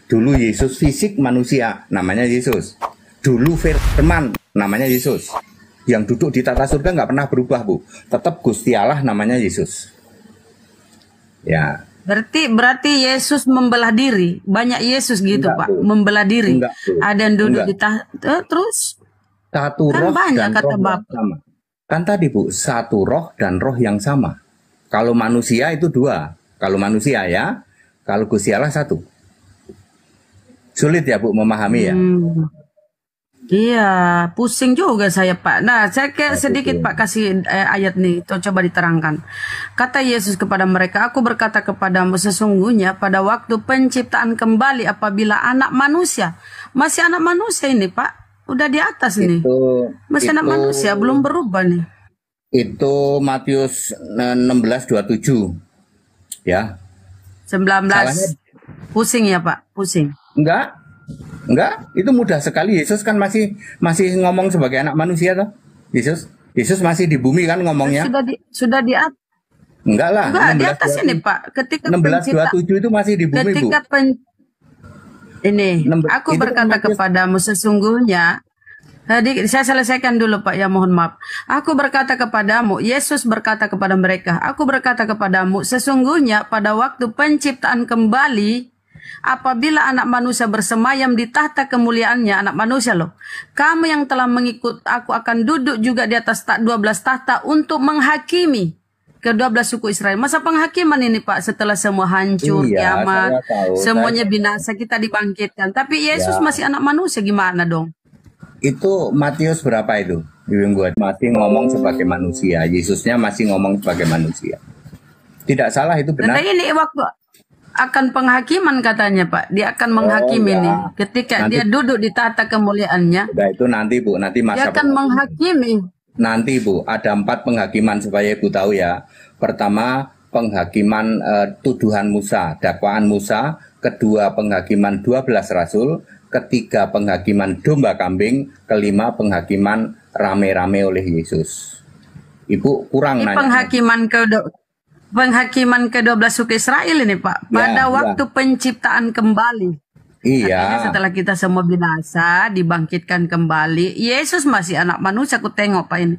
Dulu Yesus fisik manusia, namanya Yesus. Dulu firman, namanya Yesus. Yang duduk di tata surga nggak pernah berubah, Bu. Tetap Gusti Allah, namanya Yesus. Ya. Berarti Yesus membelah diri. Banyak Yesus gitu, Enggak, Pak. Bu. Membelah diri. Enggak, Bu. Ada yang duduk Enggak. di terus Satu kan roh banyak dan kata roh yang Bapak. sama. Kan tadi, Bu, satu roh dan roh yang sama. Kalau manusia itu dua. Kalau manusia ya, kalau Gusti Allah satu. Sulit ya, Bu, memahami ya? Iya, pusing juga saya, Pak. Nah, saya kayak sedikit Pak kasih ayat nih, coba diterangkan. Kata Yesus kepada mereka, aku berkata kepadamu sesungguhnya pada waktu penciptaan kembali apabila anak manusia, masih anak manusia ini Pak, udah di atas nih. Masih anak manusia, belum berubah nih. Itu Matius 16:27. Ya. 19. Salahnya? Pusing ya Pak, pusing. Enggak, itu mudah sekali. Yesus kan masih ngomong sebagai anak manusia toh. Yesus masih di bumi kan ngomongnya. Sudah di atas. Enggak lah. Enggak, di atas ini Pak. Ketika 16:27 itu masih di bumi, Bu. Aku berkata kepadamu sesungguhnya. Tadi saya selesaikan dulu Pak, ya mohon maaf. Aku berkata kepadamu, Yesus berkata kepada mereka, aku berkata kepadamu sesungguhnya pada waktu penciptaan kembali apabila anak manusia bersemayam di tahta kemuliaannya, anak manusia loh. Kamu yang telah mengikut aku akan duduk juga di atas 12 tahta untuk menghakimi ke-12 suku Israel. Masa penghakiman ini Pak setelah semua hancur, kiamat, semuanya binasa, kita dibangkitkan. Tapi Yesus masih anak manusia, gimana dong? Itu Matius berapa itu? Masih ngomong sebagai manusia. Yesusnya masih ngomong sebagai manusia. Tidak salah, itu benar. Dan ini waktu akan penghakiman katanya Pak, dia akan menghakimi nih. Ketika nanti, dia duduk di tahta kemuliaannya. Udah itu nanti Bu, nanti masa dia akan menghakimi. Nanti Bu, ada 4 penghakiman supaya Ibu tahu ya. Pertama, penghakiman tuduhan Musa, dakwaan Musa. Kedua, penghakiman 12 rasul. Ketiga, penghakiman domba kambing. Kelima, penghakiman rame-rame oleh Yesus. Ibu kurang ini nanya. Penghakiman ke-12 suku Israel ini Pak, pada waktu penciptaan kembali. Iya. Artinya setelah kita semua binasa, dibangkitkan kembali. Yesus masih anak manusia, aku tengok Pak ini.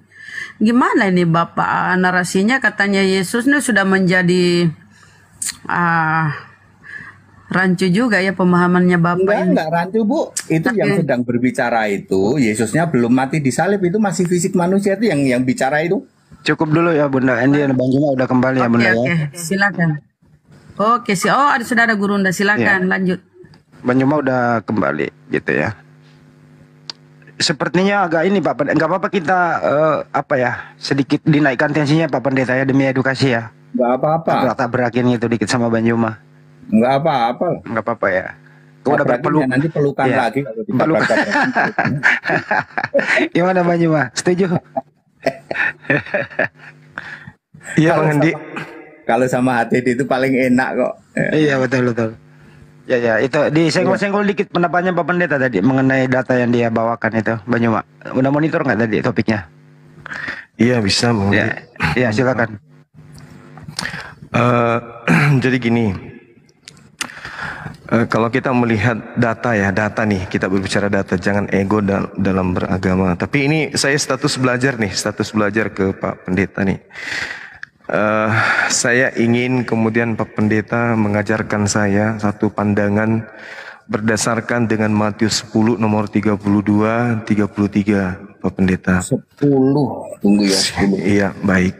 Gimana ini Bapak narasinya, katanya Yesus ini sudah menjadi rancu juga ya pemahamannya Bapak. Enggak rancu Bu. Itu yang sedang berbicara itu, Yesusnya belum mati di salib, itu masih fisik manusia, itu yang bicara itu. Cukup dulu ya Bunda Endi dan Bang Juma udah kembali ya Bunda ya. Silakan. Oke, sudah ada Guru Unda, silakan lanjut. Bang Juma udah kembali gitu ya. Sepertinya agak ini Pak, nggak apa-apa kita sedikit dinaikkan tensinya Pak Pendeta ya, demi edukasi ya. Nggak apa-apa. Tabrak-tabrakin gitu dikit sama Bang Juma. Nggak apa-apa. Nggak apa-apa ya. Udah berpeluk. Nanti pelukan lagi kalau pelukan. Gimana Bang Juma? Setuju? Iya Bang Hendi. Kalau sama HTD itu paling enak kok. Iya betul. Ya itu disenggol-senggol dikit pendapatnya Pak Pendeta tadi mengenai data yang dia bawakan itu, Bang Juma. Udah monitor nggak tadi topiknya? Iya bisa Bang. Ya silakan. Jadi gini. Kalau kita melihat data nih, kita berbicara data, jangan ego dalam beragama. Tapi ini saya status belajar ke Pak Pendeta nih. Saya ingin kemudian Pak Pendeta mengajarkan saya satu pandangan berdasarkan dengan Matius 10 nomor 32, 33 Pak Pendeta. 10, tunggu ya. 10. Iya, baik.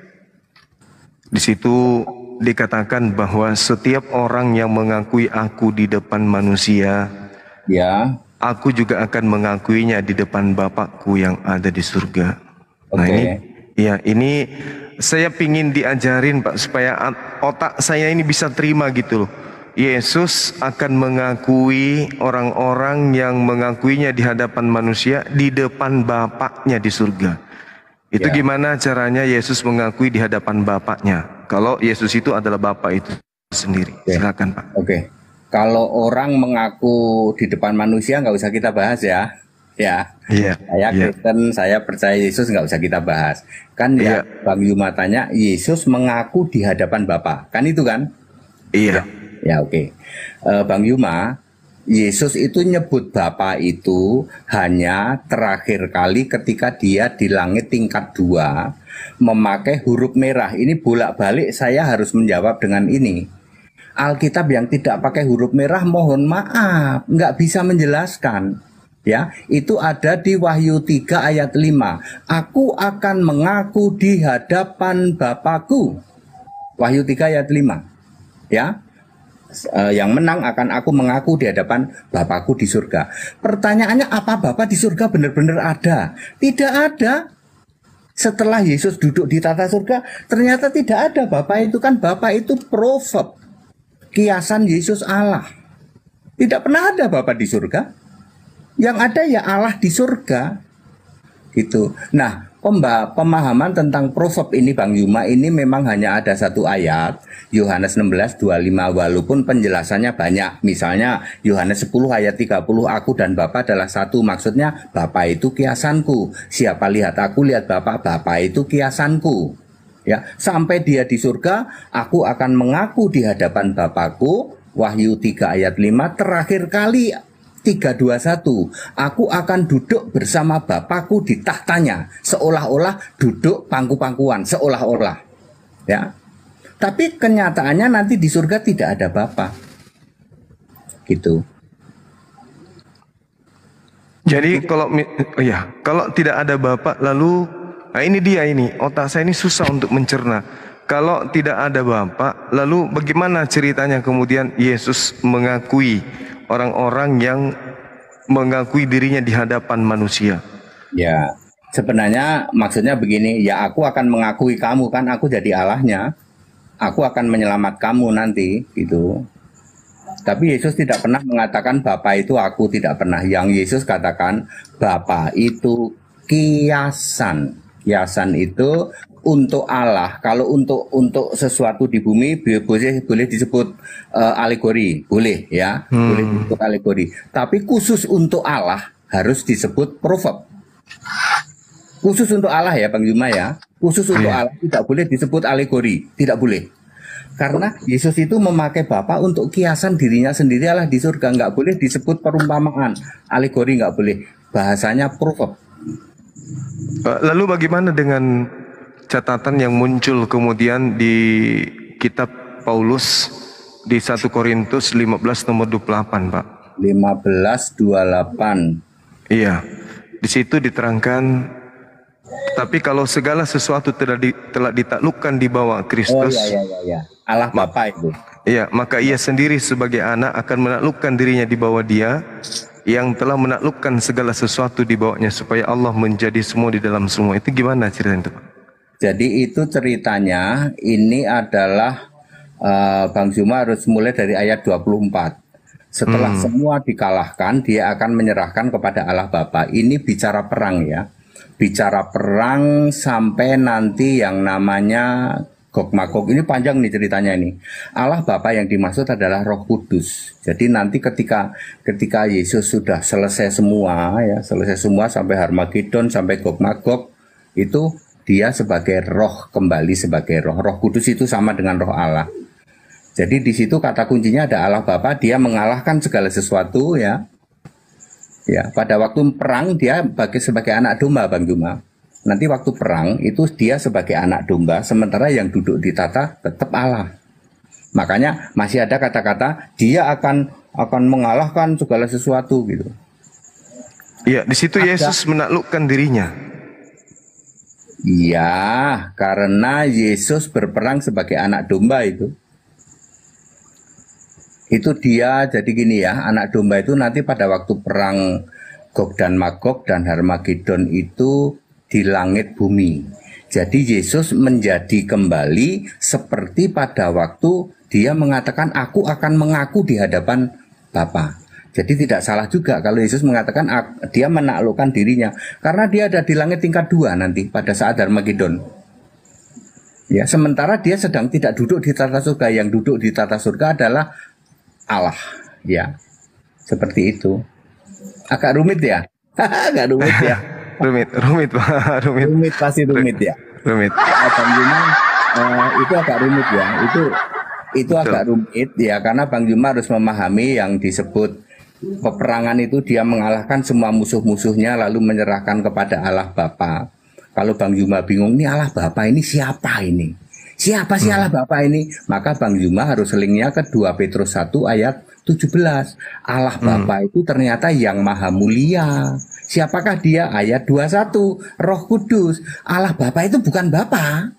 Di situ dikatakan bahwa setiap orang yang mengakui aku di depan manusia, aku juga akan mengakuinya di depan Bapakku yang ada di surga. Nah ini saya pingin diajarin Pak, supaya otak saya ini bisa terima gitu loh. Yesus akan mengakui orang-orang yang mengakuinya di hadapan manusia di depan Bapaknya di surga. Itu gimana caranya Yesus mengakui di hadapan Bapaknya? Kalau Yesus itu adalah Bapa itu sendiri. Silakan Pak. Kalau orang mengaku di depan manusia nggak usah kita bahas ya. Saya Kristen, saya percaya Yesus, nggak usah kita bahas. Kan Bang Yuma tanya, Yesus mengaku di hadapan Bapa. Kan itu kan? Iya. Bang Yuma, Yesus itu nyebut Bapa itu hanya terakhir kali ketika dia di langit tingkat 2 memakai huruf merah. Ini bolak-balik saya harus menjawab dengan ini. Alkitab yang tidak pakai huruf merah mohon maaf, nggak bisa menjelaskan. Ya, itu ada di Wahyu 3 ayat 5. Aku akan mengaku di hadapan Bapakku. Wahyu 3 ayat 5. Ya. Yang menang akan aku mengaku di hadapan Bapakku di surga. Pertanyaannya, apa Bapa di surga benar-benar ada? Tidak ada. Setelah Yesus duduk di tata surga, ternyata tidak ada. Bapa itu kan, Bapa itu proverb, kiasan Yesus Allah. Tidak pernah ada Bapa di surga. Yang ada ya Allah di surga. Gitu. Nah, pemahaman tentang proverb ini Bang Yuma ini memang hanya ada satu ayat, Yohanes 16:25, walaupun penjelasannya banyak. Misalnya Yohanes 10 ayat 30, aku dan Bapa adalah satu. Maksudnya Bapa itu kiasanku. Siapa lihat aku, lihat Bapa. Bapa itu kiasanku. Ya, sampai dia di surga, aku akan mengaku di hadapan Bapakku. Wahyu 3 ayat 5, terakhir kali 3:21, aku akan duduk bersama Bapakku di tahtanya, seolah-olah duduk pangku-pangkuan, seolah-olah, ya. Tapi kenyataannya nanti di surga tidak ada Bapa, gitu. Jadi kalau tidak ada Bapa, lalu ini dia ini otak saya ini susah untuk mencerna. Kalau tidak ada Bapa, lalu bagaimana ceritanya kemudian Yesus mengakui orang-orang yang mengakui dirinya di hadapan manusia? Ya, sebenarnya maksudnya begini, ya aku akan mengakui kamu, kan aku jadi Allahnya, aku akan menyelamat kamu nanti, gitu. Tapi Yesus tidak pernah mengatakan Bapa itu aku, tidak pernah. Yang Yesus katakan Bapa itu kiasan. Kiasan itu untuk Allah. Kalau untuk sesuatu di bumi boleh disebut alegori, boleh ya, boleh disebut alegori. Tapi khusus untuk Allah harus disebut proverb. Khusus untuk Allah ya Bang Yuma ya, khusus untuk Allah tidak boleh disebut alegori, tidak boleh. Karena Yesus itu memakai Bapa untuk kiasan dirinya sendiri Allah di surga, nggak boleh disebut perumpamaan, alegori nggak boleh. Bahasanya proverb. Lalu bagaimana dengan catatan yang muncul kemudian di kitab Paulus di 1 Korintus 15 nomor 28, Pak? 15:28. Iya. Di situ diterangkan, tapi kalau segala sesuatu telah ditaklukkan di bawah Kristus. Ya. Allah Bapa itu. Iya, maka ia sendiri sebagai anak akan menaklukkan dirinya di bawah Dia yang telah menaklukkan segala sesuatu di bawahnya, supaya Allah menjadi semua di dalam semua. Itu gimana ceritanya itu, Pak? Jadi itu ceritanya, ini adalah Bang Zuma harus mulai dari ayat 24. Setelah semua dikalahkan, dia akan menyerahkan kepada Allah Bapa. Ini bicara perang ya. Bicara perang sampai nanti yang namanya Gog Magog. Ini panjang nih ceritanya ini. Allah Bapa yang dimaksud adalah Roh Kudus. Jadi nanti ketika Yesus sudah selesai semua ya, selesai semua sampai Harmagedon, sampai Gog Magog, itu dia sebagai roh, kembali sebagai roh. Roh Kudus itu sama dengan Roh Allah. Jadi di situ kata kuncinya ada Allah Bapa, dia mengalahkan segala sesuatu ya. Ya, pada waktu perang dia sebagai anak domba Bang Juma. Nanti waktu perang itu dia sebagai anak domba, sementara yang duduk di tata tetap Allah. Makanya masih ada kata-kata dia akan mengalahkan segala sesuatu gitu. Iya, di situ Yesus menaklukkan dirinya. Iya, karena Yesus berperang sebagai anak domba itu. Itu dia, jadi gini ya, anak domba itu nanti pada waktu perang Gog dan Magog dan Harmagedon itu di langit bumi. Jadi Yesus menjadi kembali seperti pada waktu dia mengatakan aku akan mengaku di hadapan Bapa. Jadi tidak salah juga kalau Yesus mengatakan dia menaklukkan dirinya, karena dia ada di langit tingkat 2 nanti pada saat Harmagedon. Ya, sementara dia sedang tidak duduk di tata surga, yang duduk di tata surga adalah Allah. Ya, seperti itu. Agak rumit ya? Agak rumit ya? rumit Pak, rumit pasti rumit ya. Rumit. Bang Juma, itu agak rumit ya. Itu agak rumit ya, karena Bang Juma harus memahami yang disebut Peperangan itu dia mengalahkan semua musuh-musuhnya lalu menyerahkan kepada Allah Bapa. Kalau Bang Yuma bingung, ini Allah Bapa ini siapa ini? Siapa sih Allah Bapa ini? Maka Bang Yuma harus linknya ke 2 Petrus 1 ayat 17. Allah Bapa itu ternyata yang maha mulia. Siapakah dia? Ayat 21. Roh Kudus. Allah Bapa itu bukan Bapa.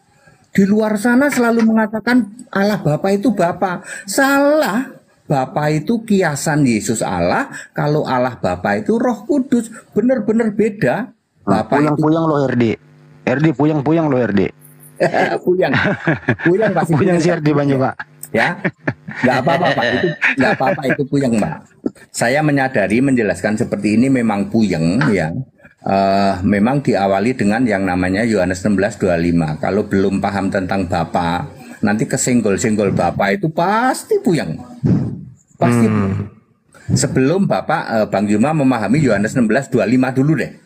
Di luar sana selalu mengatakan Allah Bapa itu Bapa. Salah. Bapa itu kiasan Yesus Allah. Kalau Allah Bapa itu Roh Kudus. Benar-benar beda. Bapa puyang loh Herdi. Herdi puyang loh Herdi. Puyang pasti puyang si Herdi banyak Pak. Ya, nggak apa-apa Pak. Itu nggak apa-apa, itu puyeng Mbak. Saya menyadari menjelaskan seperti ini memang puyeng ya. Memang diawali dengan yang namanya Yohanes 16:25. Kalau belum paham tentang Bapa, nanti kesenggol-senggol Bapa itu pasti puyeng. Pasti. Sebelum Bapak Bang Yuma memahami Yohanes 16:25 dulu deh.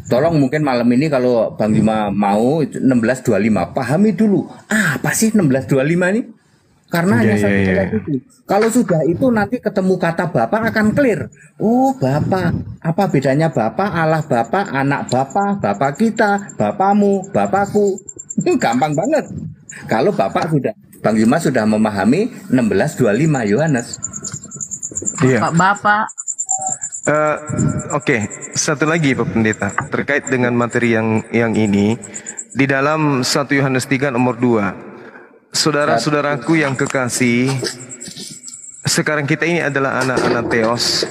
Tolong mungkin malam ini kalau Bang Yuma mau 16:25, pahami dulu. Apa sih 16:25 ini? Karena hanya satu ayat itu. Kalau sudah itu nanti ketemu kata Bapa akan clear. Oh Bapa, apa bedanya Bapa, Allah Bapa, anak Bapa, Bapa kita, Bapamu, Bapakku. Gampang banget. Kalau Bapak sudah, Bang Yuma sudah memahami 16:25 Yohanes. Iya. Bapak. Oke, satu lagi Pak Pendeta terkait dengan materi yang ini di dalam 1 Yohanes 3 nomor 2. Saudara-saudaraku yang kekasih, sekarang kita ini adalah anak-anak Theos,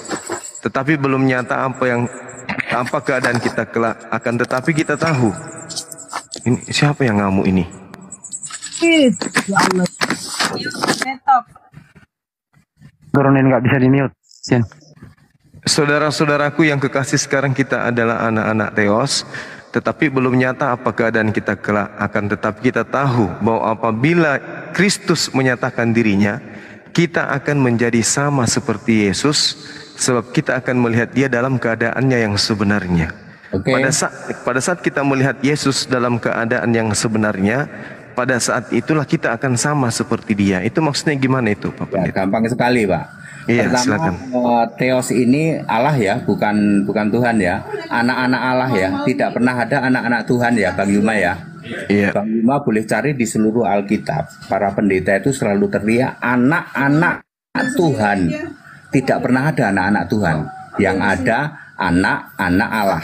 tetapi belum nyata apa keadaan kita kelak. Akan tetapi kita tahu. Ini siapa yang ngamuk ini? Ya Allah. Stop. Turunin nggak bisa di mute. Saudara-saudaraku yang kekasih, sekarang kita adalah anak-anak Theos, tetapi belum nyata apa keadaan kita kelak. Akan tetapi kita tahu bahwa apabila Kristus menyatakan dirinya, kita akan menjadi sama seperti Yesus, sebab kita akan melihat dia dalam keadaannya yang sebenarnya. Pada saat kita melihat Yesus dalam keadaan yang sebenarnya, pada saat itulah kita akan sama seperti dia. Itu maksudnya gimana itu Pak Pendeta? Gampang sekali Pak. Iya, pertama, Theos ini Allah ya, bukan Tuhan ya. Anak-anak Allah ya, tidak pernah ada anak-anak Tuhan ya, Bang Yuma ya. Iya. Bang Yuma boleh cari di seluruh Alkitab. Para pendeta itu selalu teriak anak-anak Tuhan. Tidak pernah ada anak-anak Tuhan. Yang ada anak-anak Allah.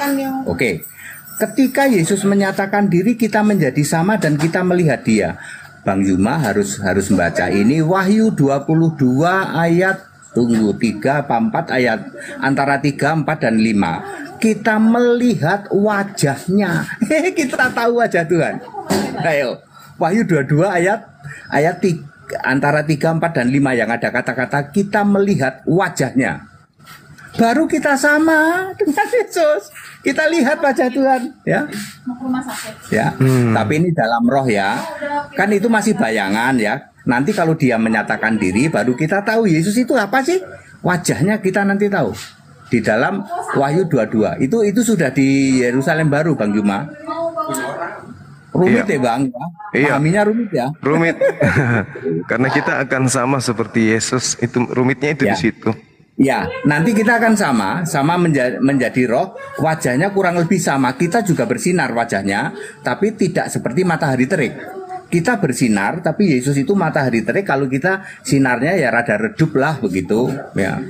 Oke. Ketika Yesus menyatakan diri, kita menjadi sama dan kita melihat dia. Bang Yuma harus membaca ini Wahyu 22 ayat 3 apa 4 ayat, antara 3, 4 dan 5. Kita melihat wajahnya. Kita tahu wajah Tuhan. Ayo, Wahyu 22 ayat 3, antara 3, 4 dan 5 yang ada kata-kata kita melihat wajahnya. Baru kita sama dengan Yesus. Kita lihat wajah Tuhan, ya. Ya. Tapi ini dalam roh ya. Kan itu masih bayangan ya. Nanti kalau dia menyatakan diri, baru kita tahu Yesus itu apa sih? Wajahnya kita nanti tahu. Di dalam Wahyu 22. Itu sudah di Yerusalem baru, Bang Yuma. Rumit ya Bang? Iya. Pahaminya rumit ya? Rumit. Karena kita akan sama seperti Yesus. Itu rumitnya itu ya. Di situ. Ya, nanti kita akan sama menjadi roh. Wajahnya kurang lebih sama. Kita juga bersinar wajahnya, tapi tidak seperti matahari terik. Kita bersinar, tapi Yesus itu matahari terik. Kalau kita sinarnya ya rada redup lah begitu. Ya,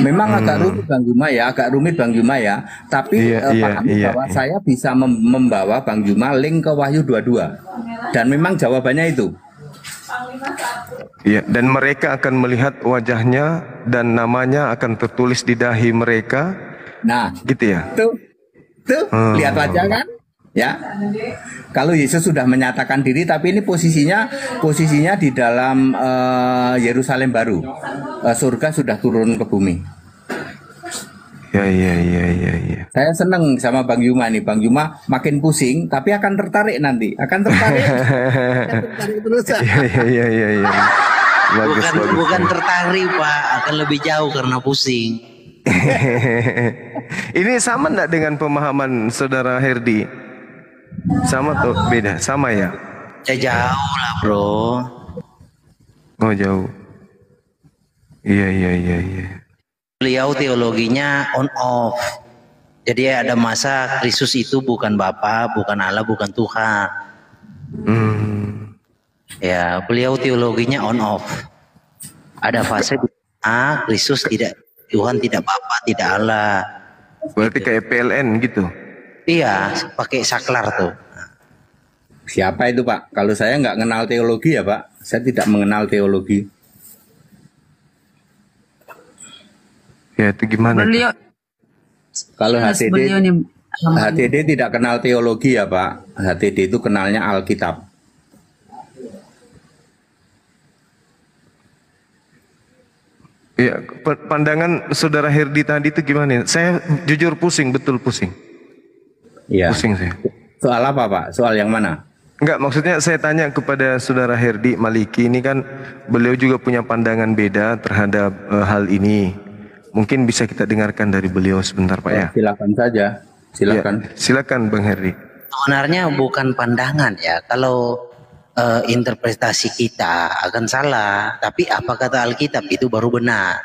memang agak rumit Bang Yuma ya. Tapi pahami bahwa saya bisa membawa Bang Yuma link ke Wahyu 22. Dan memang jawabannya itu. Iya, dan mereka akan melihat wajahnya dan namanya akan tertulis di dahi mereka. Nah, gitu ya. Tuh, lihat wajah kan? Ya. Kalau Yesus sudah menyatakan diri, tapi ini posisinya di dalam Yerusalem baru. Surga sudah turun ke bumi. Ya. Saya seneng sama Bang Yuma nih. Bang Yuma makin pusing, tapi akan tertarik nanti. Akan tertarik terus. Iya. Bukan tertarik Pak, akan lebih jauh karena pusing. Ini sama enggak dengan pemahaman Saudara Herdi? Sama tuh beda, sama ya? Ya jauh lah bro. Oh jauh. Iya. beliau teologinya on off. Jadi ada masa Kristus itu bukan Bapa, bukan Allah, bukan Tuhan. Ya, beliau teologinya on off. Ada fase di mana Kristus tidak Tuhan, tidak Bapa, tidak Allah. Berarti kayak PLN gitu. Iya, pakai saklar tuh. Siapa itu Pak? Kalau saya nggak kenal teologi ya Pak, saya tidak mengenal teologi. Ya itu gimana? Beliau Kalau beliau ini HTD tidak kenal teologi ya Pak. HTD itu kenalnya Alkitab. Ya, pandangan saudara Herdi tadi itu gimana? Saya jujur pusing, betul pusing. Iya. Pusing saya. Soal apa Pak? Soal yang mana? Enggak, maksudnya saya tanya kepada saudara Herdi Maliki, ini kan beliau juga punya pandangan beda terhadap hal ini. Mungkin bisa kita dengarkan dari beliau sebentar Pak ya. Silakan saja. Silakan. Ya, silakan Bang Herdi. Sebenarnya bukan pandangan ya. Kalau interpretasi kita akan salah, tapi apa kata Alkitab itu baru benar.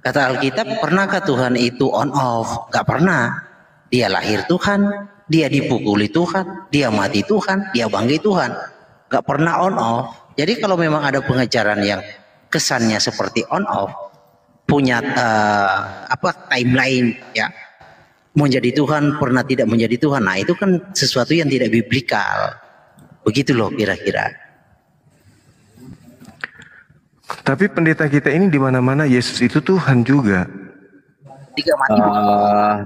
Kata Alkitab, pernahkah Tuhan itu on off? Gak pernah. Dia lahir Tuhan, dia dipukuli Tuhan, dia mati Tuhan, dia bangkit Tuhan. Gak pernah on off. Jadi kalau memang ada pengajaran yang kesannya seperti on off, punya timeline ya, menjadi Tuhan pernah tidak menjadi Tuhan, nah itu kan sesuatu yang tidak biblikal. Begitu loh kira-kira. Tapi pendeta kita ini di mana-mana Yesus itu Tuhan juga. Tiga mati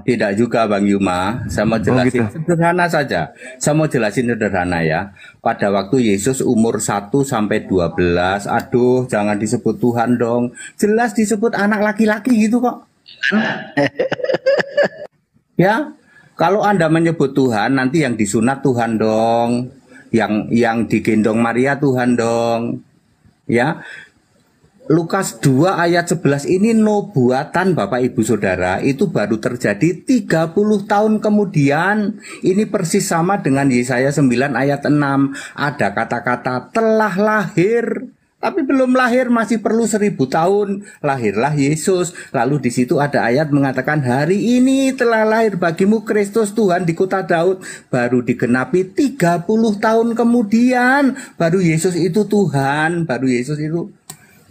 tidak juga Bang Yuma. Saya mau jelasin gitu. sederhana saja. Saya mau jelasin sederhana ya. Pada waktu Yesus umur 1 sampai 12, aduh jangan disebut Tuhan dong. Jelas disebut anak laki-laki gitu kok. Ya, kalau Anda menyebut Tuhan, nanti yang disunat Tuhan dong. Yang digendong Maria Tuhan dong. Ya. Lukas 2 ayat 11 ini nubuatan Bapak Ibu Saudara, itu baru terjadi 30 tahun kemudian. Ini persis sama dengan Yesaya 9 ayat 6. Ada kata-kata telah lahir, tapi belum lahir, masih perlu 1000 tahun. Lahirlah Yesus. Lalu di situ ada ayat mengatakan hari ini telah lahir bagimu Kristus Tuhan di kota Daud. Baru digenapi 30 tahun kemudian baru Yesus itu Tuhan, baru Yesus itu.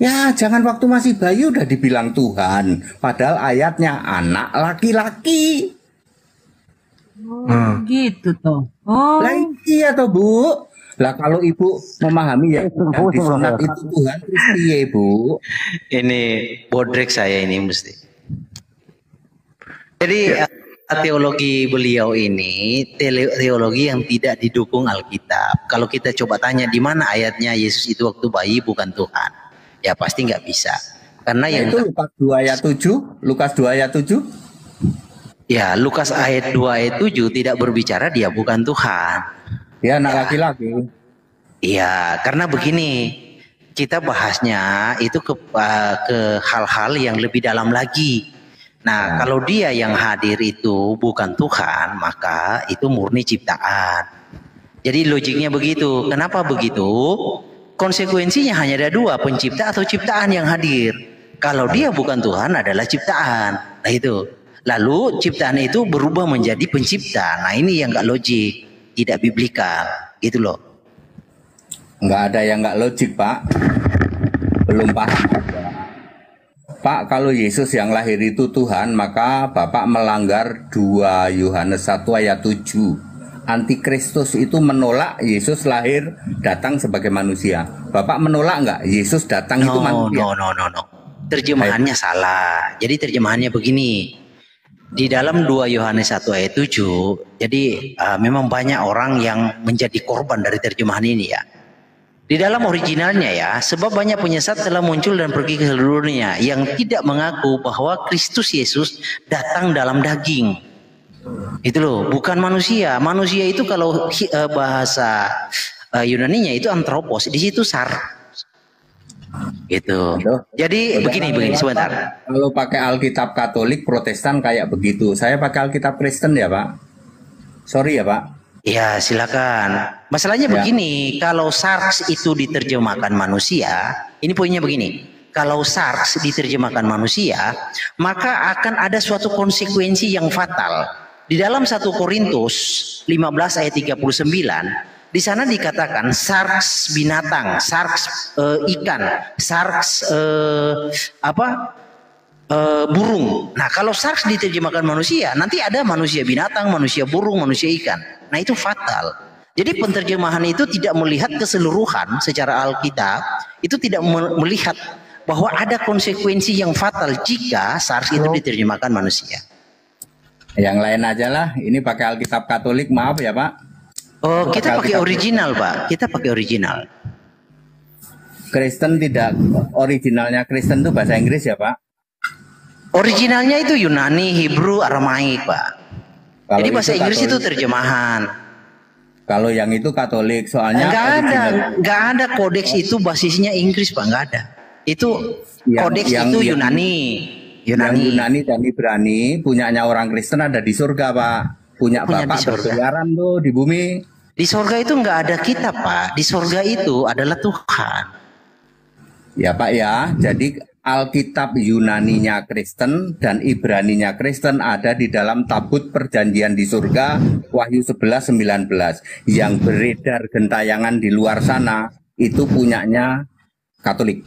Ya jangan waktu masih bayi udah dibilang Tuhan. Padahal ayatnya anak laki-laki. Gitu toh. Oh. Lah iya toh Bu. Lah kalau Ibu memahami ya yang disunat itu Tuhan terus piye Bu? Ini bodrek saya ini mesti. Jadi teologi beliau ini teologi yang tidak didukung Alkitab. Kalau kita coba tanya di mana ayatnya Yesus itu waktu bayi bukan Tuhan, ya pasti nggak bisa. Karena yang itu Lukas 2 ayat 7, Lukas 2 ayat 7. Ya, Lukas ayat 2 ayat 7 tidak berbicara dia bukan Tuhan. Ya anak laki-laki. Iya, karena begini, kita bahasnya itu ke hal-hal yang lebih dalam lagi. Nah, kalau dia yang hadir itu bukan Tuhan, maka itu murni ciptaan. Jadi logiknya begitu. Kenapa begitu? Konsekuensinya hanya ada dua, pencipta atau ciptaan yang hadir. Kalau dia bukan Tuhan adalah ciptaan. Nah itu. Lalu ciptaan itu berubah menjadi pencipta. Nah ini yang nggak logik, tidak biblikal, gitu loh. Nggak ada yang nggak logik Pak. Belum paham. Pak, kalau Yesus yang lahir itu Tuhan, maka Bapak melanggar 2 Yohanes 1 ayat 7. Antikristus itu menolak Yesus lahir datang sebagai manusia. Bapak menolak nggak Yesus datang itu manusia? No. Terjemahannya salah. Jadi terjemahannya begini. Di dalam 2 Yohanes 1 ayat 7, jadi memang banyak orang yang menjadi korban dari terjemahan ini ya. Di dalam originalnya ya, sebab banyak penyesat telah muncul dan pergi ke seluruh dunia yang tidak mengaku bahwa Kristus Yesus datang dalam daging. Itu loh, bukan manusia. Manusia itu kalau bahasa Yunaninya itu anthropos, di situ sar. Gitu. Jadi begini sebentar. Kalau pakai Alkitab Katolik Protestan kayak begitu. Saya pakai Alkitab Kristen ya Pak. Sorry ya Pak. Ya silakan. Masalahnya begini, kalau sars itu diterjemahkan manusia, ini poinnya begini. kalau SARS diterjemahkan manusia, maka akan ada suatu konsekuensi yang fatal. Di dalam 1 Korintus 15 ayat 39, di sana dikatakan SARS binatang, SARS ikan, SARS burung. Nah, kalau SARS diterjemahkan manusia, nanti ada manusia binatang, manusia burung, manusia ikan. Nah, itu fatal. Jadi penterjemahan itu tidak melihat keseluruhan secara Alkitab, itu tidak melihat bahwa ada konsekuensi yang fatal jika SARS itu diterjemahkan manusia. Yang lain aja lah, ini pakai Alkitab Katolik, maaf ya Pak. Oh, kita pakai original Pak, kita pakai original. Kristen tidak, originalnya Kristen itu bahasa Inggris ya Pak? Originalnya itu Yunani, Hebrew, Aramaik Pak. Kalau jadi bahasa Inggris Katolik, itu terjemahan. Kalau yang itu Katolik, soalnya nggak ada kodeks itu basisnya Inggris Pak, nggak ada. Itu kodeks itu Yunani. Yang Yunani dan Ibrani punyanya orang Kristen ada di surga Pak. Punya Bapak berkeliaran tuh di bumi. Di surga itu nggak ada kita Pak. Di surga itu adalah Tuhan. Ya Pak ya. Jadi Alkitab Yunaninya Kristen dan Ibraninya Kristen ada di dalam tabut perjanjian di surga Wahyu 11:19. Yang beredar gentayangan di luar sana itu punyanya Katolik.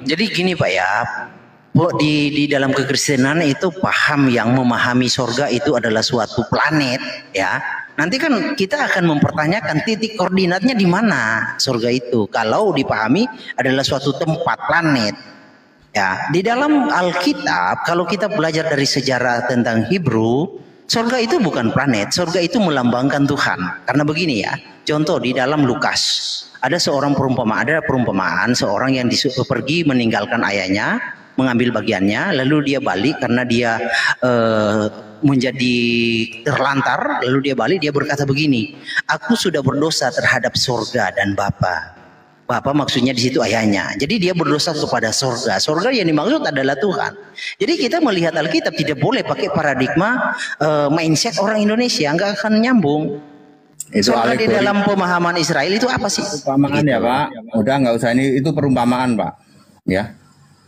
Jadi gini Pak ya, di dalam kekristenan itu paham yang memahami surga itu adalah suatu planet ya. Nanti kan kita akan mempertanyakan titik koordinatnya di mana surga itu. Kalau dipahami adalah suatu tempat planet. Ya, di dalam Alkitab kalau kita belajar dari sejarah tentang Hebrew, surga itu bukan planet, surga itu melambangkan Tuhan. Karena begini ya, contoh di dalam Lukas. Ada perumpamaan seorang yang pergi meninggalkan ayahnya, mengambil bagiannya, lalu dia balik karena dia menjadi terlantar, lalu dia balik, dia berkata begini, aku sudah berdosa terhadap surga dan Bapa. Bapa maksudnya di situ ayahnya. Jadi dia berdosa kepada surga. Surga yang dimaksud adalah Tuhan. Jadi kita melihat Alkitab tidak boleh pakai paradigma mindset orang Indonesia, nggak akan nyambung. Itu surga di dalam pemahaman Israel itu apa sih? Perumpamaan ya Pak. Udah nggak usah, ini itu perumpamaan Pak. Ya.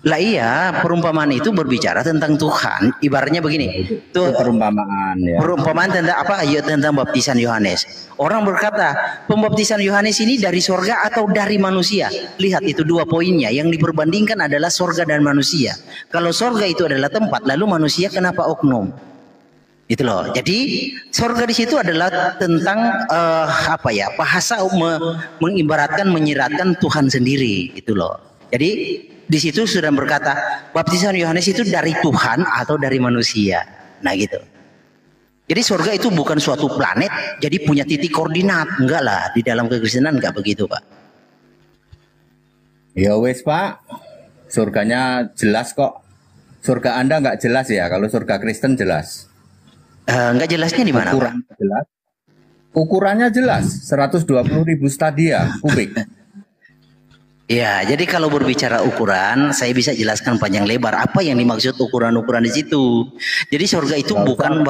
Lah iya, perumpamaan itu berbicara tentang Tuhan. Ibaratnya begini. Itu perumpamaan ya. Perumpamaan tentang apa? Ya, tentang baptisan Yohanes. Orang berkata, pembaptisan Yohanes ini dari surga atau dari manusia? Lihat itu 2 poinnya. Yang diperbandingkan adalah surga dan manusia. Kalau surga itu adalah tempat, lalu manusia kenapa oknum? Itu loh. Jadi surga di situ adalah tentang bahasa mengibaratkan, menyiratkan Tuhan sendiri. Itu loh. Jadi di situ sudah berkata baptisan Yohanes itu dari Tuhan atau dari manusia. Nah gitu. Jadi surga itu bukan suatu planet, jadi punya titik koordinat. Enggak lah, di dalam kekristenan enggak begitu Pak. Ya wes Pak, surganya jelas kok. Surga Anda enggak jelas ya, kalau surga Kristen jelas. Enggak jelasnya di mana Pak? Jelas. Ukurannya jelas, 120.000 stadia kubik. Ya, jadi kalau berbicara ukuran, saya bisa jelaskan panjang lebar apa yang dimaksud ukuran-ukuran di situ. Jadi surga itu bukan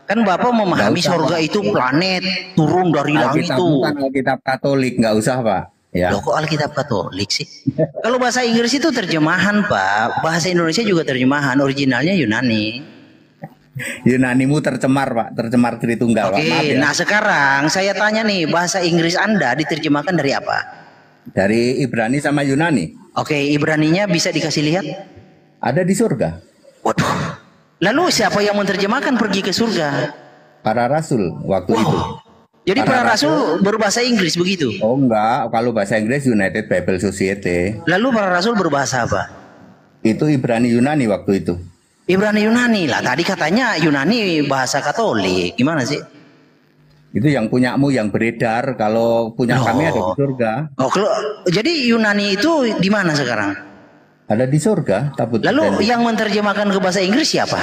kan Bapak memahami surga itu planet turun dari langit itu. Bukan Alkitab Katolik, nggak usah Pak. Ya. Loh, kok Alkitab Katolik sih? Kalau bahasa Inggris itu terjemahan Pak, bahasa Indonesia juga terjemahan, originalnya Yunani. Yunanimu tercemar Pak, tercemar Tritunggal. Oke, Maaf ya. nah sekarang saya tanya nih, bahasa Inggris Anda diterjemahkan dari apa? Dari Ibrani sama Yunani. Oke, Ibraninya bisa dikasih lihat? Ada di surga. Waduh. Lalu siapa yang menerjemahkan pergi ke surga? Para rasul waktu itu. Jadi para rasul berbahasa Inggris begitu? Oh enggak, kalau bahasa Inggris United Bible Society. Lalu para rasul berbahasa apa? Itu Ibrani Yunani waktu itu. Ibrani Yunani lah, tadi katanya Yunani bahasa Katolik, gimana sih? Itu yang punyamu yang beredar, kalau punya kami ada di surga. Oh, jadi Yunani itu di mana sekarang? Ada di surga, tabut. Lalu yang menerjemahkan ke bahasa Inggris siapa?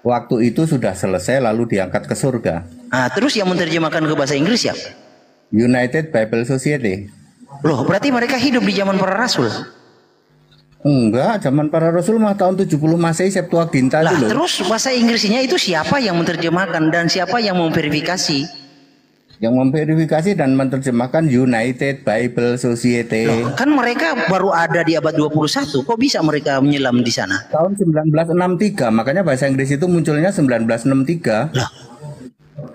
Waktu itu sudah selesai lalu diangkat ke surga. Nah, terus yang menerjemahkan ke bahasa Inggris siapa? United Bible Society. Loh, berarti mereka hidup di zaman para rasul? Enggak, zaman para rasul mah tahun 70 Masehi Septuaginta itu loh. Terus bahasa Inggrisnya itu siapa yang menerjemahkan dan siapa yang memverifikasi? Yang memverifikasi dan menerjemahkan United Bible Society. Loh, kan mereka baru ada di abad 21, kok bisa mereka menyelam di sana? Tahun 1963, makanya bahasa Inggris itu munculnya 1963. Loh.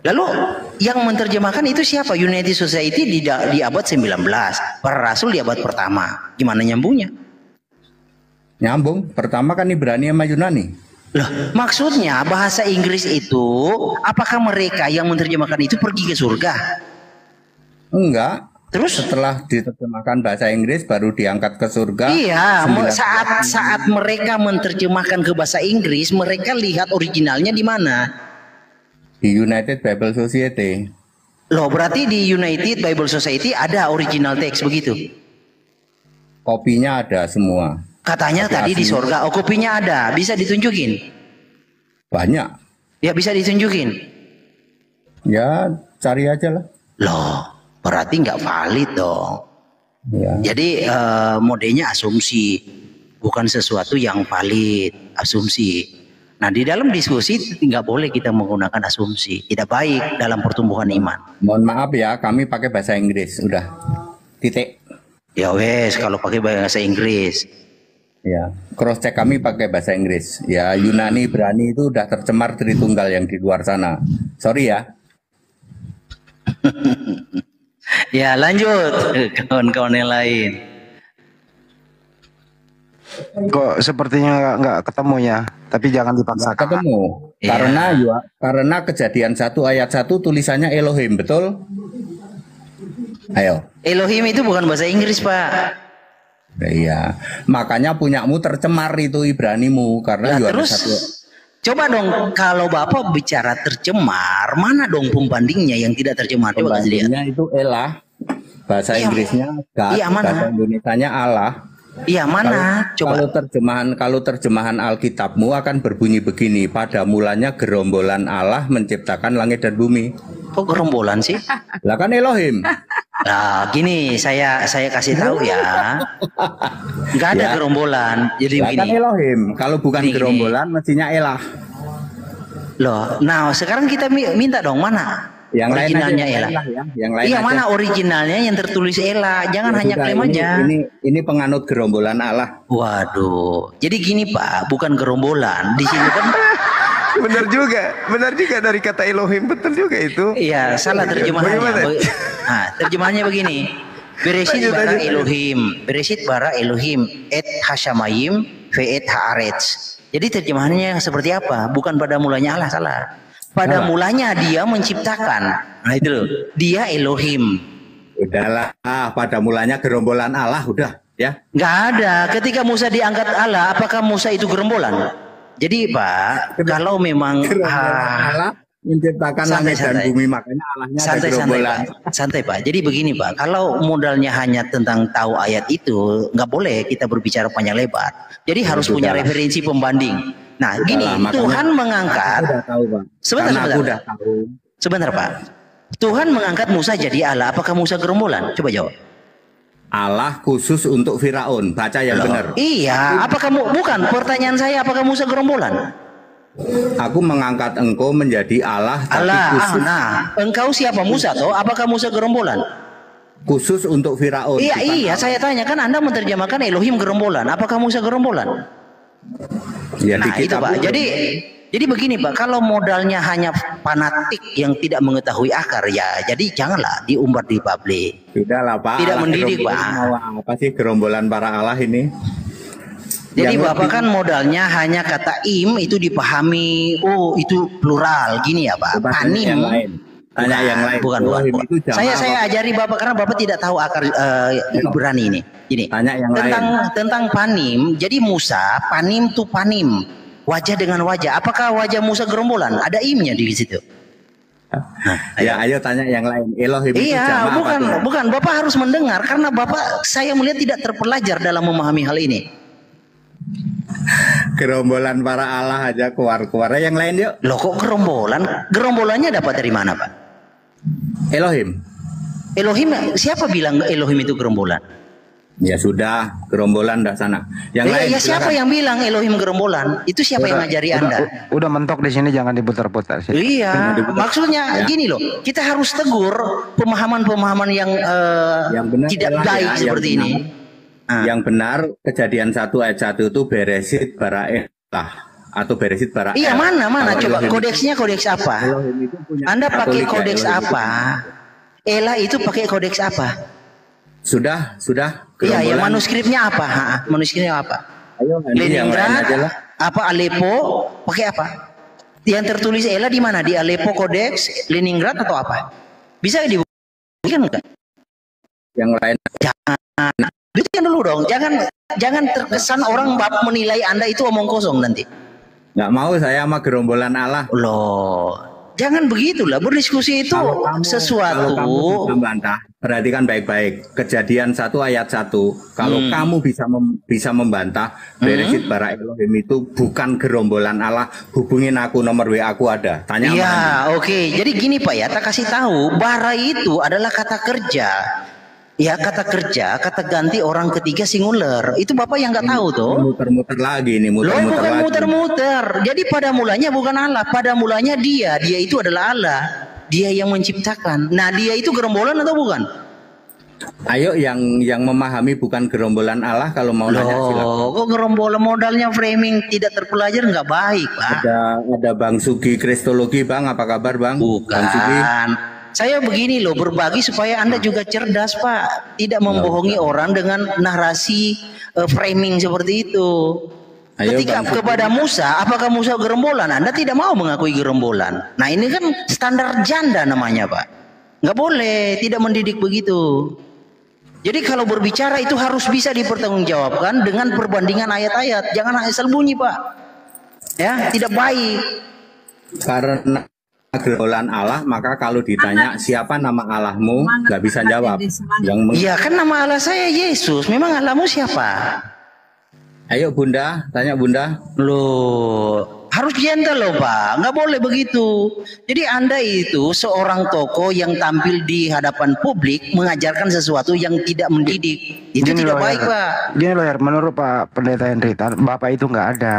Lalu yang menerjemahkan itu siapa? United Society di abad 19, para rasul di abad pertama. Gimana nyambungnya? Nyambung, pertama kan Ibrani sama Yunani. Loh, maksudnya bahasa Inggris itu, apakah mereka yang menerjemahkan itu pergi ke surga? Enggak. Terus setelah diterjemahkan bahasa Inggris baru diangkat ke surga. Iya, saat mereka menerjemahkan ke bahasa Inggris, mereka lihat originalnya di mana? Di United Bible Society. Loh, berarti di United Bible Society ada original teks begitu? Kopinya ada semua. Katanya tadi di surga, kopinya ada, bisa ditunjukin? Banyak. Ya bisa ditunjukin. Ya cari aja lah. Loh, berarti nggak valid dong. Ya. Jadi modenya asumsi, bukan sesuatu yang valid, asumsi. Nah di dalam diskusi nggak boleh kita menggunakan asumsi, tidak baik dalam pertumbuhan iman. Mohon maaf ya, kami pakai bahasa Inggris, udah titik. Ya wes, kalau pakai bahasa Inggris. Ya, cross check kami pakai bahasa Inggris. Ya, Yunani, Ibrani itu udah tercemar Tritunggal yang di luar sana. Sorry ya. Ya, lanjut kawan-kawan yang lain. Kok sepertinya nggak ketemu ya, tapi jangan dipaksakan. Ketemu. Ya. Karena Kejadian 1 ayat 1 tulisannya Elohim, betul? Ayo. Elohim itu bukan bahasa Inggris, Pak. Iya, makanya punyamu tercemar itu Ibranimu karena terus coba dong kalau Bapak bicara tercemar, mana dong pembandingnya yang tidak tercemar? Coba kasih lihat. Pembandingnya itu Elah, bahasa Inggrisnya God, bahasa Indonesianya Allah. Iya mana? Coba. Kalau terjemahan Alkitabmu akan berbunyi begini, pada mulanya gerombolan Allah menciptakan langit dan bumi. Kok gerombolan sih? Lah kan Elohim. Nah, gini saya kasih tahu ya. Nggak ada gerombolan. Jadi lah begini. Kan Elohim. Kalau bukan gerombolan mestinya Elah. Loh, nah sekarang kita minta dong mana? Yang originalnya Ela. Ya. Yang lain iya aja. Mana originalnya yang tertulis Ela? Jangan hanya klaim aja. Ini penganut gerombolan Allah. Waduh. Jadi gini Pak, bukan gerombolan. Di sini kan benar juga dari kata Elohim, betul juga itu. Iya, salah terjemahannya. Nah, terjemahannya begini. Bereshit bara Elohim et hashamayim ve et haaretz. Jadi terjemahannya seperti apa? Bukan pada mulanya Allah, salah. Pada mulanya dia menciptakan. Nah itu loh, dia Elohim. Udahlah, pada mulanya gerombolan Allah, udah ya. Nggak ada. Ketika Musa diangkat Allah, apakah Musa itu gerombolan? Jadi Pak, kalau memang Allah menciptakan langit dan bumi, makanya Allahnya ada gerombolan. Santai Pak. Jadi begini Pak, kalau modalnya hanya tentang tahu ayat itu, nggak boleh kita berbicara panjang lebar. Jadi harus punya referensi pembanding. Nah, gini, Tuhan mengangkat. Sebentar Pak. Tuhan mengangkat Musa jadi Allah. Apakah Musa gerombolan? Coba jawab. Allah khusus untuk Firaun. Baca yang benar. Iya. Apakah bukan? Pertanyaan saya, apakah Musa gerombolan? Aku mengangkat engkau menjadi Allah. Allah. Nah, engkau siapa? Musa toh? Apakah Musa gerombolan? Khusus untuk Firaun. Iya. Saya tanya kan Anda menerjemahkan Elohim gerombolan. Apakah Musa gerombolan? Ya, nah itu Pak. Jadi begini Pak, kalau modalnya hanya fanatik yang tidak mengetahui akar ya, jadi janganlah diumbar di publik. Tidaklah Pak. Tidak mendidik Pak. Apa sih gerombolan para Allah ini? Jadi Bapak kan modalnya hanya kata im itu dipahami, oh itu plural gini ya Pak. Panim. Tanya yang lain. Bukan. Saya ajari Bapak karena Bapak tidak tahu akar Ibrani ini. Gini. Tanya yang tentang panim. Jadi Musa, panim tu panim. Wajah dengan wajah. Apakah wajah Musa gerombolan? Ada imnya di situ. Ya, ayo tanya yang lain. Elohim itu bukan. Bapak harus mendengar karena Bapak saya melihat tidak terpelajar dalam memahami hal ini. Gerombolan para Allah aja keluar-keluar. Yang lain yuk. Loh kok gerombolan? Gerombolannya dapat dari mana Pak? Elohim. Siapa bilang Elohim itu gerombolan? Ya sudah, gerombolan dah sana. Yang lain ya siapa silakan. yang bilang Elohim gerombolan? Itu siapa yang ngajari Anda? Udah mentok di sini, jangan diputar-putar. Iya, maksudnya Ya. gini loh, kita harus tegur pemahaman-pemahaman yang benar tidak adalah baik ya, seperti yang ini. Yang benar Kejadian 1 ayat 1 itu Beresit bara Elah atau Beresit bara Iya, El. mana Kalau coba Elohim kodeksnya kodeks apa? Elohim itu punya Anda pakai Katolik ya, kodeks Elohim. apa? Ela itu pakai kodeks apa? Sudah Iya, yang gerombolan. manuskripnya apa? Manuskripnya apa? Ayo, nanti yang lain aja Leningrad, lah. apa Aleppo, pakai apa? Yang tertulis Ela di mana? Di Aleppo kodeks, Leningrad atau apa? Bisa dibuktikan enggak? Yang lain Buktikan dulu dong. Jangan terkesan orang menilai Anda itu omong kosong nanti. nggak mau saya sama gerombolan Allah. Loh, jangan begitulah. Berdiskusi itu Kalau sesuatu. kamu bisa membantah, perhatikan baik-baik. Kejadian 1 ayat 1. Kalau kamu bisa membantah, Beresit bara Elohim itu bukan gerombolan Allah. Hubungin aku, nomor WA aku ada. Tanya sama Andi. Iya, oke. Jadi gini Pak ya, tak kasih tahu. Bara itu adalah kata kerja. Ya, kata kerja, kata ganti orang ketiga singular. Itu Bapak yang nggak tahu tuh. Muter-muter lagi nih, Loh, muter-muter bukan lagi. muter-muter. Jadi pada mulanya bukan Allah, pada mulanya dia itu adalah Allah. Dia yang menciptakan. Nah, dia itu gerombolan atau bukan? Ayo yang memahami bukan gerombolan Allah kalau mau nanya silakan. Loh, kok gerombolan modalnya framing tidak terpelajar nggak baik, Pak? Ada Bang Sugi Kristologi, Bang. Apa kabar, Bang? Bang Sugi. Bukan. Saya begini loh, berbagi supaya Anda juga cerdas, Pak. Tidak membohongi orang dengan narasi framing seperti itu. Ayo, Ketika Bang Sugi. kepada Musa, apakah Musa gerombolan? Anda tidak mau mengakui gerombolan. Nah, ini kan standar janda namanya, Pak. Nggak boleh, tidak mendidik begitu. Jadi kalau berbicara itu harus bisa dipertanggungjawabkan dengan perbandingan ayat-ayat. Jangan asal bunyi, Pak. Ya, tidak baik. Karena gerombolan Allah, maka kalau ditanya siapa nama Allahmu, nggak bisa jawab. Iya, kan nama Allah saya Yesus. Memang Allahmu siapa? Ayo Bunda, tanya Bunda. Loh, harus gentle loh Pak, nggak boleh begitu. Jadi Anda itu seorang tokoh yang tampil di hadapan publik mengajarkan sesuatu yang tidak mendidik. Itu tidak baik Pak. Gini loh ya, menurut Pak Pendeta Henrita, Bapak itu nggak ada.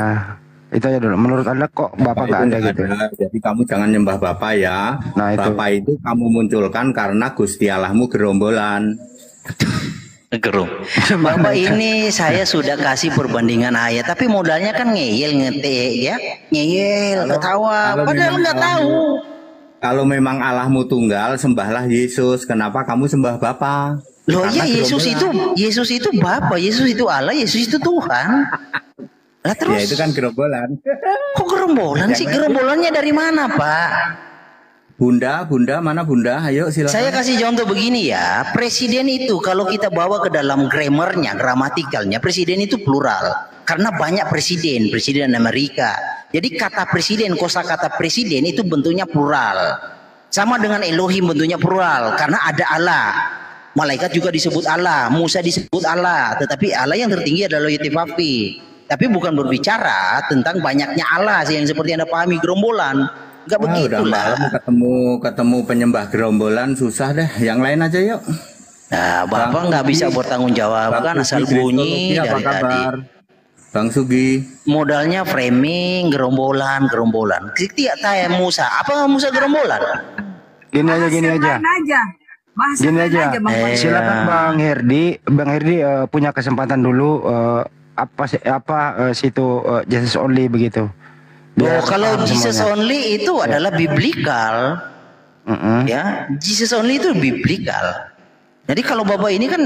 Itu aja dulu. Menurut Anda kok Bapak nggak ada gitu? Jadi kamu jangan nyembah Bapak ya. Nah, itu. Bapak itu kamu munculkan karena Gusti Allahmu gerombolan. Gerung. Bapak ini saya sudah kasih perbandingan ayat, tapi modalnya kan ngeyel ngetik ya, ngeyel ketawa, padahal nggak tahu. Kalau memang Allahmu tunggal, sembahlah Yesus. Kenapa kamu sembah Bapa? Loh Karena ya gerombolan. Yesus itu Bapa, Yesus itu Allah, Yesus itu Tuhan. Lah terus? Ya itu kan gerombolan. Kok gerombolan sih? Gerombolannya dari mana Pak? Bunda, mana Bunda? Ayo silakan. Saya kasih contoh begini ya, presiden itu kalau kita bawa ke dalam grammarnya, gramatikalnya, presiden itu plural. Karena banyak presiden Amerika. Jadi kata presiden, kosakata presiden itu bentuknya plural. Sama dengan Elohim bentuknya plural, karena ada Allah. Malaikat juga disebut Allah, Musa disebut Allah, tetapi Allah yang tertinggi adalah Yetifafi. Tapi bukan berbicara tentang banyaknya Allah yang seperti Anda pahami gerombolan. Enggak begitulah. Ketemu penyembah gerombolan susah deh. Yang lain aja yuk. Nah, Bapak nggak bisa bertanggung jawab kan asal bunyi dari tadi. Bang Sugi. Modalnya framing gerombolan. Tidak tanya Musa. Apa Musa gerombolan? Gini aja. Gini aja. Silakan Bang Herdi. Bang Herdi punya kesempatan dulu situ Jesus only begitu. Kalau Jesus only itu adalah biblical. Ya, Jesus only itu biblical. Jadi kalau Bapak ini kan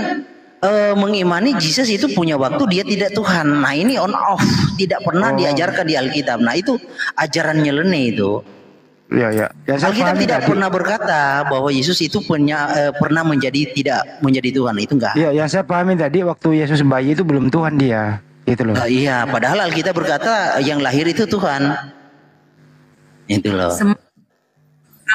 mengimani Jesus itu punya waktu, dia tidak Tuhan. Nah, ini on off, tidak pernah diajarkan di Alkitab. Nah, itu ajaran nyeleneh itu. Ya, Alkitab tidak pernah berkata bahwa Yesus itu pernah tidak menjadi Tuhan, itu enggak. Iya, yang saya pahami tadi waktu Yesus bayi itu belum Tuhan dia, gitu loh. Iya, padahal Alkitab berkata yang lahir itu Tuhan. Itu loh.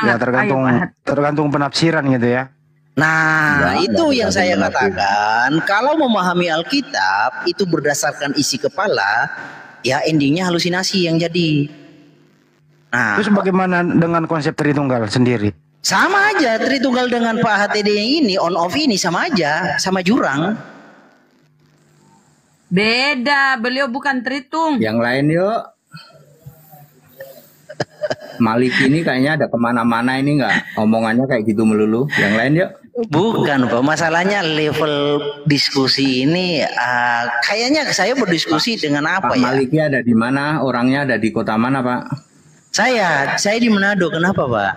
Ya tergantung penafsiran gitu ya. Nah, itu yang saya katakan. Kalau memahami Alkitab itu berdasarkan isi kepala, ya endingnya halusinasi yang jadi. Nah, terus bagaimana dengan konsep Tritunggal sendiri? Sama aja, Tritunggal dengan Pak HTD yang ini, on off ini sama aja, sama jurang. Beda, beliau bukan Tritung. Yang lain yuk. Maliki ini kayaknya ada kemana-mana ini nggak? Omongannya kayak gitu melulu. Yang lain yuk. Bukan Pak, masalahnya level diskusi ini kayaknya saya berdiskusi dengan apa Pak ya? Maliki ada di mana? Orangnya ada di kota mana Pak? Saya di Manado, kenapa Pak?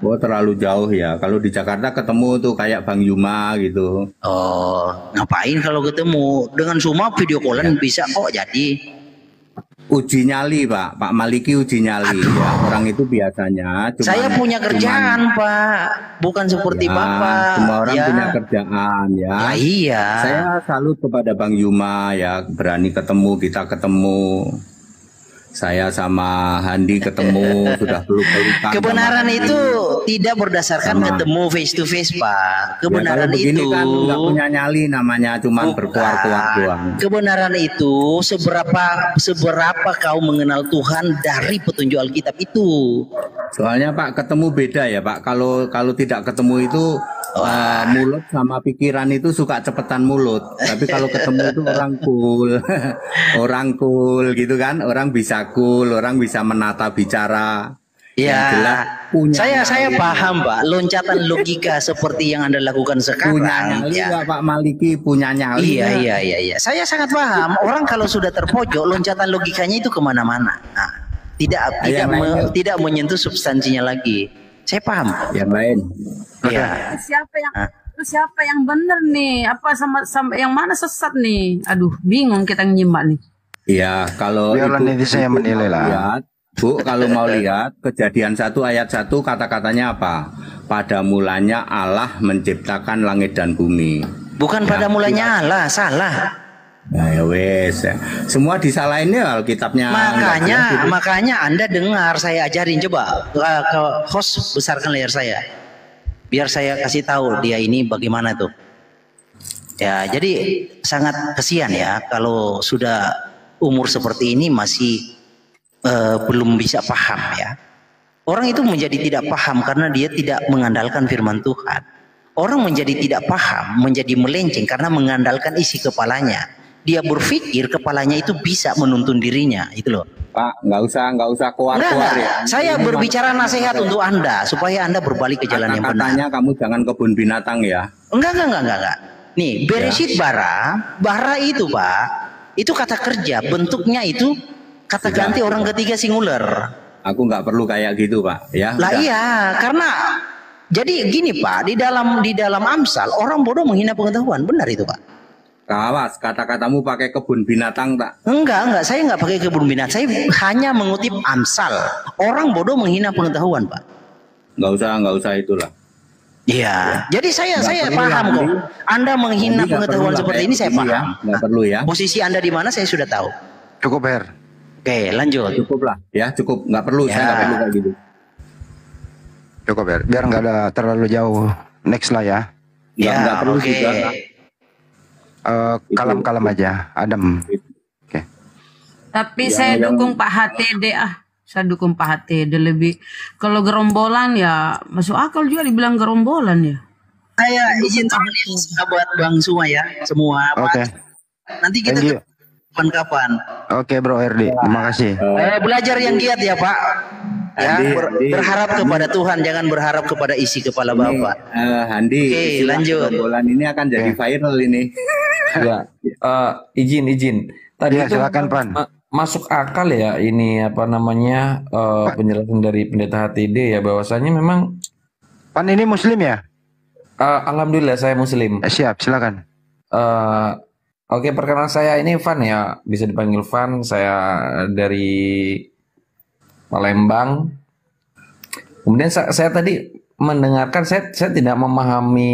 Oh terlalu jauh ya. Kalau di Jakarta ketemu tuh kayak Bang Yuma gitu. Oh, ngapain kalau ketemu? Dengan semua video callan bisa kok jadi. Uji nyali Pak, Pak Maliki uji nyali ya. Orang itu biasanya Saya punya kerjaan Pak, bukan seperti ya, Bapak. semua orang ya. punya kerjaan ya. Iya. Saya salut kepada Bang Yuma ya, berani ketemu, kita ketemu. Saya sama Handi ketemu, sudah peluk-pelukan. Kebenaran itu tidak berdasarkan ketemu face to face Pak. Kebenaran ya, itu kan nggak punya nyali namanya, cuma berkuar-kuar doang. Kebenaran itu seberapa kau mengenal Tuhan dari petunjuk Alkitab itu. Soalnya Pak ketemu beda ya Pak. Kalau tidak ketemu itu mulut sama pikiran itu suka cepetan mulut. Tapi kalau ketemu itu orang cool, orang cool gitu kan. Orang bisa cool, orang bisa menata bicara. Ya, saya paham Pak. Loncatan logika seperti yang Anda lakukan sekarang. Punya nyali ya Pak Maliki, punya nyali. Iya. Saya sangat paham. Orang kalau sudah terpojok, loncatan logikanya itu kemana-mana. Nah, tidak menyentuh substansinya lagi. Saya paham. Yang lain. Iya. Siapa yang benar nih? Apa sama yang mana sesat nih? Aduh, bingung kita nyimak nih. Iya, kalau biarlah netizen yang menilai lah. Lihat, Bu, kalau mau lihat Kejadian 1 ayat 1 kata-katanya apa? Pada mulanya Allah menciptakan langit dan bumi. Bukan pada mulanya Allah, salah. Nah, ya wes. Semua disalahin ya Alkitabnya. Makanya Anda dengar saya ajarin, coba ke host besarkan layar saya. Biar saya kasih tahu dia ini bagaimana tuh. Ya, jadi sangat kesian ya kalau sudah umur seperti ini masih belum bisa paham ya. Orang itu menjadi tidak paham karena dia tidak mengandalkan firman Tuhan. Orang menjadi tidak paham, menjadi melenceng karena mengandalkan isi kepalanya. Dia berpikir kepalanya itu bisa menuntun dirinya, itu loh. Pak, nggak usah keluar-keluar ya. Saya berbicara nasihat untuk Anda supaya Anda berbalik ke jalan yang benar. Katanya kamu jangan kebun binatang ya. Enggak. Nih, Bereshit bara itu Pak, itu kata kerja, bentuknya itu kata ganti orang ketiga singular. Aku nggak perlu kayak gitu Pak ya. Lah iya, karena jadi gini Pak, di dalam Amsal orang bodoh menghina pengetahuan, benar itu Pak. Kawas, kata-katamu pakai kebun binatang tak? Enggak, saya enggak pakai kebun binatang. Saya hanya mengutip Amsal. Orang bodoh menghina pengetahuan Pak. Nggak usah itulah. Iya, jadi saya paham kok. Anda menghina pengetahuan seperti ini saya paham. Nggak perlu ya. Posisi Anda di mana saya sudah tahu. Cukup Her. Oke, lanjut. Cukup lah, ya cukup. Nggak perlu, ya. Saya nggak perlu kayak gitu. Cukup Her. Biar nggak ada terlalu jauh. Next lah ya. Nggak perlu juga. Kalem-kalem aja, adem. Oke. Tapi saya dukung Pak HTD Saya dukung Pak HTD lebih. Kalau gerombolan ya masuk akal juga dibilang gerombolan ya. Saya izin buat Bang semua ya, semua. Oke. Nanti kita kapan-kapan. Oke Bro RD, terima kasih. Belajar yang giat ya Pak. Ya, berharap kepada Tuhan, jangan berharap kepada isi kepala Bapak. Handi, lanjut. Gerombolan ini akan jadi viral ini. Ya, izin. Tadi ya, silakan Pan. Masuk akal ya ini apa namanya penjelasan dari pendeta HTD ya, bahwasanya memang Pan ini Muslim ya? Alhamdulillah saya Muslim. Siap, silakan. Oke, perkenalan saya ini Van ya, bisa dipanggil Van. Saya dari Palembang. Kemudian saya tadi mendengarkan, saya tidak memahami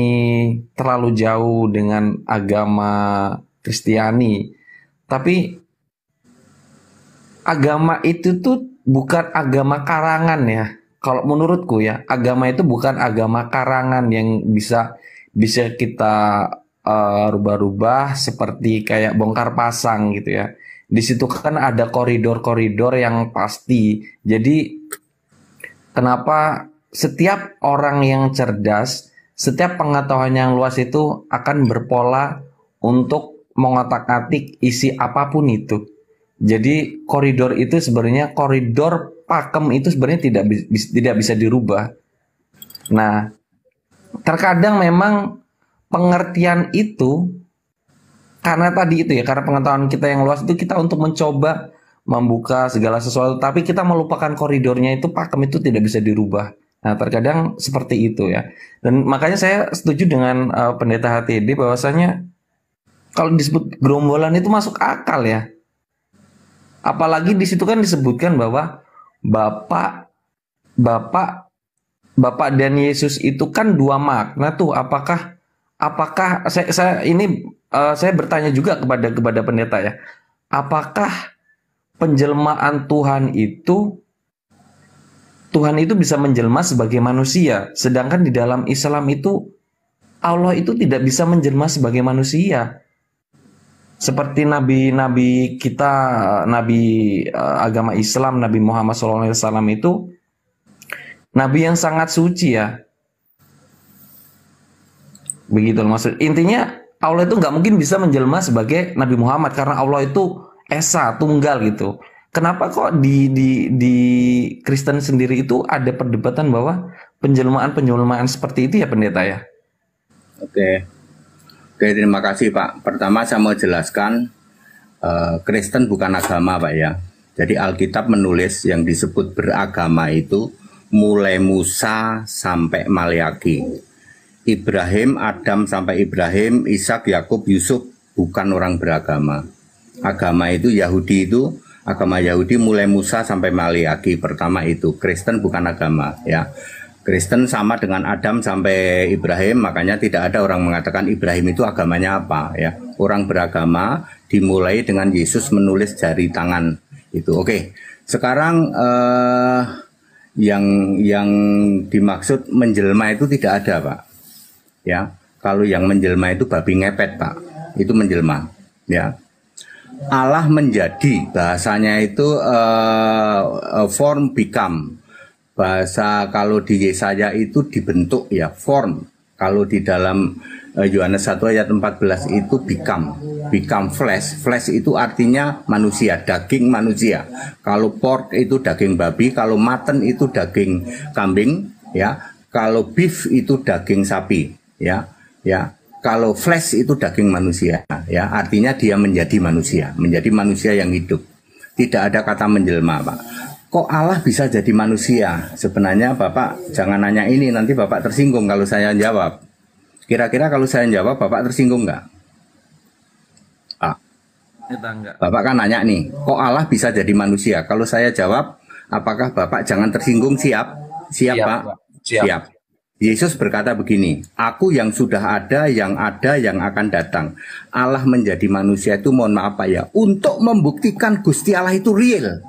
terlalu jauh dengan agama Kristiani, tapi agama itu tuh bukan agama karangan ya. Kalau menurutku ya, agama itu bukan agama karangan yang bisa kita rubah-rubah seperti kayak bongkar pasang gitu ya. Di situ kan ada koridor-koridor yang pasti. Jadi kenapa setiap orang yang cerdas, setiap pengetahuan yang luas itu akan berpola untuk mengotak-atik isi apapun itu. Jadi koridor itu sebenarnya, koridor pakem itu sebenarnya tidak bisa dirubah. Nah, terkadang memang pengertian itu karena tadi itu ya, karena pengetahuan kita yang luas itu, kita untuk mencoba membuka segala sesuatu, tapi kita melupakan koridornya itu, pakem itu tidak bisa dirubah. Nah, terkadang seperti itu ya. Dan makanya saya setuju dengan pendeta HTD bahwasanya kalau disebut gerombolan itu masuk akal ya. Apalagi di situ kan disebutkan bahwa Bapak dan Yesus itu kan dua makna tuh. Apakah saya bertanya juga kepada pendeta ya. Apakah penjelmaan Tuhan itu bisa menjelma sebagai manusia, sedangkan di dalam Islam itu Allah itu tidak bisa menjelma sebagai manusia. Seperti nabi-nabi kita, nabi agama Islam, Nabi Muhammad SAW itu nabi yang sangat suci ya. Begitu maksud. Intinya Allah itu nggak mungkin bisa menjelma sebagai Nabi Muhammad karena Allah itu esa, tunggal gitu. Kenapa kok di Kristen sendiri itu ada perdebatan bahwa penjelmaan seperti itu ya pendeta ya? Oke, terima kasih Pak. Pertama saya mau jelaskan, Kristen bukan agama Pak ya. Jadi Alkitab menulis yang disebut beragama itu mulai Musa sampai Maleaki. Ibrahim, Adam sampai Ibrahim, Ishak, Yakub, Yusuf bukan orang beragama. Agama itu Yahudi itu, agama Yahudi mulai Musa sampai Maleaki. Pertama itu, Kristen bukan agama ya. Kristen sama dengan Adam sampai Ibrahim, makanya tidak ada orang mengatakan Ibrahim itu agamanya apa ya. Orang beragama dimulai dengan Yesus menulis jari tangan itu. Oke, sekarang yang dimaksud menjelma itu tidak ada Pak. Ya, kalau yang menjelma itu babi ngepet Pak, itu menjelma ya. Allah menjadi, bahasanya itu form become. Bahasa kalau di Yesaya itu dibentuk ya, form. Kalau di dalam Yohanes 1 ayat 14 itu become flesh. Flesh itu artinya manusia, daging manusia. Kalau pork itu daging babi, kalau mutton itu daging kambing ya. Kalau beef itu daging sapi ya. Ya. Kalau flesh itu daging manusia ya, artinya dia menjadi manusia yang hidup. Tidak ada kata menjelma Pak. Kok Allah bisa jadi manusia? Sebenarnya Bapak jangan nanya ini, nanti Bapak tersinggung kalau saya jawab. Kira-kira kalau saya jawab Bapak tersinggung nggak? Bapak kan nanya nih, kok Allah bisa jadi manusia? Kalau saya jawab, apakah Bapak jangan tersinggung? Siap Pak? Siap. Yesus berkata begini, aku yang sudah ada, yang akan datang. Allah menjadi manusia itu, mohon maaf Pak ya, untuk membuktikan Gusti Allah itu real.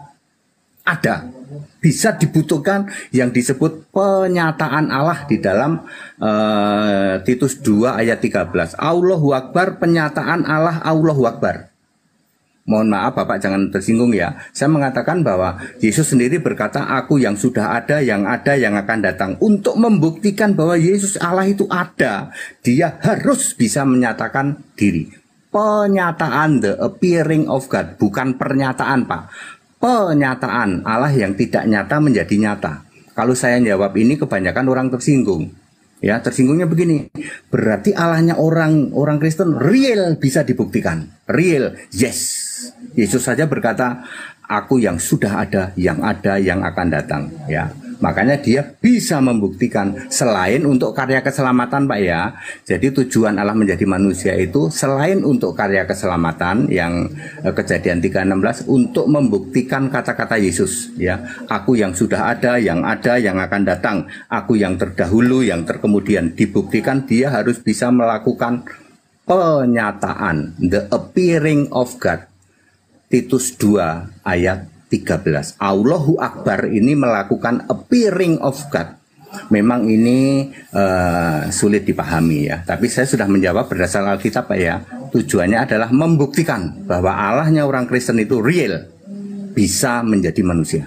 Ada, bisa dibutuhkan yang disebut penyataan Allah di dalam Titus 2 ayat 13. Allahu Akbar, penyataan Allah, Allahu Akbar. Mohon maaf Bapak jangan tersinggung ya. Saya mengatakan bahwa Yesus sendiri berkata, aku yang sudah ada, yang akan datang. Untuk membuktikan bahwa Yesus Allah itu ada, dia harus bisa menyatakan diri. Penyataan, the appearing of God, bukan pernyataan Pak. Penyataan Allah yang tidak nyata menjadi nyata. Kalau saya jawab ini kebanyakan orang tersinggung. Ya, tersinggungnya begini. Berarti Allahnya orang Kristen real, bisa dibuktikan. Real, yes. Yesus saja berkata, aku yang sudah ada, yang akan datang. Ya, makanya dia bisa membuktikan selain untuk karya keselamatan Pak ya. Jadi tujuan Allah menjadi manusia itu selain untuk karya keselamatan yang Kejadian 3:16, untuk membuktikan kata-kata Yesus ya. Aku yang sudah ada, yang akan datang. Aku yang terdahulu, yang terkemudian. Dibuktikan dia harus bisa melakukan penyataan, the appearing of God. Titus 2 ayat 13. Allahu Akbar ini melakukan appearing of God. Memang ini sulit dipahami ya. Tapi saya sudah menjawab berdasarkan Alkitab Pak ya. Tujuannya adalah membuktikan bahwa Allahnya orang Kristen itu real, bisa menjadi manusia.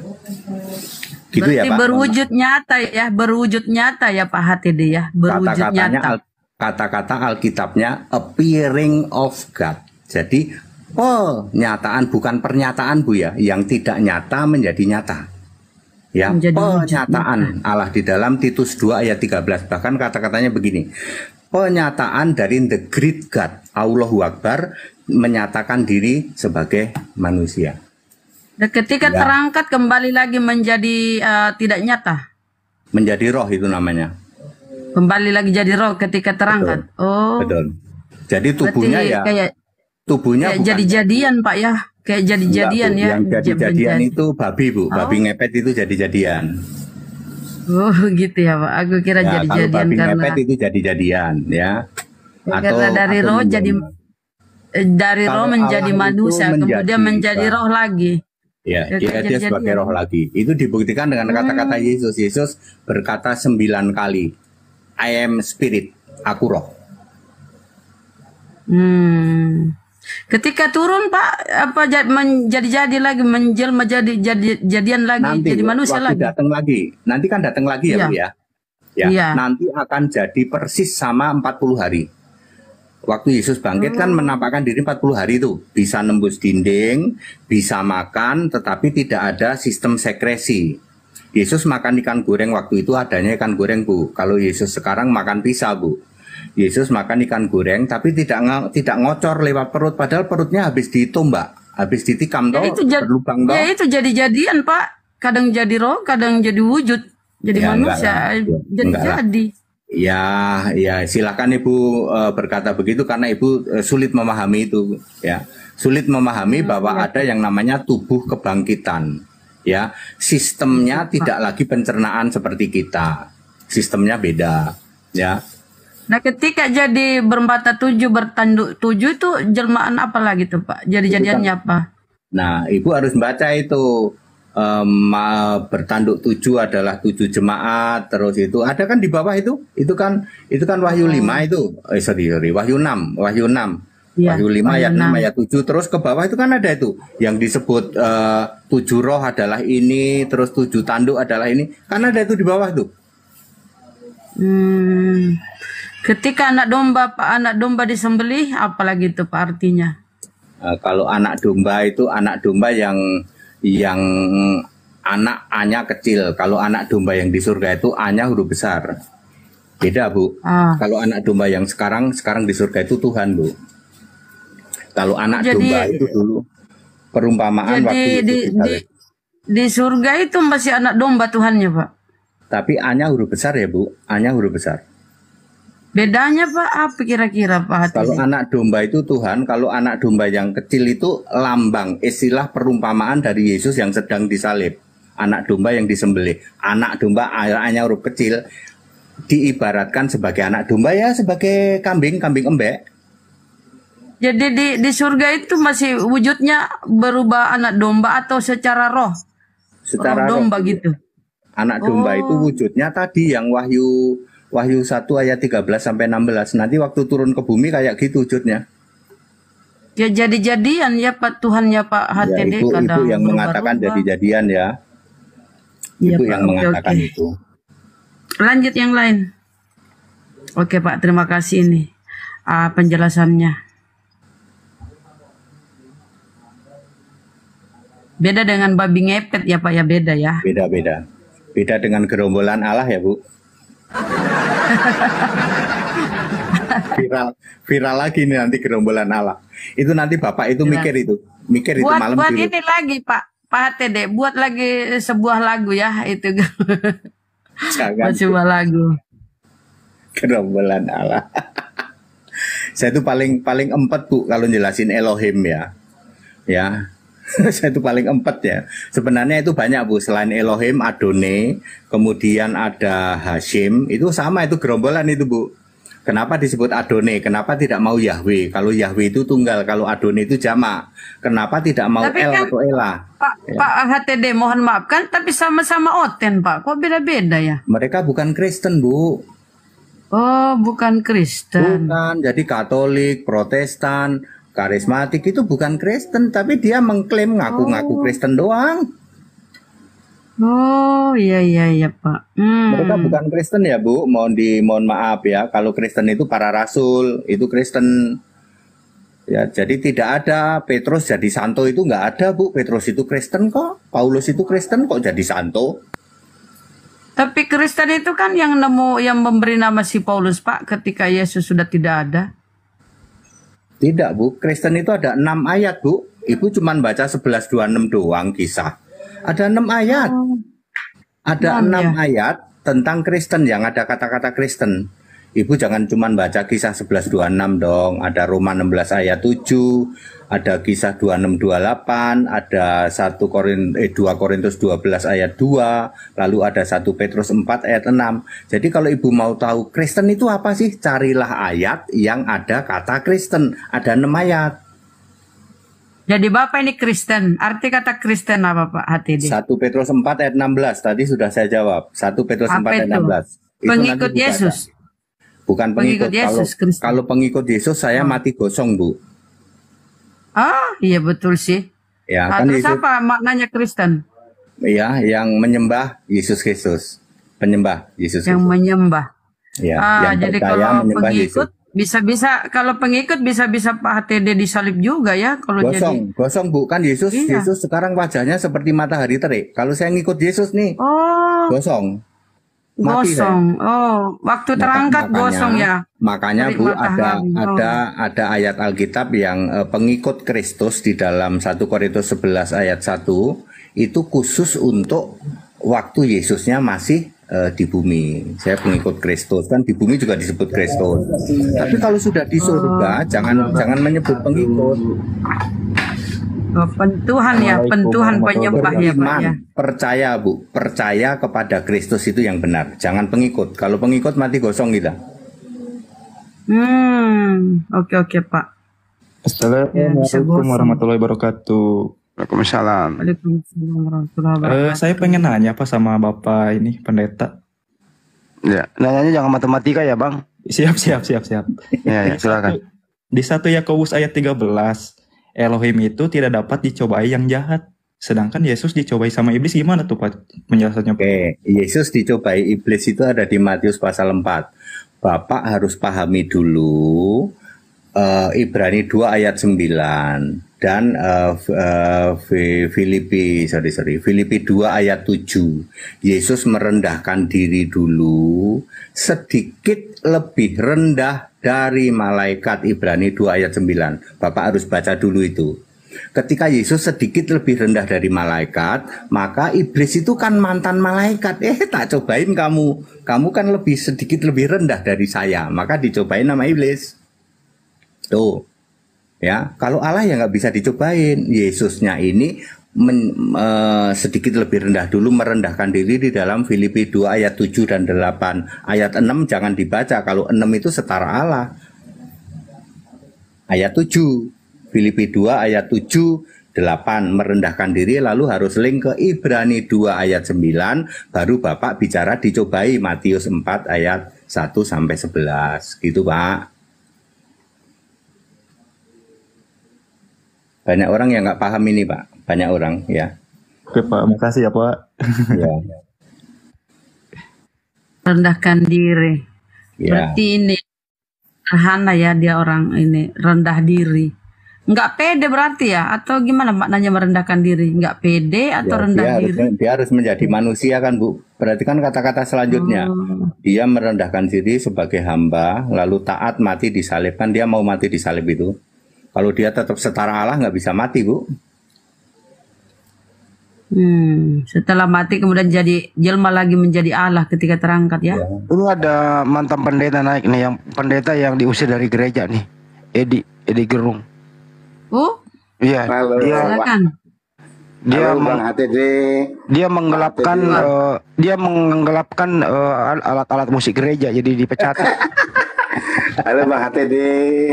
Gitu berarti ya Pak. Berwujud nyata ya Pak HTD ya. Berwujud nyata. Kata-katanya Alkitabnya appearing of God. Jadi penyataan bukan pernyataan Bu ya, yang tidak nyata menjadi nyata. Ya, Menjadi wujud penyataan Allah di dalam Titus 2 ayat 13. Bahkan kata-katanya begini. Penyataan dari the great God, Allahu Akbar, menyatakan diri sebagai manusia. Dan ketika Ya. terangkat kembali lagi menjadi tidak nyata. Menjadi roh itu namanya. Kembali lagi jadi roh ketika terangkat. Oh. Betul. Jadi Berarti tubuhnya ya, kayak tubuhnya bukan jadi-jadian Pak ya. Kayak jadi-jadian enggak, Bu. ya. Yang jadi-jadian Menjadi. itu babi Bu, babi ngepet itu jadi-jadian. Oh gitu ya Pak. Aku kira Ya, kalau jadi-jadian babi karena ngepet itu jadi-jadian ya. karena dari atau roh menjadi- jadi dari roh Kalau menjadi Allah itu manusia, kemudian menjadi Bang. roh lagi. Ya, Ya, kayak dia sebagai jadi-jadian. roh lagi. Itu dibuktikan dengan kata-kata Yesus. Yesus berkata 9 kali, I am spirit, aku roh. Ketika turun Pak, apa menjadi lagi, menjelma jadian lagi, Nanti jadi manusia waktu lagi. datang lagi, nanti kan datang lagi ya Iya. Bu ya. Ya, Iya. nanti akan jadi persis sama 40 hari. Waktu Yesus bangkit kan menampakkan diri 40 hari itu. Bisa nembus dinding, bisa makan, tetapi tidak ada sistem sekresi. Yesus makan ikan goreng waktu itu adanya ikan goreng Bu. Kalau Yesus sekarang makan pisah Bu. Yesus makan ikan goreng tapi tidak ngocor lewat perut. Padahal perutnya habis ditombak, habis ditikam toh, berlubang toh. Ya itu jadi-jadian Pak. Kadang jadi roh, kadang jadi wujud, jadi Ya, enggak manusia, lah. Enggak lah. jadi-jadi. Ya, silakan Ibu berkata begitu karena Ibu sulit memahami itu, ya. Sulit memahami bahwa ada yang namanya tubuh kebangkitan, ya. Sistemnya tidak lagi pencernaan seperti kita, sistemnya beda, ya. Nah ketika jadi bermata 7, bertanduk 7 itu jelmaan apa lagi tuh Pak? Jadi-jadiannya apa? Nah, Ibu harus baca itu. Bertanduk 7 adalah 7 jemaat, terus itu ada kan di bawah itu kan Wahyu 5 itu, Wahyu 6 Iya, Wahyu 5 ayat Wahyu 6 ayat 7, terus ke bawah itu kan ada itu yang disebut 7 roh adalah ini, terus 7 tanduk adalah ini, kan ada itu di bawah itu. Ketika anak domba disembelih, apalagi itu Pak artinya? Kalau anak domba itu anak domba yang anak A-nya kecil. Kalau anak domba yang di surga itu A-nya huruf besar. Beda Bu. Kalau anak domba yang sekarang di surga itu Tuhan Bu. Kalau anak domba itu dulu perumpamaan waktu di surga itu masih anak domba Tuhannya Pak. Tapi A-nya huruf besar ya Bu. A-nya huruf besar. Bedanya Pak apa kira-kira Pak? Kalau anak domba itu Tuhan, kalau anak domba yang kecil itu lambang, istilah perumpamaan dari Yesus yang sedang disalib. Anak domba yang disembelih. Anak domba A-nya huruf kecil diibaratkan sebagai anak domba ya, sebagai kambing embek. Jadi di surga itu masih wujudnya berubah anak domba atau secara roh? Secara roh domba roh, gitu. Anak domba itu wujudnya tadi yang Wahyu 1 ayat 13 sampai 16. Nanti waktu turun ke bumi kayak gitu wujudnya. Ya jadi-jadian ya Pak Tuhan ya Pak HTD ya, kadang itu yang mengatakan jadi-jadian ya. Ya, Itu Pak. yang mengatakan itu. Lanjut yang lain. Oke Pak, terima kasih ini penjelasannya. Beda dengan babi ngepet ya Pak ya, beda ya. Beda-beda. Beda dengan gerombolan Allah ya Bu. viral lagi nih nanti gerombolan Allah. Itu nanti Bapak itu mikir itu malam buat dulu. Ini lagi Pak HTD, buat lagi sebuah lagu ya itu. Jangan. Sebuah lagu. Gerombolan Allah. Saya itu paling empet Bu kalau jelasin Elohim ya. Ya. Saya itu paling empet ya. Sebenarnya itu banyak Bu, selain Elohim, Adonai, kemudian ada Hashim, itu sama itu gerombolan itu Bu. Kenapa disebut Adonai? Kenapa tidak mau Yahweh? Kalau Yahweh itu tunggal, kalau Adonai itu jamak. Kenapa tidak mau Tapi El kan, atau Ela? Pak HTD mohon maaf kan, tapi sama-sama Oten Pak. Kok beda-beda ya? Mereka bukan Kristen Bu. Oh, bukan Kristen. Bukan, jadi Katolik, Protestan, karismatik itu bukan Kristen, tapi dia mengklaim ngaku-ngaku Kristen doang. Oh iya Pak. Mereka bukan Kristen ya Bu, mohon maaf ya. Kalau Kristen itu para rasul, itu Kristen. Ya, jadi tidak ada Petrus jadi santo itu nggak ada, Bu. Petrus itu Kristen kok, Paulus itu Kristen kok jadi santo. Tapi Kristen itu kan yang memberi nama si Paulus, Pak, ketika Yesus sudah tidak ada. Tidak, Bu. Kristen itu ada 6 ayat, Bu. Ibu cuma baca 11:26 doang kisah. Ada 6 ayat. Ada 6 ayat tentang Kristen yang ada kata-kata Kristen. Ibu jangan cuma baca kisah 11:26 dong. Ada Roma 16 ayat 7, ada kisah 26:28, ada 2 Korintus 12 ayat 2, lalu ada 1 Petrus 4 ayat 6. Jadi kalau ibu mau tahu Kristen itu apa sih? Carilah ayat yang ada kata Kristen. Ada 6 ayat. Jadi Bapak ini Kristen. Arti kata Kristen apa Pak HTD? 1 Petrus 4 ayat 16. Tadi sudah saya jawab. 1 Petrus 4 ayat 16. Pengikut Yesus. Bukan pengikut Yesus. Kalau pengikut Yesus saya mati gosong, Bu. Ah, iya betul sih. Ya, kan terus Yesus, apa maknanya Kristen? Ya, yang menyembah Yesus Kristus. Penyembah Yesus Yang Kristus. menyembah. Ya, yang jadi percaya kalau menyembah pengikut Yesus. bisa-bisa kalau pengikut bisa-bisa Pak HTD disalib juga ya kalau Gosong, gosong Bu. Kan Yesus, Iya. Yesus sekarang wajahnya seperti matahari terik. Kalau saya ngikut Yesus nih, gosong. Mati saya. Gosong. Oh, waktu terangkat gosong ya. Makanya Terik Bu matahari. ada ayat Alkitab yang pengikut Kristus di dalam 1 Korintus 11 ayat 1 itu khusus untuk waktu Yesusnya masih di bumi. Saya pengikut Kristus, kan di bumi juga disebut Kristus. Tapi kalau sudah di surga jangan menyebut pengikut. Oh, pentuhan ya, pentuhan penyembah ya Pak ya. Percaya Bu, percaya kepada Kristus itu yang benar. Jangan pengikut. Kalau pengikut mati gosong kita. Oke Pak. Assalamualaikum warahmatullahi wabarakatuh. Waalaikumsalam. Waalaikumsalam warahmatullahi wabarakatuh. Saya pengen nanya apa sama Bapak ini pendeta. Ya, nanyanya jangan matematika ya, Bang. Siap. Ya, silakan. Di 1 Yakobus ayat 13, Elohim itu tidak dapat dicobai yang jahat. Sedangkan Yesus dicobai sama iblis, gimana tuh Pak penjelasannya? Oke, Yesus dicobai iblis itu ada di Matius pasal 4. Bapak harus pahami dulu Ibrani 2 ayat 9 dan Filipi 2 ayat 7. Yesus merendahkan diri dulu sedikit lebih rendah dari malaikat. Ibrani 2 ayat 9. Bapak harus baca dulu itu. Ketika Yesus sedikit lebih rendah dari malaikat, maka iblis itu kan mantan malaikat. Tak cobain kamu. Kamu kan sedikit lebih rendah dari saya. Maka dicobain sama iblis. Tuh. Ya, kalau Allah ya nggak bisa dicobain. Yesusnya ini sedikit lebih rendah dulu, merendahkan diri di dalam Filipi 2 ayat 7 dan 8. Ayat 6 jangan dibaca, kalau 6 itu setara Allah. Ayat 7, Filipi 2 ayat 7, 8 merendahkan diri, lalu harus link ke Ibrani 2 ayat 9, baru Bapak bicara dicobai Matius 4 ayat 1 sampai 11. Gitu Pak. Banyak orang yang nggak paham ini Pak, banyak orang ya. Oke Pak, makasih ya Pak. Ya. Rendahkan diri. Ya. Berarti ini sederhana ya dia orang ini, rendah diri. Nggak pede berarti ya? Atau gimana maknanya merendahkan diri? Nggak pede atau Ya, rendah diri? dia harus menjadi manusia kan Bu. Berarti kan kata-kata selanjutnya. Dia merendahkan diri sebagai hamba, lalu taat mati disalibkan. Dia mau mati disalib itu. Kalau dia tetap setara Allah nggak bisa mati Bu. Setelah mati kemudian jadi jelma lagi menjadi Allah ketika terangkat ya. Ini ada mantan pendeta naik nih, yang pendeta yang diusir dari gereja nih, Edi Gerung. Oh, Iya, silakan. dia menggelapkan alat-alat musik gereja, jadi dipecat. Halo Bang HTD.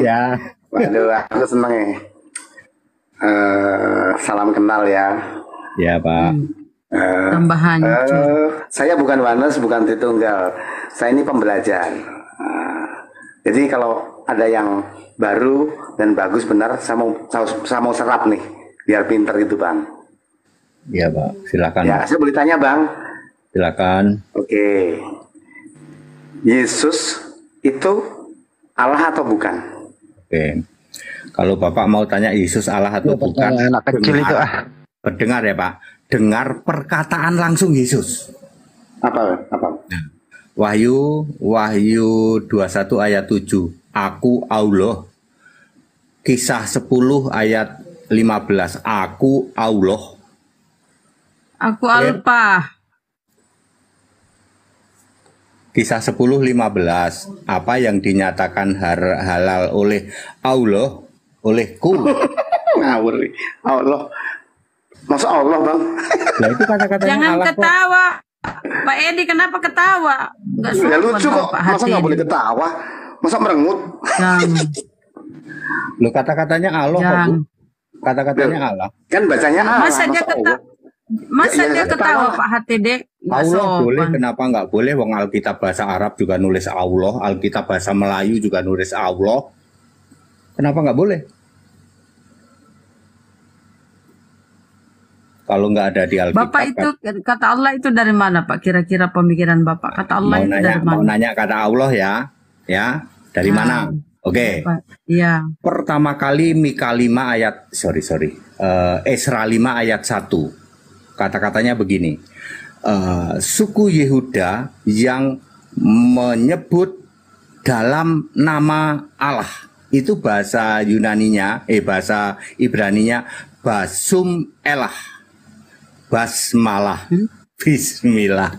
Ya. Waduh, aku seneng ya. Salam kenal ya. Ya Pak. Tambahan. Saya bukan Wanes, bukan Tritunggal. Saya ini pembelajar. Jadi kalau ada yang baru dan bagus benar, saya mau serap nih, biar pinter gitu Bang. Ya Pak, silakan. Ya, saya boleh tanya Bang. Silakan. Oke. Yesus itu Allah atau bukan? Oke. Kalau Bapak mau tanya Yesus Allah atau bukan, anak kecil itu dengar ya Pak, dengar perkataan langsung Yesus. Apa? Wahyu 21 ayat 7. Aku Allah. Kisah 10 ayat 15. Aku Allah. Aku Alpa. Kisah 10:15. Apa yang dinyatakan halal oleh Allah, olehku. Ngawur. Allah. Masa Allah, Bang? Nah itu kata-katanya Jangan Allah ketawa. Pak Edi kenapa ketawa? Enggak Ya sopan lucu kok. Pak Masa hati nggak ini. boleh ketawa? Masa merengut? Jangan. Loh kata-katanya Allah kok, Bu. Kata-katanya Allah. Kan bacanya Allah. Masa dia ketawa? Masa dia ketawa Pak hati dek? Nggak Allah boleh, sopan. kenapa nggak boleh? Wong Alkitab bahasa Arab juga nulis Allah, Alkitab bahasa Melayu juga nulis Allah. Kenapa nggak boleh? Kalau nggak ada di Alkitab. Bapak itu kata Allah itu dari mana Pak? Kira-kira pemikiran Bapak kata Allah itu dari mau mana? nanya kata Allah ya, dari mana? Oke. Iya. Pertama kali Mika 5 ayat, Esra 5 ayat 1. Kata-katanya begini. Suku Yehuda yang menyebut dalam nama Allah. Itu bahasa Yunaninya, bahasa Ibraninya Basum Elah. Basmalah. Bismillah.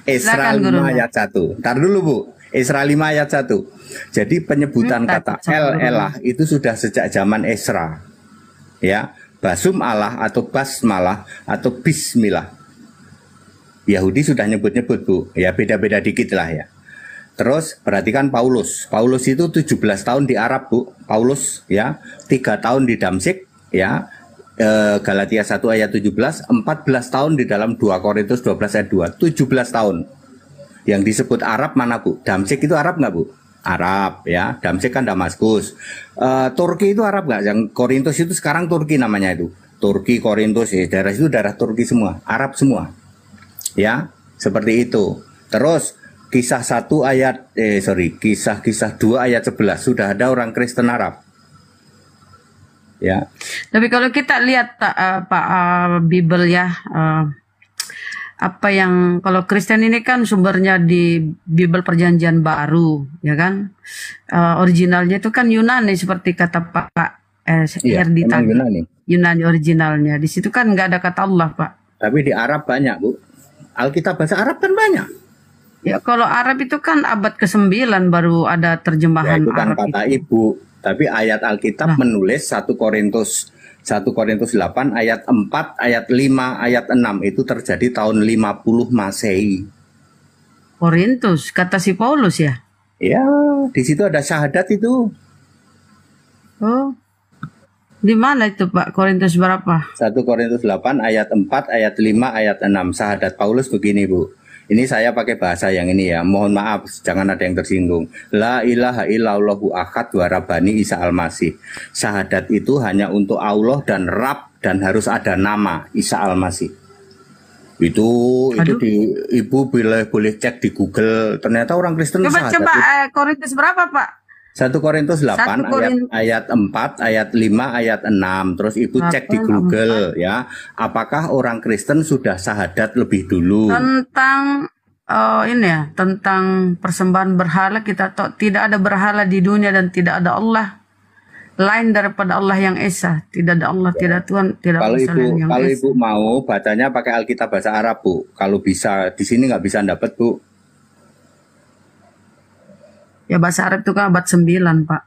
Esra 5 ayat 1. Ntar dulu Bu. Esra 5 ayat 1. Jadi penyebutan kata El-Elah itu sudah sejak zaman Esra. Ya, Basum Allah atau Basmalah atau Bismillah. Yahudi sudah nyebut-nyebut Bu. Ya beda-beda dikit lah ya. Terus perhatikan Paulus. Paulus itu 17 tahun di Arab Bu. Paulus ya, 3 tahun di Damsik ya. Galatia 1 ayat 17, 14 tahun di dalam 2 Korintus 12 ayat 2, 17 tahun. Yang disebut Arab mana Bu? Damsik itu Arab nggak Bu? Arab ya, Damsik kan Damaskus. Turki itu Arab nggak? Yang Korintus itu sekarang Turki namanya itu. Turki, Korintus, ya, daerah itu daerah Turki semua, Arab semua. Ya, seperti itu. Terus kisah 1 ayat, kisah 2 ayat 11, sudah ada orang Kristen Arab. Ya. Tapi kalau kita lihat Pak Bible ya, apa yang kalau Kristen ini kan sumbernya di Bible Perjanjian Baru, ya kan? Originalnya itu kan Yunani seperti kata Pak Herdi tadi. Yunani originalnya. Di situ kan nggak ada kata Allah Pak. Tapi di Arab banyak Bu. Alkitab bahasa Arab kan banyak. Ya kalau Arab itu kan abad ke-9 baru ada terjemahan ya, itu kan Arab kata itu. Ibu. Tapi ayat Alkitab menulis 1 Korintus 8 ayat 4, ayat 5, ayat 6 itu terjadi tahun 50 Masehi. Korintus, kata si Paulus ya? Ya, di situ ada syahadat itu. Oh. Di mana itu Pak? Korintus berapa? 1 Korintus 8 ayat 4, ayat 5, ayat 6. Syahadat Paulus begini Bu. Ini saya pakai bahasa yang ini ya. Mohon maaf, jangan ada yang tersinggung. La ilaha illallahu ahad wa rabbani Isa al-Masih. Syahadat itu hanya untuk Allah dan Rab dan harus ada nama Isa al-Masih. Itu di Ibu boleh cek di Google. Ternyata orang Kristen coba Korintus berapa Pak? 1 Korintus 8 ayat 4, ayat 5, ayat 6. Terus Ibu cek di Google 4. Ya. Apakah orang Kristen sudah syahadat lebih dulu? Tentang ini ya, tentang persembahan berhala kita tahu tidak ada berhala di dunia dan tidak ada Allah lain daripada Allah yang Esa. Tidak ada Allah, tidak Tuhan, tidak kalau Allah Ibu, yang kalau Esa. Ibu mau bacanya pakai Alkitab bahasa Arab Bu. Kalau bisa di sini nggak bisa dapat Bu. Ya bahasa Arab itu kan abad 9 Pak.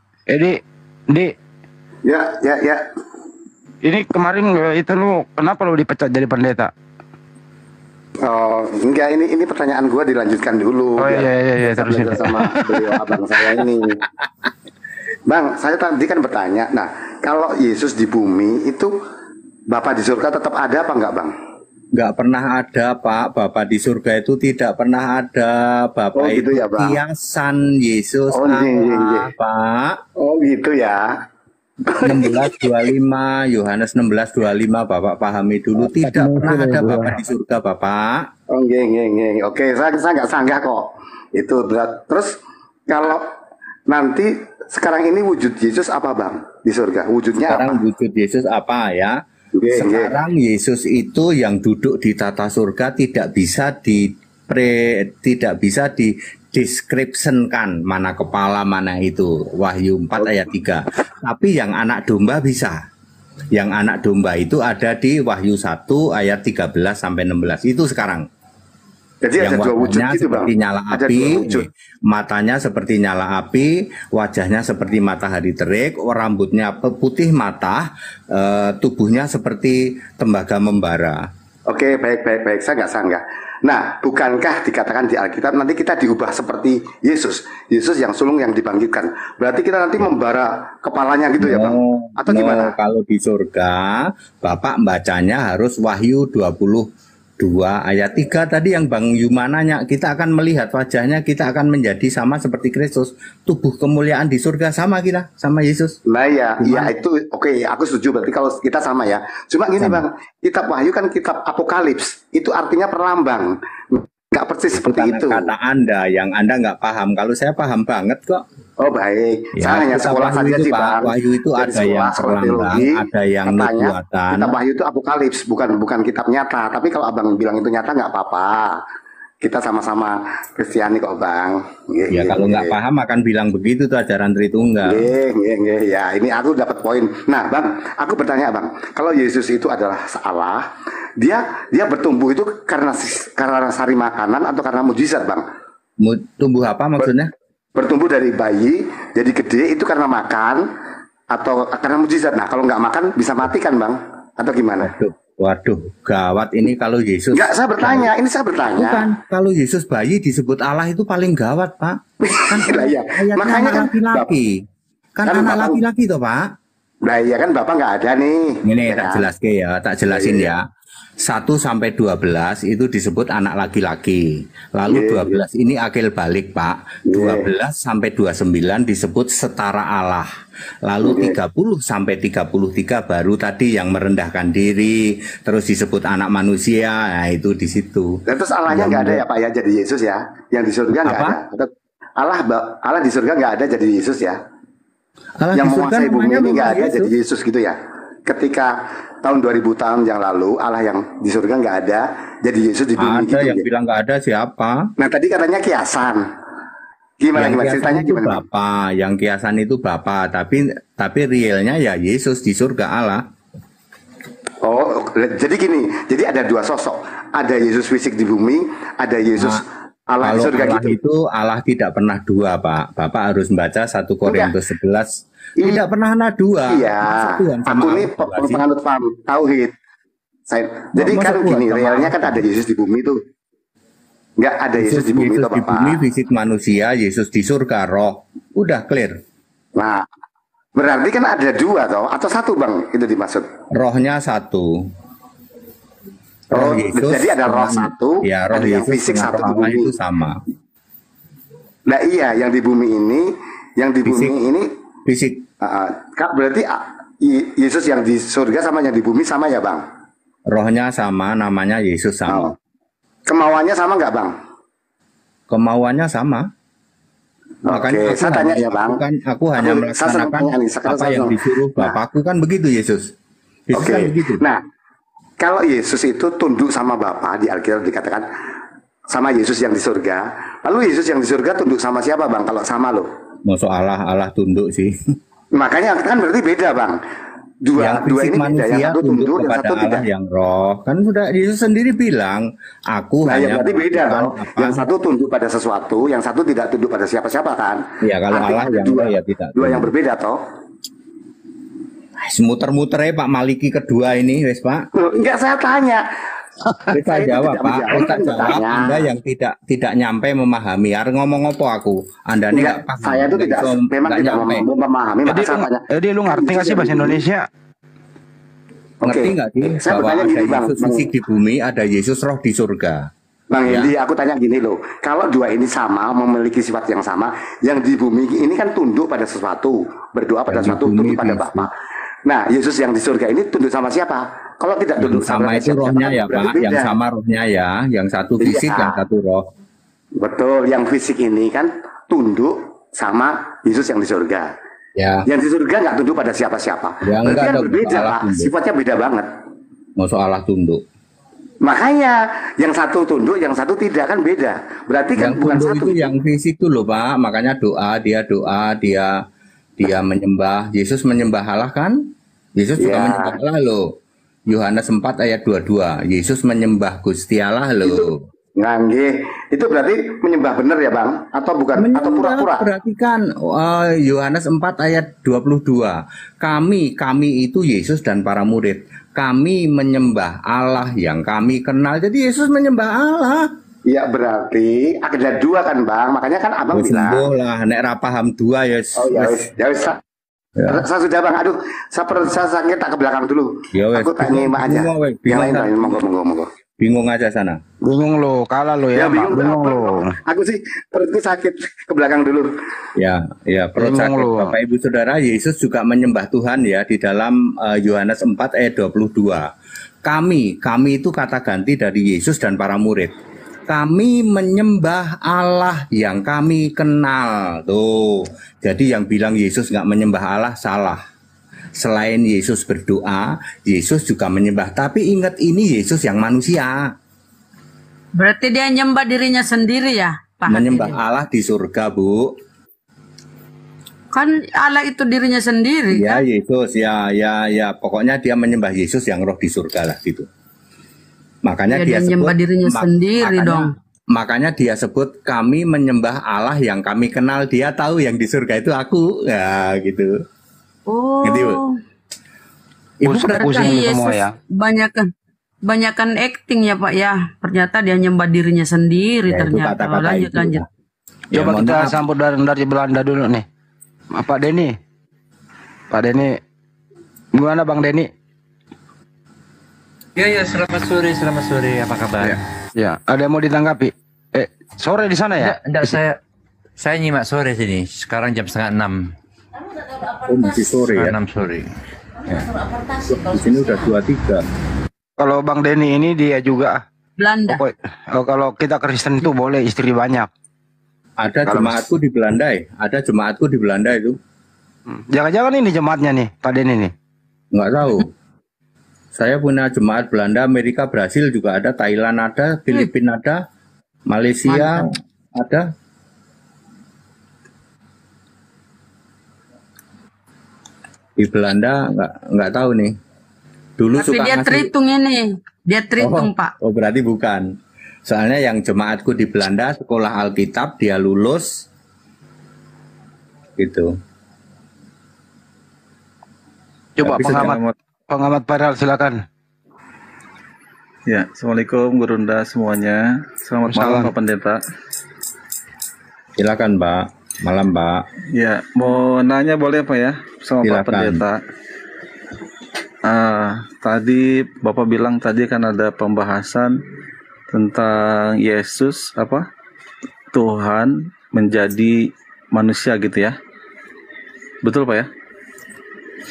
Ya. Ini kemarin itu lu kenapa lu dipecat jadi pendeta? Oh enggak, ini pertanyaan gua dilanjutkan dulu. Oh iya terus sama beliau abang saya ini. Bang, saya tadi kan bertanya. Nah, kalau Yesus di bumi itu Bapa di surga tetap ada apa enggak Bang? Nggak pernah ada Pak, Bapak di surga itu tidak pernah ada. Bapak gitu itu ya, Bang? Kiasan Yesus Allah Pak. Oh gitu ya. 16:25 Yohanes 16:25 Bapak pahami dulu, tidak pernah ada Bapak di surga Bapak. Oh nggih. Oke, saya nggak sanggah kok. Itu berat. Terus kalau nanti sekarang ini wujud Yesus apa Bang di surga? Wujudnya Sekarang apa? wujud Yesus apa ya? Nggih, nggih. Sekarang Yesus itu yang duduk di tata surga tidak bisa dideskripsikan mana kepala mana itu. Wahyu 4 ayat 3. Tapi yang anak domba bisa. Yang anak domba itu ada di Wahyu 1 ayat 13 sampai 16. Itu sekarang. Jadi Yang ada dua wujud wajahnya gitu Bang. seperti nyala Ada api, dua wujud. matanya seperti nyala api, wajahnya seperti matahari terik, rambutnya putih mata, tubuhnya seperti tembaga membara. Oke, baik. Saya nggak sanggah. Nah, bukankah dikatakan di Alkitab nanti kita diubah seperti Yesus? Yesus yang sulung yang dibangkitkan. Berarti kita nanti membara kepalanya gitu ya Bang? Atau gimana? Kalau di surga, Bapak bacanya harus Wahyu 22 ayat 3 tadi yang Bang Yuma nanya, kita akan melihat wajahnya, kita akan menjadi sama seperti Kristus. Tubuh kemuliaan di surga sama kita, sama Yesus. Nah ya itu oke, aku setuju berarti kalau kita sama ya. Cuma gini Bang, kitab Wahyu kan kitab Apokalips, itu artinya perlambang. Nggak persis seperti itu. Kata Anda yang Anda nggak paham, kalau saya paham banget kok. Oh baik, Ya, saya hanya kitab sekolah Wahyu saja itu, sih Pak. Bang. Wahyu itu Dari ada yang sekolah perlambang, teologi, ada yang katanya nubuatan. kitab Wahyu itu Apokalips, bukan kitab nyata. Tapi kalau Abang bilang itu nyata nggak apa-apa. Kita sama-sama Kristiani kok Bang. Ya kalau nggak paham akan bilang begitu tuh ajaran Tritunggal. Nggih. Ya ini aku dapat poin. Nah Bang, aku bertanya Bang, kalau Yesus itu adalah Allah, dia bertumbuh itu karena sari makanan atau karena mujizat Bang? Tumbuh apa maksudnya? Bertumbuh dari bayi jadi gede itu karena makan atau karena mujizat. Nah kalau nggak makan bisa mati kan Bang? Atau gimana? Waduh, gawat ini kalau Yesus. Enggak, saya bertanya. Ini saya bertanya. Bukan, kalau Yesus bayi disebut Allah itu paling gawat, Pak. Kan ya. Makanya kan laki-laki. Kan anak laki-laki toh, Pak. Nah iya kan Bapak nggak ada nih. Ini ya tak kan? jelaskan ya, tak jelasin ya. 1 sampai 12 itu disebut anak laki-laki. Lalu 12 ini akil balik, Pak. 12 sampai 29 disebut setara Allah. Lalu 30 sampai 33 baru tadi yang merendahkan diri, terus disebut anak manusia. Nah, itu di situ. Dan terus Allahnya nggak ada ya Pak ya jadi Yesus ya. Yang di surga nggak ada. Atau Allah di surga nggak ada jadi Yesus ya. Allah yang di surga menguasai bumi ini nggak ada Yesus. jadi Yesus gitu ya. Ketika tahun 2000 tahun yang lalu Allah yang di surga nggak ada jadi Yesus di bumi Ada gitu yang ya. bilang nggak ada siapa? Nah tadi katanya kiasan. Gimana Yang kiasan ceritanya itu gimana? Bapak, yang kiasan itu Bapak, tapi realnya ya Yesus di surga Allah. Oh, jadi gini, jadi ada dua sosok. Ada Yesus fisik di bumi, ada Yesus Allah di Kalau surga Allah gitu. itu Allah tidak pernah dua, Pak. Bapak harus membaca 1 Korintus 11. Tidak pernah ada dua. Iya, Masa Tuhan sama aku ini Allah sih? penganut paham tauhid. Jadi Masa kan Tuhan gini, sama realnya kan Allah? ada Yesus di bumi tuh. Nggak ada Yesus di bumi Yesus tuh di Bapak. bumi fisik manusia, Yesus di surga roh. Udah clear. Nah, berarti kan ada dua toh, atau satu Bang itu dimaksud. Rohnya satu. Roh Oh, Yesus jadi ada roh dengan- satu, ya roh ada yang Yesus fisik dengan satu roh di Allah bumi. itu sama. Nah iya, yang di bumi ini, Fisik. ini, Fisik. Kak berarti Yesus yang di surga sama yang di bumi sama ya Bang? Rohnya sama, namanya Yesus sama. Oh. Kemauannya sama nggak Bang? Kemauannya sama. Makanya Oke, saya tanya ya Bang. Aku hanya Saya sedang melaksanakan tanya nih, sekarang apa saya yang sedang- disuruh Bapakku kan begitu Yesus. Yesus Oke, kan begitu. nah kalau Yesus itu tunduk sama Bapa di Alkitab dikatakan sama Yesus yang di surga. Lalu Yesus yang di surga tunduk sama siapa Bang? Kalau sama loh. Masuk Allah tunduk sih. Makanya kan berarti beda Bang. Dua Yang fisik ini beda. manusia Yang satu tunduk, yang kepada satu Allah tidak. yang roh. Kan sudah Yesus sendiri bilang, aku Nah, hanya yang berarti beda melakukan loh. apa- Yang satu tunduk pada sesuatu, yang satu tidak tunduk pada siapa-siapa kan? Ya, kalau Artinya Allah ada yang dua, roh ya tidak dua yang tunduk. berbeda toh. Muter-muter ya Pak Maliki kedua ini, wes Pak. Loh, enggak saya tanya. Kita Saya jawab tidak Pak, menjawab, kita saya jawab. bertanya. Anda yang tidak nyampe memahami. Harus ngomong apa aku? Anda ini Enggak, nggak paham. saya itu Nggak tidak iso- memang nggak tidak nyampe. memahami. Maka saya tanya. Jadi lu ngerti nggak sih bahasa Indonesia? Ngerti Oke. nggak sih Saya bahwa bertanya ada gini, Bang. Yesus fisik di bumi, ada Yesus roh di surga. Bang Ya. Hendy, aku tanya gini loh, kalau dua ini sama, memiliki sifat yang sama, yang di bumi ini kan tunduk pada sesuatu, berdoa pada Yang di sesuatu, bumi tunduk pada fisik. Bapa. Nah, Yesus yang di surga ini tunduk sama siapa? Kalau tidak Yang tunduk sama itu siapa-siapa, rohnya ya berarti Pak, yang beda. sama rohnya ya, yang satu Iya. fisik, yang satu roh. Betul, yang fisik ini kan tunduk sama Yesus yang di surga. Ya. Yang di surga nggak tunduk pada siapa-siapa. Ya, Berarti kan dong, berbeda Allah Pak, tunduk. sifatnya beda banget. Mau Allah tunduk. Makanya yang satu tunduk, yang satu tidak kan beda. Berarti kan Yang bukan tunduk satu. itu yang fisik dulu Pak, makanya doa, dia menyembah, Yesus menyembah Allah kan? Yesus juga Ya. menyembah Allah loh. Yohanes 4 ayat 22, Yesus menyembah Gusti Allah loh. Nggih, itu berarti menyembah benar ya Bang? Atau bukan? Atau pura-pura? Berarti kan Yohanes 4 ayat 22. Kami itu Yesus dan para murid. Kami menyembah Allah yang kami kenal. Jadi Yesus menyembah Allah. Ya berarti ada dua kan Bang? Makanya kan Abang bilang. Sembuh lah, nek ra paham dua ya. Oh ya wis, ya wis. Saya sudah Bang, aduh, saya sakit tak ke belakang dulu. Ya wes. Aku tak nyimak aja. Yang lain, monggo. Bingung aja sana. Bingung lo, kalah lo ya, Pak. Bingung lo. Aku sih perutku sakit, ke belakang dulu. Ya, perut Bingung sakit. lu. Bapak Ibu Saudara, Yesus juga menyembah Tuhan ya di dalam Yohanes 4 ayat 22. Kami itu kata ganti dari Yesus dan para murid. Kami menyembah Allah yang kami kenal. Tuh. Jadi yang bilang Yesus nggak menyembah Allah salah. Selain Yesus berdoa, Yesus juga menyembah. Tapi ingat ini Yesus yang manusia. Berarti dia nyembah dirinya sendiri ya, Pak Menyembah Hadirin? Allah di surga, Bu. Kan Allah itu dirinya sendiri Ya, kan? Yesus, ya. Pokoknya dia menyembah Yesus yang roh di surga lah gitu. Makanya Ya, dia nyembah dirinya sendiri dong. Makanya dia sebut kami menyembah Allah yang kami kenal. Dia tahu yang di surga itu aku. Ya, gitu. Oh, Gitu, Bu. Ibu Pusing ini Yesus semua ya. banyakan acting ya Pak ya. Ternyata dia nyembah dirinya sendiri Ya, itu ternyata. kata-kata Lanjut. itu. Ya, Coba mohon kita maaf. sambut dari Belanda dulu nih. Pak Denny. Pak Denny. Gimana Bang Denny? Ya, selamat sore, apa kabar? Ya, ada yang mau ditanggapi? Sore di sana ya? Enggak, saya nyimak sore sini. Sekarang jam 5:30. Oh, masih sore ya. 6 sore. Di sini udah 23. Kalau Bang Denny ini dia juga Belanda. kalau kita Kristen itu boleh istri banyak. Ada jemaatku di Belanda ya. Ada jemaatku di Belanda itu. Jangan-jangan ini jemaatnya nih, Pak Denny nih. Nggak tahu. Saya punya jemaat Belanda, Amerika, Brasil juga ada, Thailand ada, Filipina ada, Malaysia ada. Di Belanda nggak tahu nih. Dulu Tapi suka dia ngasih. terhitung ini. Dia terhitung Pak. Oh berarti bukan. Soalnya yang jemaatku di Belanda sekolah Alkitab dia lulus gitu. Coba Tapi pengamat Padahal silakan. Ya, Assalamualaikum Gurunda semuanya. Selamat malam Pak Pendeta. Silakan Pak. Malam Pak. Ya, mau nanya boleh Pak ya sama Pak Silakan. Pendeta. Tadi Bapak bilang tadi kan ada pembahasan tentang Yesus Tuhan menjadi manusia gitu ya. Betul Pak ya?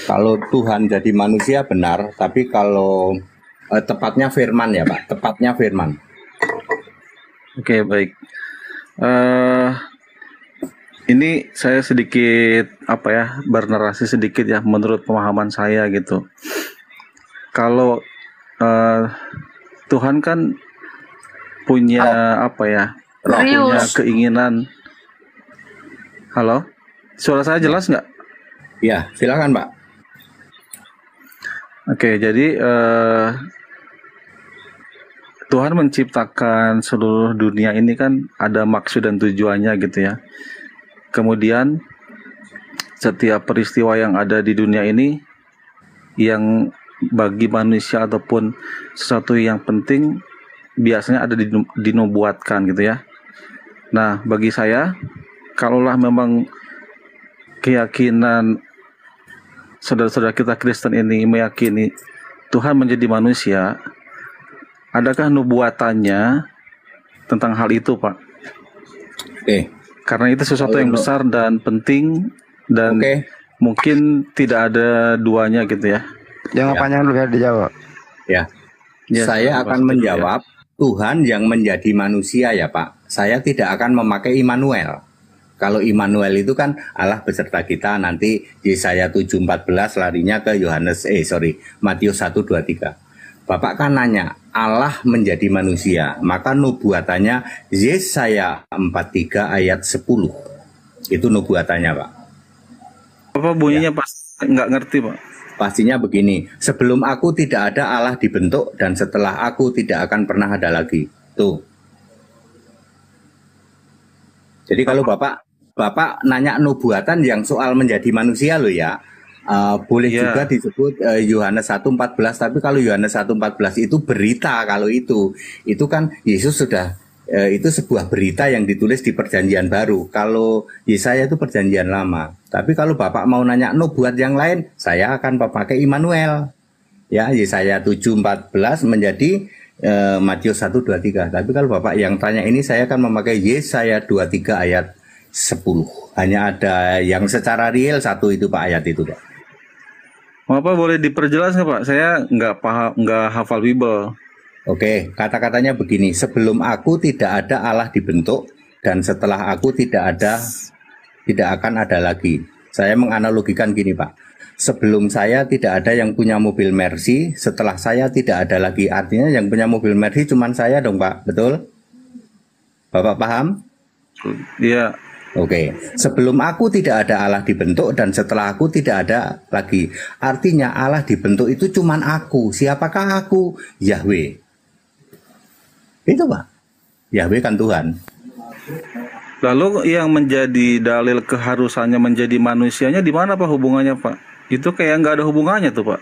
Kalau Tuhan jadi manusia benar, tapi kalau tepatnya firman ya Pak, tepatnya firman. Oke, baik. Ini saya sedikit bernarasi sedikit ya menurut pemahaman saya gitu. Kalau Tuhan kan punya punya keinginan. Halo, suara saya jelas nggak? Ya, silakan Pak. Oke, jadi Tuhan menciptakan seluruh dunia ini kan ada maksud dan tujuannya gitu ya. Kemudian setiap peristiwa yang ada di dunia ini yang bagi manusia ataupun sesuatu yang penting biasanya ada dinubuatkan gitu ya. Nah, bagi saya kalaulah memang keyakinan saudara-saudara kita Kristen ini meyakini Tuhan menjadi manusia, adakah nubuatannya tentang hal itu, Pak? Oke. Karena itu sesuatu yang besar dan penting dan mungkin tidak ada duanya gitu ya. Jangan panjang dulu biar dijawab. Ya. Ya, Saya akan menjawab Tuhan yang menjadi manusia ya Pak. Saya tidak akan memakai Immanuel. Kalau Immanuel itu kan Allah beserta kita, nanti Yesaya 7:14 larinya ke Matius 1:23. Bapak kan nanya, Allah menjadi manusia, maka nubuatannya Yesaya 43 ayat 10. Itu nubuatannya, Pak. Apa bunyinya pas nggak ngerti, Pak? Pastinya begini, sebelum aku tidak ada Allah dibentuk, dan setelah aku tidak akan pernah ada lagi. Tuh. Jadi kalau Bapak nanya nubuatan yang soal menjadi manusia loh ya, boleh juga disebut Yohanes 1:14, tapi kalau Yohanes 1:14 itu berita, kalau itu kan Yesus sudah itu sebuah berita yang ditulis di Perjanjian Baru. Kalau Yesaya itu Perjanjian Lama. Tapi kalau Bapak mau nanya nubuat yang lain, saya akan pakai Immanuel. Ya, Yesaya 7:14 menjadi Matius 1:23. Tapi kalau Bapak yang tanya ini, saya akan memakai Yesaya 23 ayat 10. Hanya ada yang secara real satu itu Pak, ayat itu Pak. Bapak boleh diperjelas nggak Pak? Saya nggak paham, nggak hafal Bible. Oke, kata-katanya begini, sebelum aku tidak ada Allah dibentuk, dan setelah aku tidak akan ada lagi. Saya menganalogikan gini Pak, sebelum saya tidak ada yang punya mobil Mercy, setelah saya tidak ada lagi. Artinya yang punya mobil Mercy cuma saya dong Pak, betul? Bapak paham? Iya. Oke, sebelum aku tidak ada Allah dibentuk, dan setelah aku tidak ada lagi. Artinya Allah dibentuk itu cuman aku. Siapakah aku? Yahweh. Itu Pak. Yahweh kan Tuhan. Lalu yang menjadi dalil keharusannya menjadi manusianya di mana Pak hubungannya Pak? Itu kayak nggak ada hubungannya tuh Pak.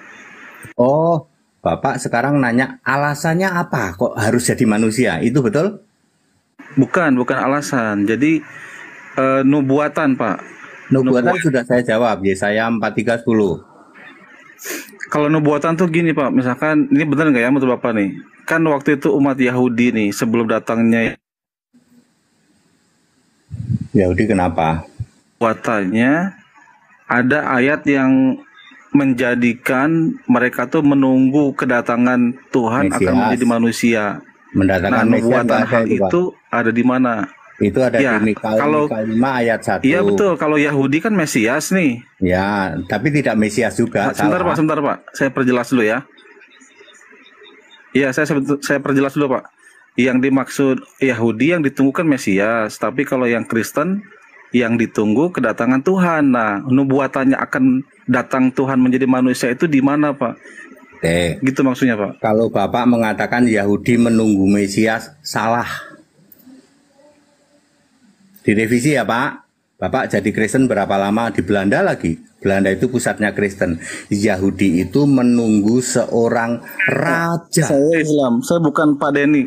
Oh, Bapak sekarang nanya alasannya apa kok harus jadi manusia? Itu betul? Bukan alasan. Jadi nubuatan Pak. Nubuatan sudah saya jawab, Yesaya 43:10. Kalau nubuatan tuh gini Pak, misalkan ini benar nggak ya menurut Bapak nih? Kan waktu itu umat Yahudi nih sebelum datangnya Yahudi kenapa? Nubuatannya ada ayat yang menjadikan mereka tuh menunggu kedatangan Tuhan Mesias. akan menjadi manusia. Mendatangkan nah, nubuatan hal itu, itu ada di mana? Itu ada ya, di Mika 5 ayat 1. Iya betul, kalau Yahudi kan Mesias nih. Ya, tapi tidak Mesias juga. Sebentar Pak, saya perjelas dulu ya. Iya, saya perjelas dulu Pak. Yang dimaksud Yahudi yang ditunggu kan Mesias, tapi kalau yang Kristen yang ditunggu kedatangan Tuhan. Nah, nubuatannya akan datang Tuhan menjadi manusia itu di mana Pak? Gitu maksudnya Pak. Kalau Bapak mengatakan Yahudi menunggu Mesias, salah. Direvisi ya Pak. Bapak jadi Kristen berapa lama? Di Belanda lagi. Belanda itu pusatnya Kristen. Yahudi itu menunggu seorang raja. Saya Islam, saya bukan Pak Denny.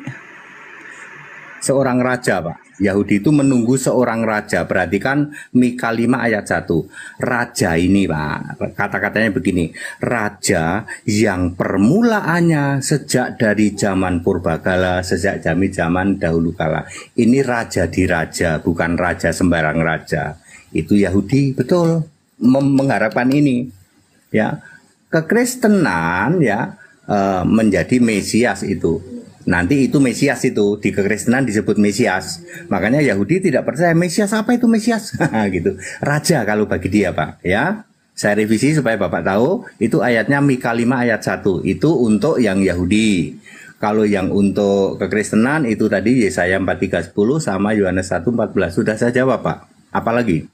Seorang raja Pak. Yahudi itu menunggu seorang raja. Perhatikan Mika 5 ayat 1. Raja ini Pak, kata-katanya begini. Raja yang permulaannya sejak dari zaman purbakala, sejak zaman dahulu kala. Ini raja di raja, bukan raja sembarang raja. Itu Yahudi, betul. Mengharapkan ini. Ya, kekristenan ya menjadi Mesias itu. Nanti itu Mesias itu di kekristenan disebut Mesias. Makanya Yahudi tidak percaya Mesias, apa itu Mesias? Gitu. Raja kalau bagi dia Pak, ya. Saya revisi supaya Bapak tahu, itu ayatnya Mika 5 ayat 1. Itu untuk yang Yahudi. Kalau yang untuk kekristenan itu tadi Yesaya 43:10 sama Yohanes 1:14. Sudah saya jawab Pak. Apalagi?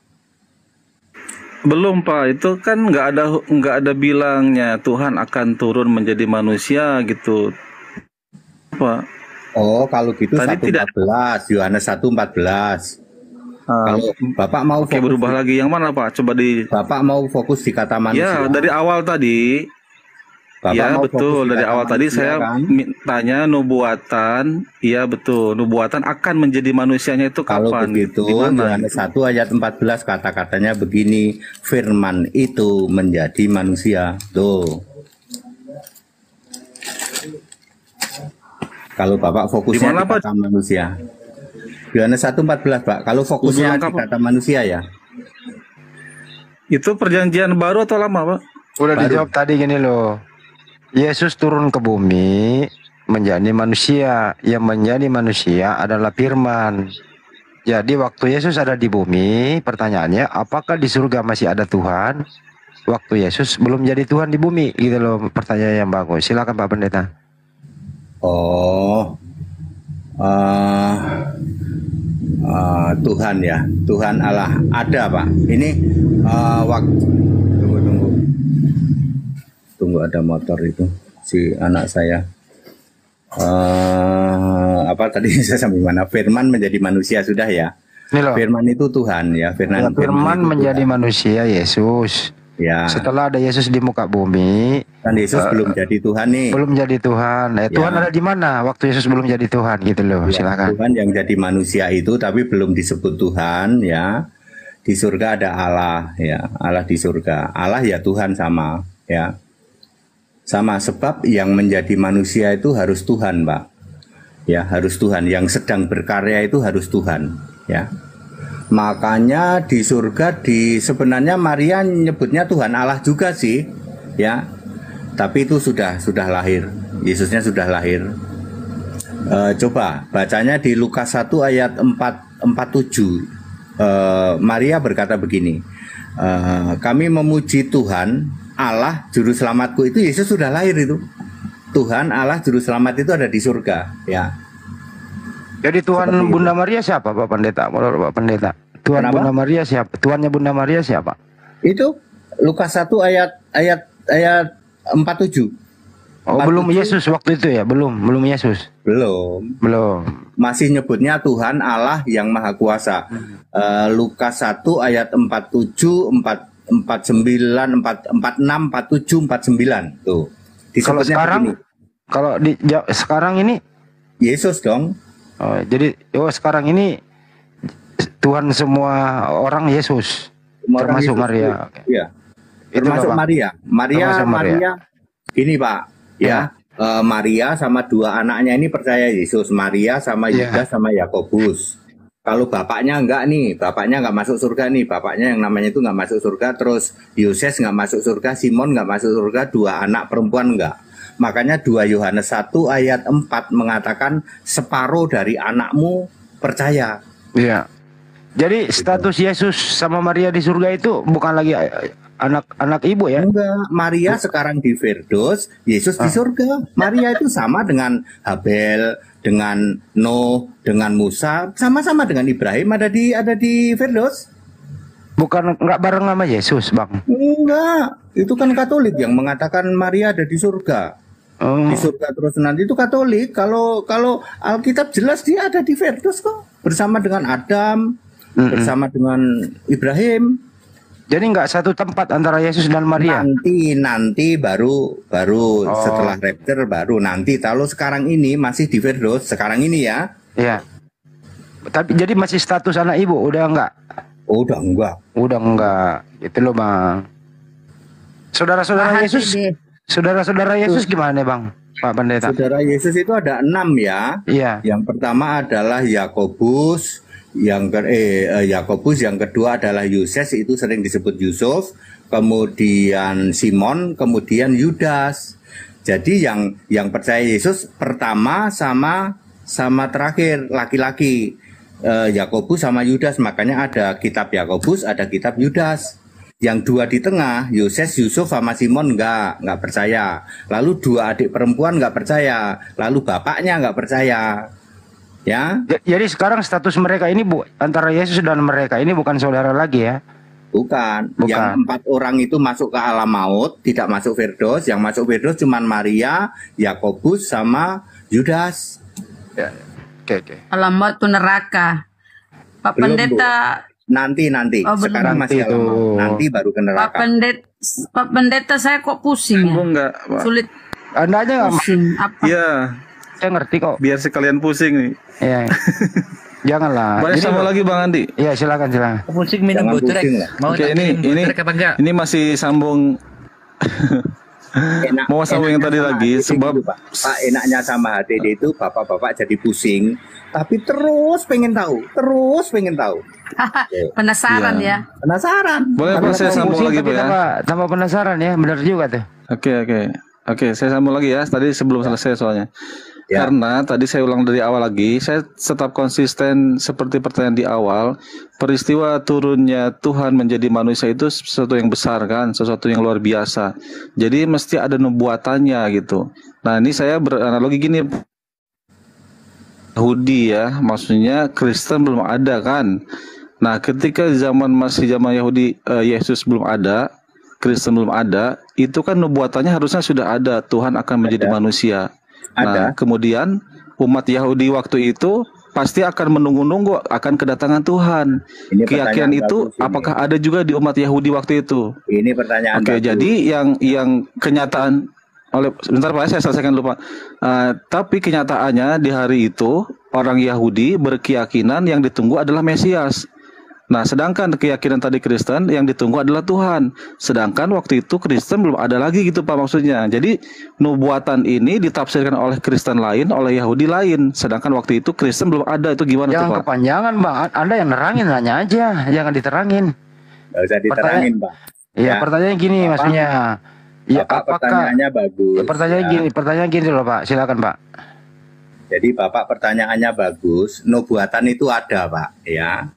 Belum Pak, itu kan nggak ada bilangnya Tuhan akan turun menjadi manusia gitu. Pak. Oh, kalau gitu tadi 1:14, Yohanes 1:14. Kalau Bapak mau fokus berubah lagi yang mana Pak? Coba Bapak mau fokus di kata manusia. Ya, dari awal tadi. Bapak ya, mau betul. Dari awal tadi saya kan? tanya nubuatan. Iya, betul. Nubuatan akan menjadi manusianya itu kapan? Kalau begitu, Yohanes 1 ayat 14 kata-katanya begini, firman itu menjadi manusia. Tuh. Kalau Bapak fokusnya di kata manusia. Yohanes 1:14 Pak. Kalau fokusnya di kata manusia ya. Itu perjanjian baru atau lama Pak? Udah dijawab tadi gini loh. Yesus turun ke bumi menjadi manusia. Yang menjadi manusia adalah firman. Jadi waktu Yesus ada di bumi, pertanyaannya, apakah di surga masih ada Tuhan? Waktu Yesus belum jadi Tuhan di bumi, gitu loh, pertanyaan yang bagus. Silakan Pak Pendeta. Oh, Tuhan ya, Tuhan Allah ada Pak. Ini waktu tunggu ada motor itu si anak saya. Apa tadi saya sampai mana? Firman menjadi manusia sudah ya. Firman itu Tuhan ya. Firman menjadi Tuhan. Manusia Yesus. Ya. Setelah ada Yesus di muka bumi, kan Yesus belum jadi Tuhan nih. Belum jadi Tuhan. Ya. Tuhan ada di mana waktu Yesus belum jadi Tuhan gitu loh. Ya, silakan. Tuhan yang jadi manusia itu tapi belum disebut Tuhan ya. Di surga ada Allah ya. Allah di surga. Allah ya Tuhan sama ya. Sama sebab yang menjadi manusia itu harus Tuhan, Pak. Ya, harus Tuhan. Yang sedang berkarya itu harus Tuhan ya. Makanya di surga sebenarnya Maria nyebutnya Tuhan Allah juga sih, ya. Tapi itu sudah lahir. Yesusnya sudah lahir. Coba bacanya di Lukas 1 ayat 47. Maria berkata begini, kami memuji Tuhan Allah Juru Selamatku. Itu Yesus sudah lahir itu. Tuhan Allah Juru Selamat itu ada di surga, ya. Jadi Tuhan seperti Bunda itu. Maria siapa Pak Pendeta? Menurut Pak Pendeta, Tuhan Kenapa? Bunda Maria siapa? Tuannya Bunda Maria siapa? Itu Lukas 1 ayat 47. Oh, 47. Belum Yesus waktu itu ya? Belum Yesus. Belum. Masih nyebutnya Tuhan Allah yang Maha Kuasa. Lukas 1 ayat 47, 49, 46, 47, 49 tuh. Kalau sekarang sekarang ini Yesus dong. Oh, jadi sekarang ini Tuhan semua orang Yesus, termasuk Yesus, Maria. Iya. Termasuk Maria. Maria. Gini Pak, ya. Maria sama dua anaknya ini percaya Yesus. Maria sama Yudas sama Yakobus. Kalau bapaknya enggak nih, bapaknya enggak masuk surga nih, bapaknya yang namanya itu enggak masuk surga, terus Yoses enggak masuk surga, Simon enggak masuk surga, dua anak perempuan enggak. Makanya 2 Yohanes 1 ayat 4 mengatakan separuh dari anakmu percaya. Iya. Jadi status Yesus sama Maria di surga itu bukan lagi anak ibu ya? Enggak, Maria sekarang di Firdaus, Yesus di surga. Maria itu sama dengan Habel, dengan Nuh, dengan Musa, sama-sama dengan Ibrahim ada di Firdaus. Bukan enggak bareng sama Yesus, Bang? Enggak, itu kan Katolik yang mengatakan Maria ada di surga. Di surga terus nanti itu Katolik. Kalau Alkitab jelas dia ada di Firdaus kok, bersama dengan Adam, bersama dengan Ibrahim. Jadi enggak satu tempat antara Yesus dan Maria. Nanti baru setelah rapture baru nanti. Kalau sekarang ini masih di Firdaus, sekarang ini ya. Iya. Tapi jadi masih status anak ibu, udah enggak? Udah enggak. Itu loh Bang. Saudara-saudara Yesus. Saudara-saudara Yesus gimana Bang? Pak Pendeta. Saudara Yesus itu ada 6 ya. Iya. Yang pertama adalah Yakobus, yang kedua adalah Yoses, itu sering disebut Yusuf, kemudian Simon, kemudian Yudas. Jadi yang percaya Yesus pertama sama terakhir laki-laki. Yakobus sama Yudas, makanya ada kitab Yakobus, ada kitab Yudas. Yang 2 di tengah, Yoses, Yusuf sama Simon enggak percaya. Lalu 2 adik perempuan enggak percaya. Lalu bapaknya enggak percaya. Ya. Jadi sekarang status mereka ini antara Yesus dan mereka ini bukan saudara lagi ya? Bukan. Yang 4 orang itu masuk ke alam maut, tidak masuk Firdaus. Yang masuk Firdaus cuma Maria, Yakobus sama Yudas. Ya. Oke. Alam maut itu neraka. Pak Pendeta. Nanti. Sekarang masih alam maut. Nanti baru ke neraka. Pak Pendeta saya kok pusing ya? Enggak, Pak. Sulit. Anda aja pusing. Apa? Iya. Saya ngerti kok. Biar sekalian pusing nih. Iya. Janganlah. Boleh sama lagi Bang Andi? Iya, silakan. Pusing minum butrek. Mau ini masih sambung. Mau sambung yang tadi lagi sebab Pak, enaknya sama HTD itu bapak-bapak jadi pusing, tapi terus pengen tahu. Penasaran ya. Penasaran. Boleh Pak saya sambung lagi Pak ya. Tambah penasaran ya, benar juga tuh. Oke, saya sambung lagi ya. Tadi sebelum selesai soalnya. Ya. Karena tadi saya ulang dari awal lagi, saya tetap konsisten seperti pertanyaan di awal. Peristiwa turunnya Tuhan menjadi manusia itu sesuatu yang besar kan, sesuatu yang luar biasa. Jadi mesti ada nubuatannya gitu. Nah ini saya beranalogi gini, Yahudi ya, maksudnya Kristen belum ada kan. Nah ketika masih zaman Yahudi, Yesus belum ada, Kristen belum ada, itu kan nubuatannya harusnya sudah ada, Tuhan akan menjadi manusia. Nah, kemudian umat Yahudi waktu itu pasti akan menunggu-nunggu akan kedatangan Tuhan. Keyakinan itu apakah ada juga di umat Yahudi waktu itu? Ini pertanyaan Oke, jadi yang kenyataan sebentar Pak, saya selesaikan dulu Pak. Tapi kenyataannya di hari itu orang Yahudi berkeyakinan yang ditunggu adalah Mesias. Nah, sedangkan keyakinan tadi Kristen yang ditunggu adalah Tuhan. Sedangkan waktu itu Kristen belum ada lagi gitu Pak maksudnya. Jadi nubuatan ini ditafsirkan oleh Kristen lain, oleh Yahudi lain. Sedangkan waktu itu Kristen belum ada. Itu gimana tuh Pak? Jangan kepanjangan Bang. Anda yang nerangin nanya aja, jangan diterangin. Nggak usah diterangin Pak. Iya, pertanyaannya gini maksudnya. Ya, pertanyaannya bagus. Ya, pertanyaan gini loh Pak. Silakan Pak. Jadi Bapak pertanyaannya bagus. Nubuatan itu ada Pak, ya.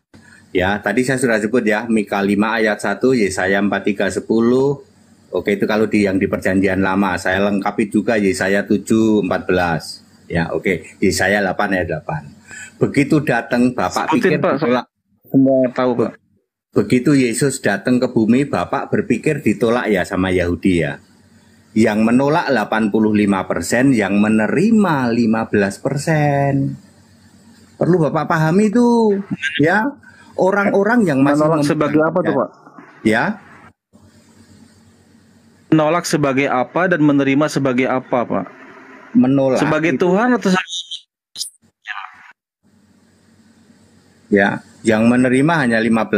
Ya, tadi saya sudah sebut ya, Mika 5 ayat 1, Yesaya 43 10. Oke, itu kalau yang di perjanjian lama. Saya lengkapi juga Yesaya 7 14. Ya, oke. Yesaya 8 ayat 8. Begitu datang Bapak pikir Pak, ditolak. semua tahu Pak. Begitu Yesus datang ke bumi, Bapak berpikir ditolak ya sama Yahudi ya. Yang menolak 85%, yang menerima 15%. Perlu Bapak pahami itu, ya. Orang-orang yang masih menolak sebagai apa tuh Pak? Ya. Menolak sebagai apa dan menerima sebagai apa Pak? Menolak sebagai itu, Tuhan atau ya, yang menerima hanya 15%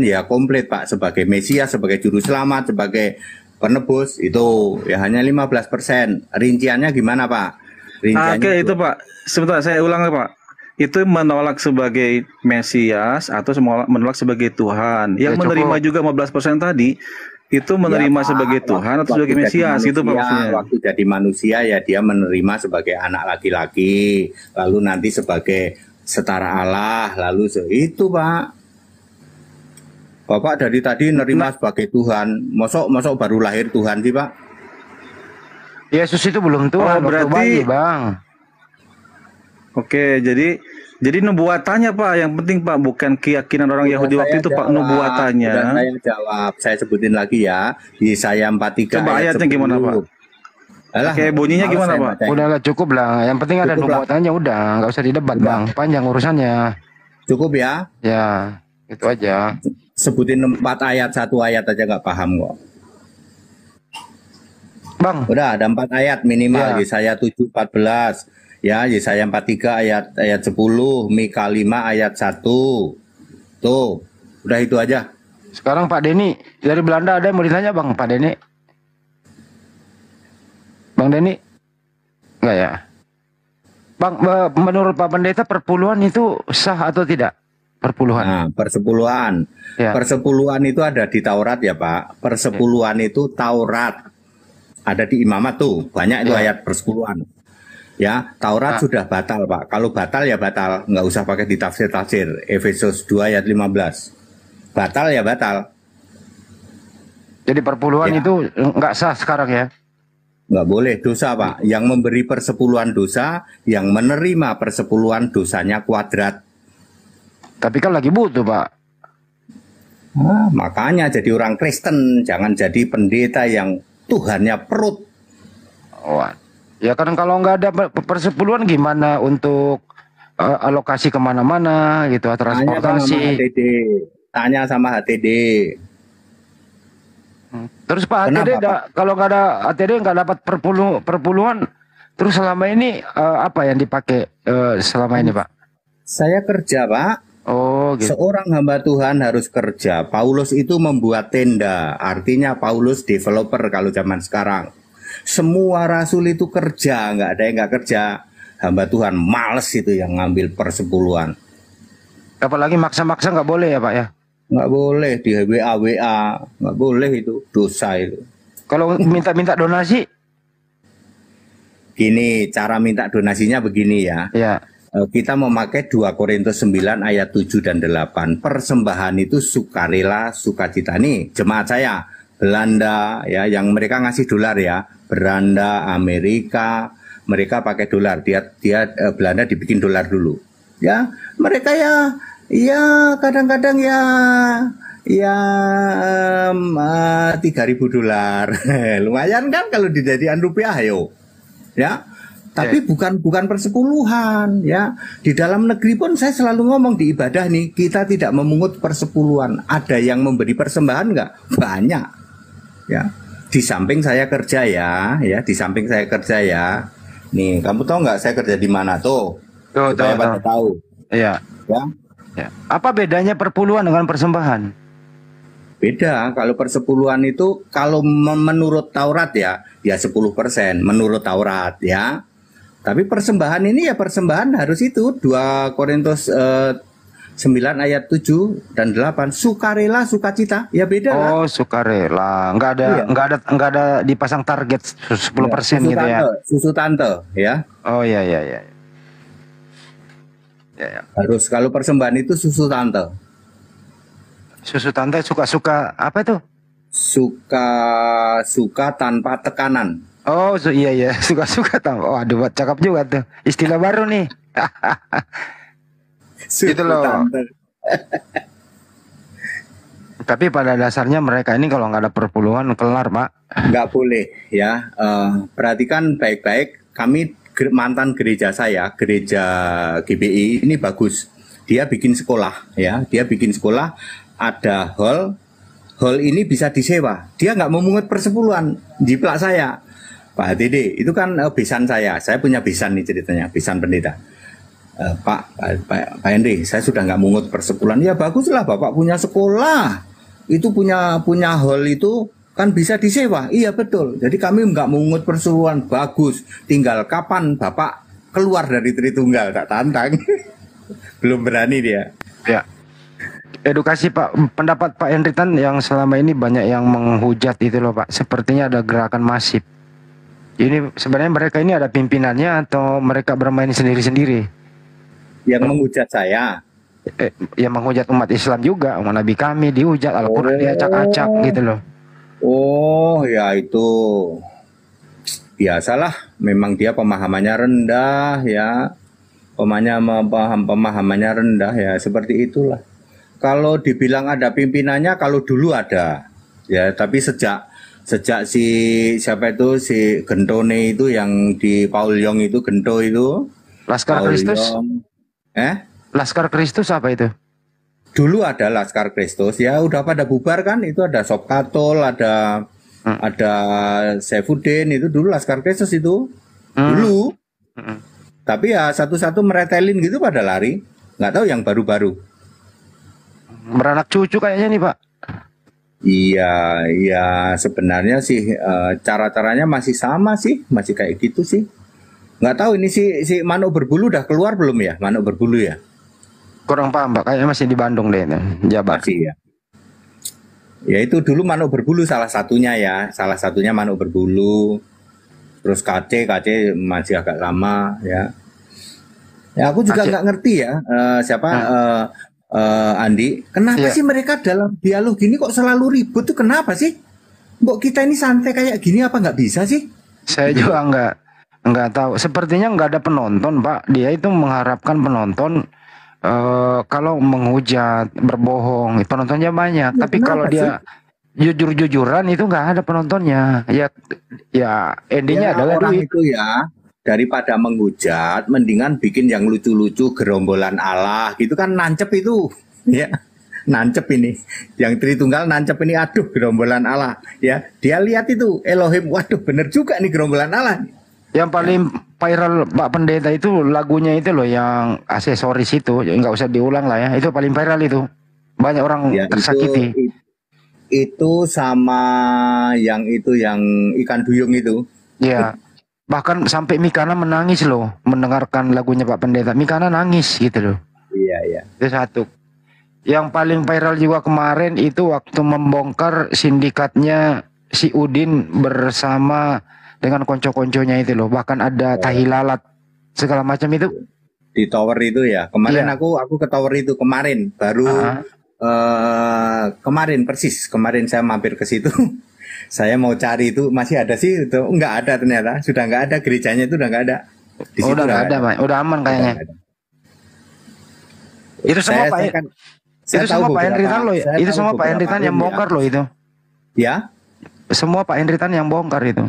ya komplit Pak, sebagai Mesias, sebagai juru selamat, sebagai penebus itu ya hanya 15%. Rinciannya gimana Pak? Rinciannya Oke, itu Pak. Sebentar saya ulang Pak. Itu menolak sebagai Mesias atau menolak sebagai Tuhan. Yang menerima juga 15% tadi itu menerima ya, sebagai Tuhan atau sebagai Mesias manusia, itu Pak maksudnya. Waktu jadi manusia ya dia menerima sebagai anak laki-laki, lalu nanti sebagai setara Allah, lalu itu Pak. Bapak dari tadi nerima sebagai Tuhan, mosok baru lahir Tuhan sih Pak? Yesus itu belum Tuhan, berarti bayi, Bang. Oke, jadi nubuatannya Pak, yang penting Pak, bukan keyakinan orang Yahudi waktu itu Pak, nubuatannya. Saya jawab, saya sebutin lagi ya, Yesaya 43 coba ayat ayatnya 10. Gimana Pak? Alah, oke, bunyinya gimana Pak? Udahlah cukup lah, yang penting ada nubuatannya udah, nggak usah didebat Bang, panjang urusannya. Cukup ya? Ya, itu aja. Sebutin 4 ayat, 1 ayat aja nggak paham kok. Bang. Udah ada 4 ayat minimal, Yesaya 7:14. Ya, Yesaya 43 ayat 10, Mika 5 ayat 1. Tuh, udah itu aja. Sekarang Pak Denny dari Belanda, ada yang mau ditanya Bang, Pak Denny? Bang Denny? Enggak ya? Bang, menurut Pak Pendeta perpuluhan itu sah atau tidak? Perpuluhan. Nah, persepuluhan. Ya. Persepuluhan itu ada di Taurat ya Pak. Persepuluhan itu Taurat. Ada di Imamat tuh, banyak itu ayat persepuluhan. Ya, Taurat sudah batal Pak. Kalau batal ya batal, nggak usah pakai ditafsir-tafsir. Efesus 2 ayat 15. Batal ya batal. Jadi perpuluhan itu nggak sah sekarang ya? Nggak boleh, dosa Pak. Yang memberi persepuluhan dosa, yang menerima persepuluhan dosanya kuadrat. Tapi kan lagi butuh Pak. Nah, makanya jadi orang Kristen, jangan jadi pendeta yang Tuhannya perut. Wah. Ya kan kalau nggak ada persepuluhan gimana untuk alokasi kemana-mana gitu, transportasi. Tanya sama HTD. Terus Pak HTD kalau nggak ada HTD nggak dapat perpuluhan, terus selama ini apa yang dipakai selama ini Pak? Saya kerja Pak. Oh, gitu. Seorang hamba Tuhan harus kerja. Paulus itu membuat tenda, artinya Paulus developer kalau zaman sekarang. Semua rasul itu kerja, nggak ada yang nggak kerja. Hamba Tuhan males itu yang ngambil persepuluhan. Apalagi maksa-maksa nggak boleh ya Pak ya? Nggak boleh di WA, nggak boleh itu, dosa itu. Kalau minta-minta donasi? Gini, cara minta donasinya begini ya. Ya. Kita memakai 2 Korintus 9 ayat 7 dan 8. Persembahan itu sukarela, sukacita. Nih, jemaat saya, Belanda ya, yang mereka ngasih dolar ya. Belanda, Amerika, mereka pakai dolar. Belanda dibikin dolar dulu. Ya, mereka ya kadang-kadang ya 3.000 dolar. Lumayan kan kalau dijadikan rupiah, ayo. Ya. Tapi bukan persepuluhan ya. Di dalam negeri pun saya selalu ngomong di ibadah nih, kita tidak memungut persepuluhan. Ada yang memberi persembahan nggak? Banyak. Ya. Di samping saya kerja ya, di samping saya kerja ya. Nih, kamu tahu nggak saya kerja di mana tuh? Supaya pada tahu. Iya. Ya. Ya. Apa bedanya perpuluhan dengan persembahan? Beda. Kalau persepuluhan itu kalau menurut Taurat ya 10% menurut Taurat ya. Tapi persembahan ini ya persembahan harus itu 2 Korintus 9 ayat 7 dan 8 sukarela sukacita ya beda lah. Oh sukarela nggak ada dipasang target 10% gitu ya. Susu tante ya. Oh ya. Harus kalau persembahan itu susu tante. Susu tante suka-suka apa itu? Suka tanpa tekanan. Oh iya suka-suka tahu. Oh aduh cakep juga tuh istilah baru nih. Gitu loh. Tapi pada dasarnya mereka ini kalau nggak ada perpuluhan kelar Pak. Nggak boleh ya. Perhatikan baik-baik. Kami mantan gereja saya, gereja GBI ini bagus. Dia bikin sekolah ya. Dia bikin sekolah ada hall. Hall ini bisa disewa. Dia nggak memungut persepuluhan. Jiplak saya. Pak Dede, itu kan besan saya punya besan nih ceritanya, besan pendeta. Pak Henry, saya sudah nggak mungut persepuluhan. Ya baguslah, Bapak punya sekolah, itu punya hall itu kan bisa disewa. Iya betul. Jadi kami nggak mungut persepuluhan, bagus. Tinggal kapan Bapak keluar dari Tritunggal, tak tantang. Belum berani dia. Ya. Edukasi Pak, pendapat Pak Henritan yang selama ini banyak yang menghujat itu loh Pak. Sepertinya ada gerakan masif. Ini sebenarnya mereka ini ada pimpinannya atau mereka bermain sendiri-sendiri? Yang menghujat saya? Yang menghujat umat Islam juga, umat Nabi kami dihujat, Al-Quran diacak-acak gitu loh. Oh ya itu biasalah, memang dia pemahamannya rendah ya, pemahamannya rendah ya, seperti itulah. Kalau dibilang ada pimpinannya, kalau dulu ada ya, tapi sejak si siapa itu si Gentone itu yang di Paul Yong itu Gento itu Laskar Kristus Laskar Kristus apa itu? Dulu ada Laskar Kristus ya, udah pada bubar kan, itu ada Sob Katol, ada Saifuddin, itu dulu Laskar Kristus itu dulu. Tapi ya satu-satu meretelin gitu pada lari, nggak tahu yang baru-baru. Beranak cucu kayaknya nih Pak. Iya, sebenarnya sih cara-caranya masih sama sih, masih kayak gitu sih. Nggak tahu ini si Manuk Berbulu udah keluar belum ya, Manuk Berbulu ya? Kurang paham Pak, kayaknya masih di Bandung deh, Jabar. Masih ya. Ya itu dulu Manuk Berbulu salah satunya Manuk Berbulu. Terus KC masih agak lama ya. Ya aku juga nggak ngerti ya siapa. Andi, kenapa sih mereka dalam dialog gini kok selalu ribut tuh, kenapa sih? Mbok kita ini santai kayak gini apa nggak bisa sih? Saya juga nggak tahu. Sepertinya nggak ada penonton Pak. Dia itu mengharapkan penonton kalau menghujat, berbohong, penontonnya banyak. Tapi kalau dia jujur-jujuran itu nggak ada penontonnya. Ya endingnya adalah orang itu ya. Daripada menghujat, mendingan bikin yang lucu-lucu, gerombolan Allah gitu kan, nancep itu ya, nancep ini yang Tritunggal, nancep ini, aduh gerombolan Allah ya, dia lihat itu Elohim, waduh bener juga nih gerombolan Allah. Yang paling viral Pak Pendeta itu lagunya itu loh, yang aksesoris itu, nggak usah diulang lah ya, itu paling viral itu, banyak orang ya, tersakiti. Itu sama yang ikan duyung itu. Iya. Bahkan sampai Mikana menangis loh mendengarkan lagunya Pak Pendeta. Mikana nangis gitu loh. Iya. Itu satu. Yang paling viral juga kemarin itu waktu membongkar sindikatnya si Udin bersama dengan konco-konconya itu loh. Bahkan ada tahi lalat segala macam itu. Di tower itu ya. Kemarin Iya. aku ke tower itu kemarin baru kemarin persis. Kemarin saya mampir ke situ. Saya mau cari itu masih ada sih itu nggak ada ternyata. Sudah nggak ada gerejanya itu udah nggak ada. Di situ Udah nggak ada, Pak. Udah aman kayaknya. Itu semua Pak. Itu semua Pak Henritan loh. Itu semua Pak Henritan yang bongkar loh itu. Ya. Semua Pak Henritan yang bongkar itu.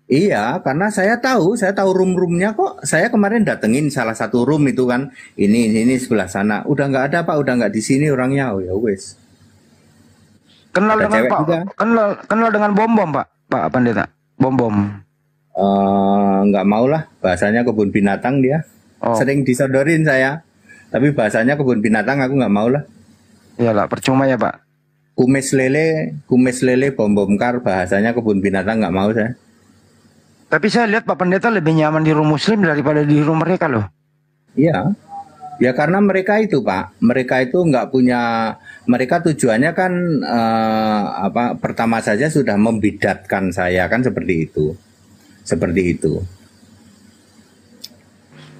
Iya, karena saya tahu room-roomnya kok. Saya kemarin datengin salah satu room itu kan, ini sebelah sana. Udah nggak ada Pak, udah nggak di sini orangnya. Oh ya wes. Kenal Ada dengan cewek Pak. juga. Kenal dengan bom-bom Pak Pendeta. Bom-bom. Nggak mau lah, bahasanya kebun binatang dia. Sering disodorin saya. Tapi bahasanya kebun binatang aku nggak mau lah. Iyalah, percuma ya Pak. Kumis lele, bom-bomkar, bahasanya kebun binatang nggak mau saya. Tapi saya lihat Pak Pendeta lebih nyaman di room muslim daripada di room mereka loh. Iya. Ya karena mereka itu Pak, mereka itu nggak punya, mereka tujuannya kan pertama saja sudah membidatkan saya kan seperti itu.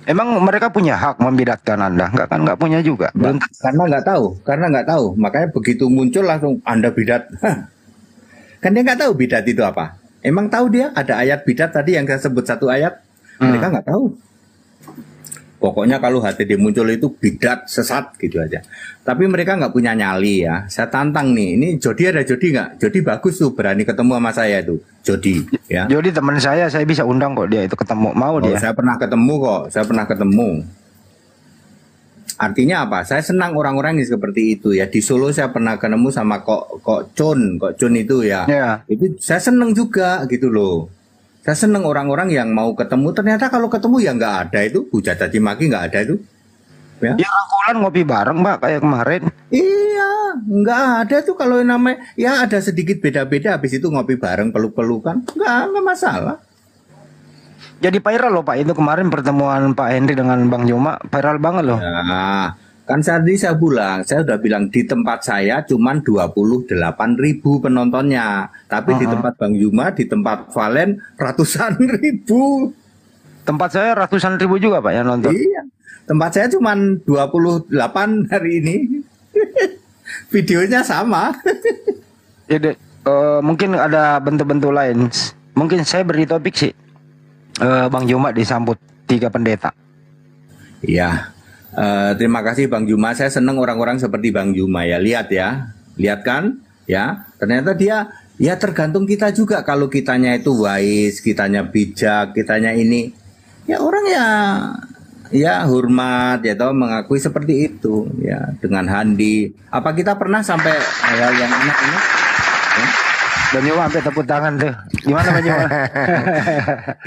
Emang mereka punya hak membidatkan Anda? Nggak punya juga. Karena nggak tahu, makanya begitu muncul langsung Anda bidat. Kan dia nggak tahu bidat itu apa. Emang tahu dia ada ayat bidat tadi yang saya sebut satu ayat? Mereka nggak tahu. Pokoknya kalau HTD muncul itu bidat sesat gitu aja. Tapi mereka nggak punya nyali ya. Saya tantang nih, ini Jody ada Jody nggak? Jody bagus tuh, berani ketemu sama saya tuh. Jody ya. Jody teman saya bisa undang kok dia itu ketemu. Mau dia. Saya pernah ketemu kok, Artinya apa? Saya senang orang-orang yang seperti itu ya. Di Solo saya pernah ketemu sama kok Cun itu ya. Itu saya senang juga gitu loh. Saya senang orang-orang yang mau ketemu. Ternyata kalau ketemu ya nggak ada itu, hujat caci maki nggak ada itu. Ya rangkulan ngopi bareng Mbak kayak kemarin. Iya, nggak ada tuh kalau yang namanya. Ya ada sedikit beda-beda. Habis itu ngopi bareng, peluk-pelukan, nggak masalah. Jadi viral loh Pak itu kemarin pertemuan Pak Henry dengan Bang Juma viral banget loh. Nah, kan tadi saya udah bilang di tempat saya cuman 28.000 penontonnya. Tapi di tempat Bang Juma, di tempat Valen ratusan ribu. Tempat saya ratusan ribu juga Pak yang nonton. Iya, tempat saya cuman 28 hari ini. Videonya sama. Jadi mungkin ada bentuk-bentuk lain. Mungkin saya beri topik sih. Bang Juma disambut 3 pendeta. Iya. Terima kasih Bang Juma. Saya senang orang-orang seperti Bang Juma ya. Lihat kan? Ya. Ternyata dia ya tergantung kita juga. Kalau kitanya itu wise, kitanya bijak, kitanya ini, ya orang ya hormat ya tahu mengakui seperti itu ya dengan handi. Apa kita pernah sampai hal yang anak ini? Ya? Bang Juma sampai tepuk tangan tuh. Gimana Bang Juma?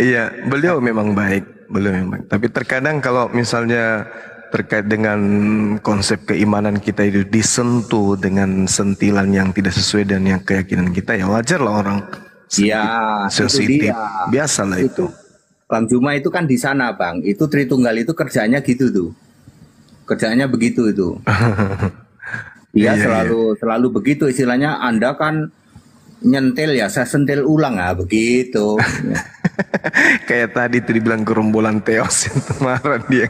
Iya, beliau memang baik. Tapi terkadang kalau misalnya terkait dengan konsep keimanan kita itu disentuh dengan sentilan yang tidak sesuai dengan yang keyakinan kita, ya wajar lah orang sensitif. Biasalah itu. Bang Juma itu kan di sana Bang. Itu Tritunggal itu kerjanya gitu tuh. Kerjanya begitu itu. Dia selalu begitu istilahnya. Anda kan nyentil ya, saya sentil ulang begitu. Kayak tadi tuh dibilang gerombolan Teos yang kemarin dia.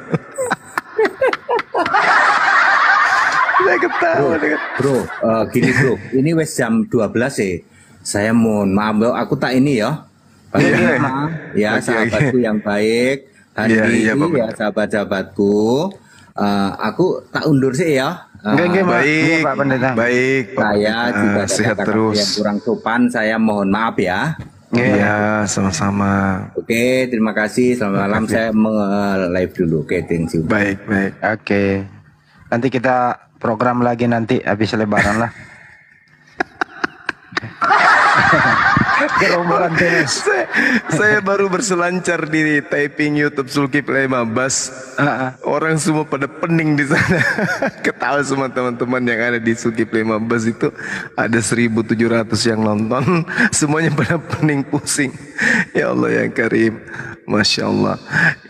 Saya ketawa bro, gini bro, ini wes jam 12 ya. Saya mohon maaf bro, aku tak ini ya. Ya sahabatku yang baik, Handi ya sahabat-sahabatku. Aku tak undur sih ya. Baik, Pak Pendeta. Baik, saya juga sehat terus. Yang kurang sopan, saya mohon maaf ya. Iya, sama-sama. Oke, terima kasih. Selamat malam. Saya live dulu. Oke, thank you. Baik. Oke. Nanti kita program lagi nanti habis lebaran lah. Gerombolan Teos. Saya baru berselancar di typing YouTube Zulkifli Mabas. Orang semua pada pening di sana. Ketawa semua teman-teman yang ada di Zulkifli Mabas itu ada 1.700 yang nonton. Semuanya pada pening pusing. Ya Allah yang Karim. Masya Allah.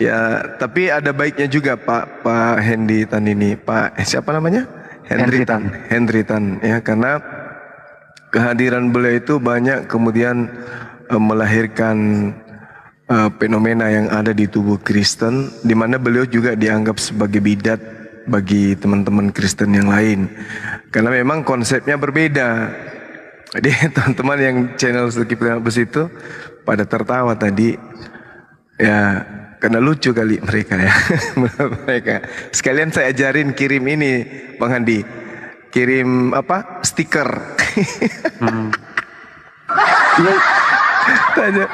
Ya, tapi ada baiknya juga Pak Hendy Tan ini. Siapa namanya? Hendry Tan. Ya, karena kehadiran beliau itu banyak kemudian melahirkan fenomena yang ada di tubuh Kristen, di mana beliau juga dianggap sebagai bidat bagi teman-teman Kristen yang lain, karena memang konsepnya berbeda. Jadi teman-teman yang channel Zulkifli Abus itu pada tertawa tadi, ya karena lucu kali mereka ya. Mereka sekalian saya ajarin kirim ini Bang Handi, kirim apa, stiker. Tanya,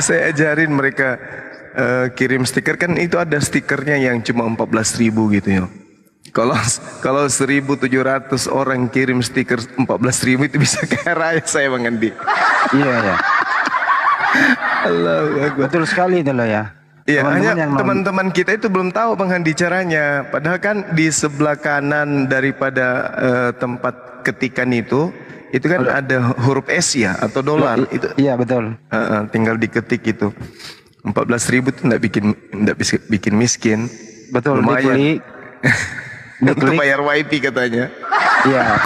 saya ajarin mereka kirim stiker, kan itu ada stikernya yang cuma 14.000 gitu ya. Kalau 1.700 orang kirim stiker 14.000 itu bisa kaya raya saya Bang Andi. Iya ya. Allah, betul sekali itu loh ya. Iya, hanya teman-teman kita itu belum tahu Bang Handi caranya. Padahal kan di sebelah kanan daripada tempat ketikan itu kan ada huruf S ya atau dolar itu. Iya betul. Tinggal diketik itu. 14.000 itu enggak bikin miskin. Betul. Lumayan. Untuk bayar wifi katanya. Iya.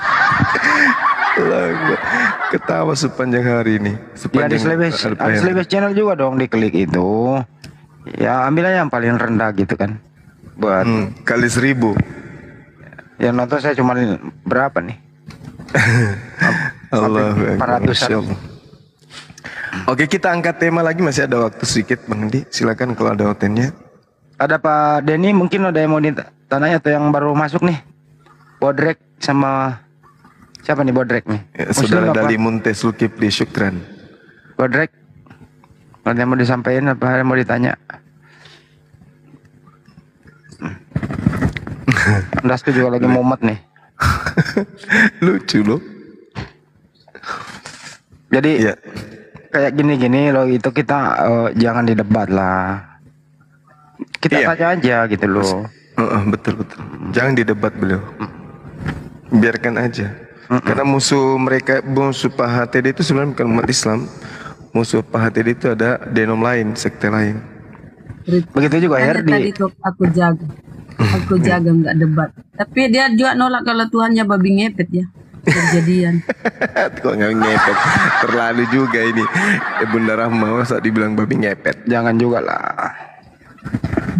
Ketawa sepanjang hari ini. Ya, di Slebes channel juga dong diklik itu. Ya ambil aja yang paling rendah gitu kan. Buat kali 1.000. Yang nonton saya cuma berapa nih? Allah 400-an. Oke, kita angkat tema lagi, masih ada waktu sedikit Bang Andi. Silakan kalau ada outline-nya. Ada Pak Denny, mungkin ada yang mau ditanya atau yang baru masuk nih. Bodrek sama siapa nih Bodrek nih? Ya, Saudara Dali Munte Zulkifli Syukran. Bodrek, ada yang mau disampaikan apa ada yang mau ditanya? Dasku juga lagi mumet nih. Lucu loh. Jadi kayak gini-gini loh, itu kita jangan didebat lah. Kita tanya aja gitu loh. Betul. Jangan didebat beliau. Biarkan aja. Karena musuh mereka, musuh Pak HTD itu sebenarnya bukan umat Islam. Musuh Pak HTD itu ada denom lain, sekte lain. Begitu juga Herdi. Tadi aku jaga nggak debat. Tapi dia juga nolak kalau Tuhannya babi ngepet ya. Kejadian. Kok nggak ngepet? Terlalu juga ini. Bunda Rahma saat dibilang babi ngepet. Jangan juga lah.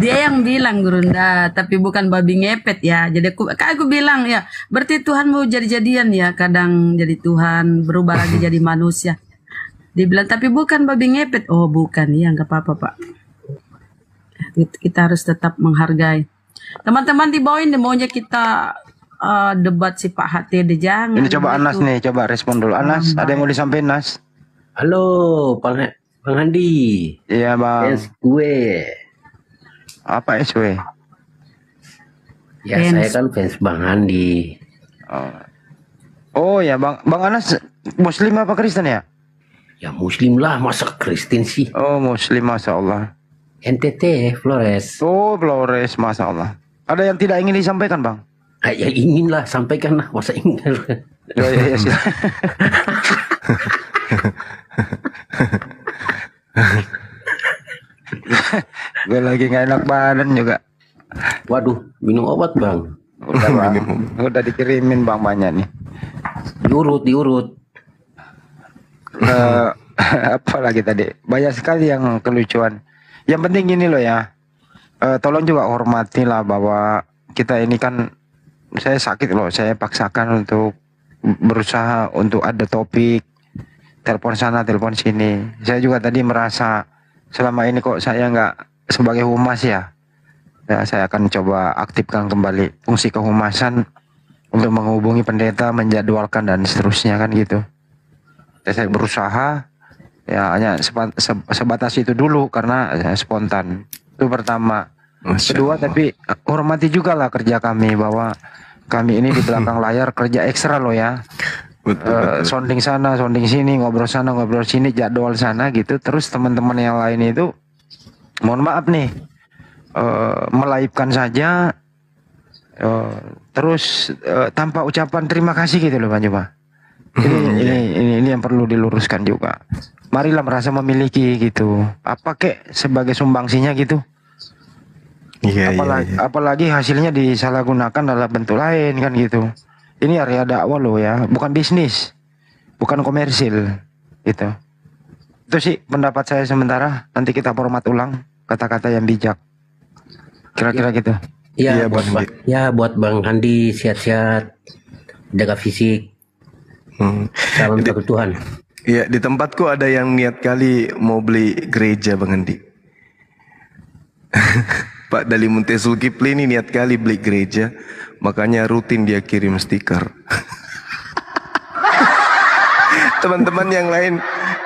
Dia yang bilang Gurunda, tapi bukan babi ngepet ya. Jadi aku bilang ya, berarti Tuhan mau jadi-jadian ya. Kadang jadi Tuhan, berubah lagi jadi manusia. Dibilang tapi bukan babi ngepet. Oh bukan, ya nggak apa-apa Pak. Kita harus tetap menghargai. Teman-teman di bawah ini maunya kita debat si Pak HTD, jangan. Ini coba Anas nih, coba respon dulu. Anas, ada yang mau disampaikan Nas? Halo, Bang Andi. Iya Bang. SW. Apa SW? Ya saya kan fans Bang Andi. Oh ya Bang Anas Muslim apa Kristen ya? Ya Muslim lah, masa Kristen sih? Oh Muslim, Masya Allah. NTT Flores. Oh Flores, Masya Allah. Ada yang tidak ingin disampaikan Bang? Ya ingin lah, sampaikan lah, masa ingin. Ya. Gue lagi nggak enak badan juga. Waduh, minum obat Bang. Udah Bang, udah dikirimin Bang banyak nih. Diurut. Apa lagi tadi? Banyak sekali yang kelucuan. Yang penting gini loh ya. Tolong juga hormatilah bahwa kita ini kan, saya sakit loh, saya paksakan untuk berusaha untuk ada topik, telepon sana, telepon sini. Saya juga tadi merasa selama ini kok saya nggak sebagai humas ya. Saya akan coba aktifkan kembali fungsi kehumasan untuk menghubungi pendeta, menjadwalkan dan seterusnya kan gitu. Saya berusaha ya, hanya sebatas itu dulu karena spontan. Itu pertama. Kedua, tapi hormati juga lah kerja kami, bahwa kami ini di belakang layar kerja ekstra loh ya. Sounding sana, sounding sini, ngobrol sana, ngobrol sini, jadwal sana gitu. Terus teman-teman yang lain itu, mohon maaf nih, melaipkan saja, terus tanpa ucapan terima kasih gitu loh Pak Juma. Ini yang perlu diluruskan juga. Marilah merasa memiliki gitu. Apa kek sebagai sumbangsinya gitu. Apalagi hasilnya disalahgunakan dalam bentuk lain kan gitu. Ini area dakwah loh ya, bukan bisnis, bukan komersil gitu. Itu sih pendapat saya sementara. Nanti kita format ulang kata-kata yang bijak. Kira-kira gitu. Ya, buat Bang Handi sehat-sehat, jaga fisik. Salam satu Tuhan. Iya, di tempatku ada yang niat kali mau beli gereja Bang Andi. Pak Dalimunte Zulkifli ini niat kali beli gereja, makanya rutin dia kirim stiker. Teman-teman yang lain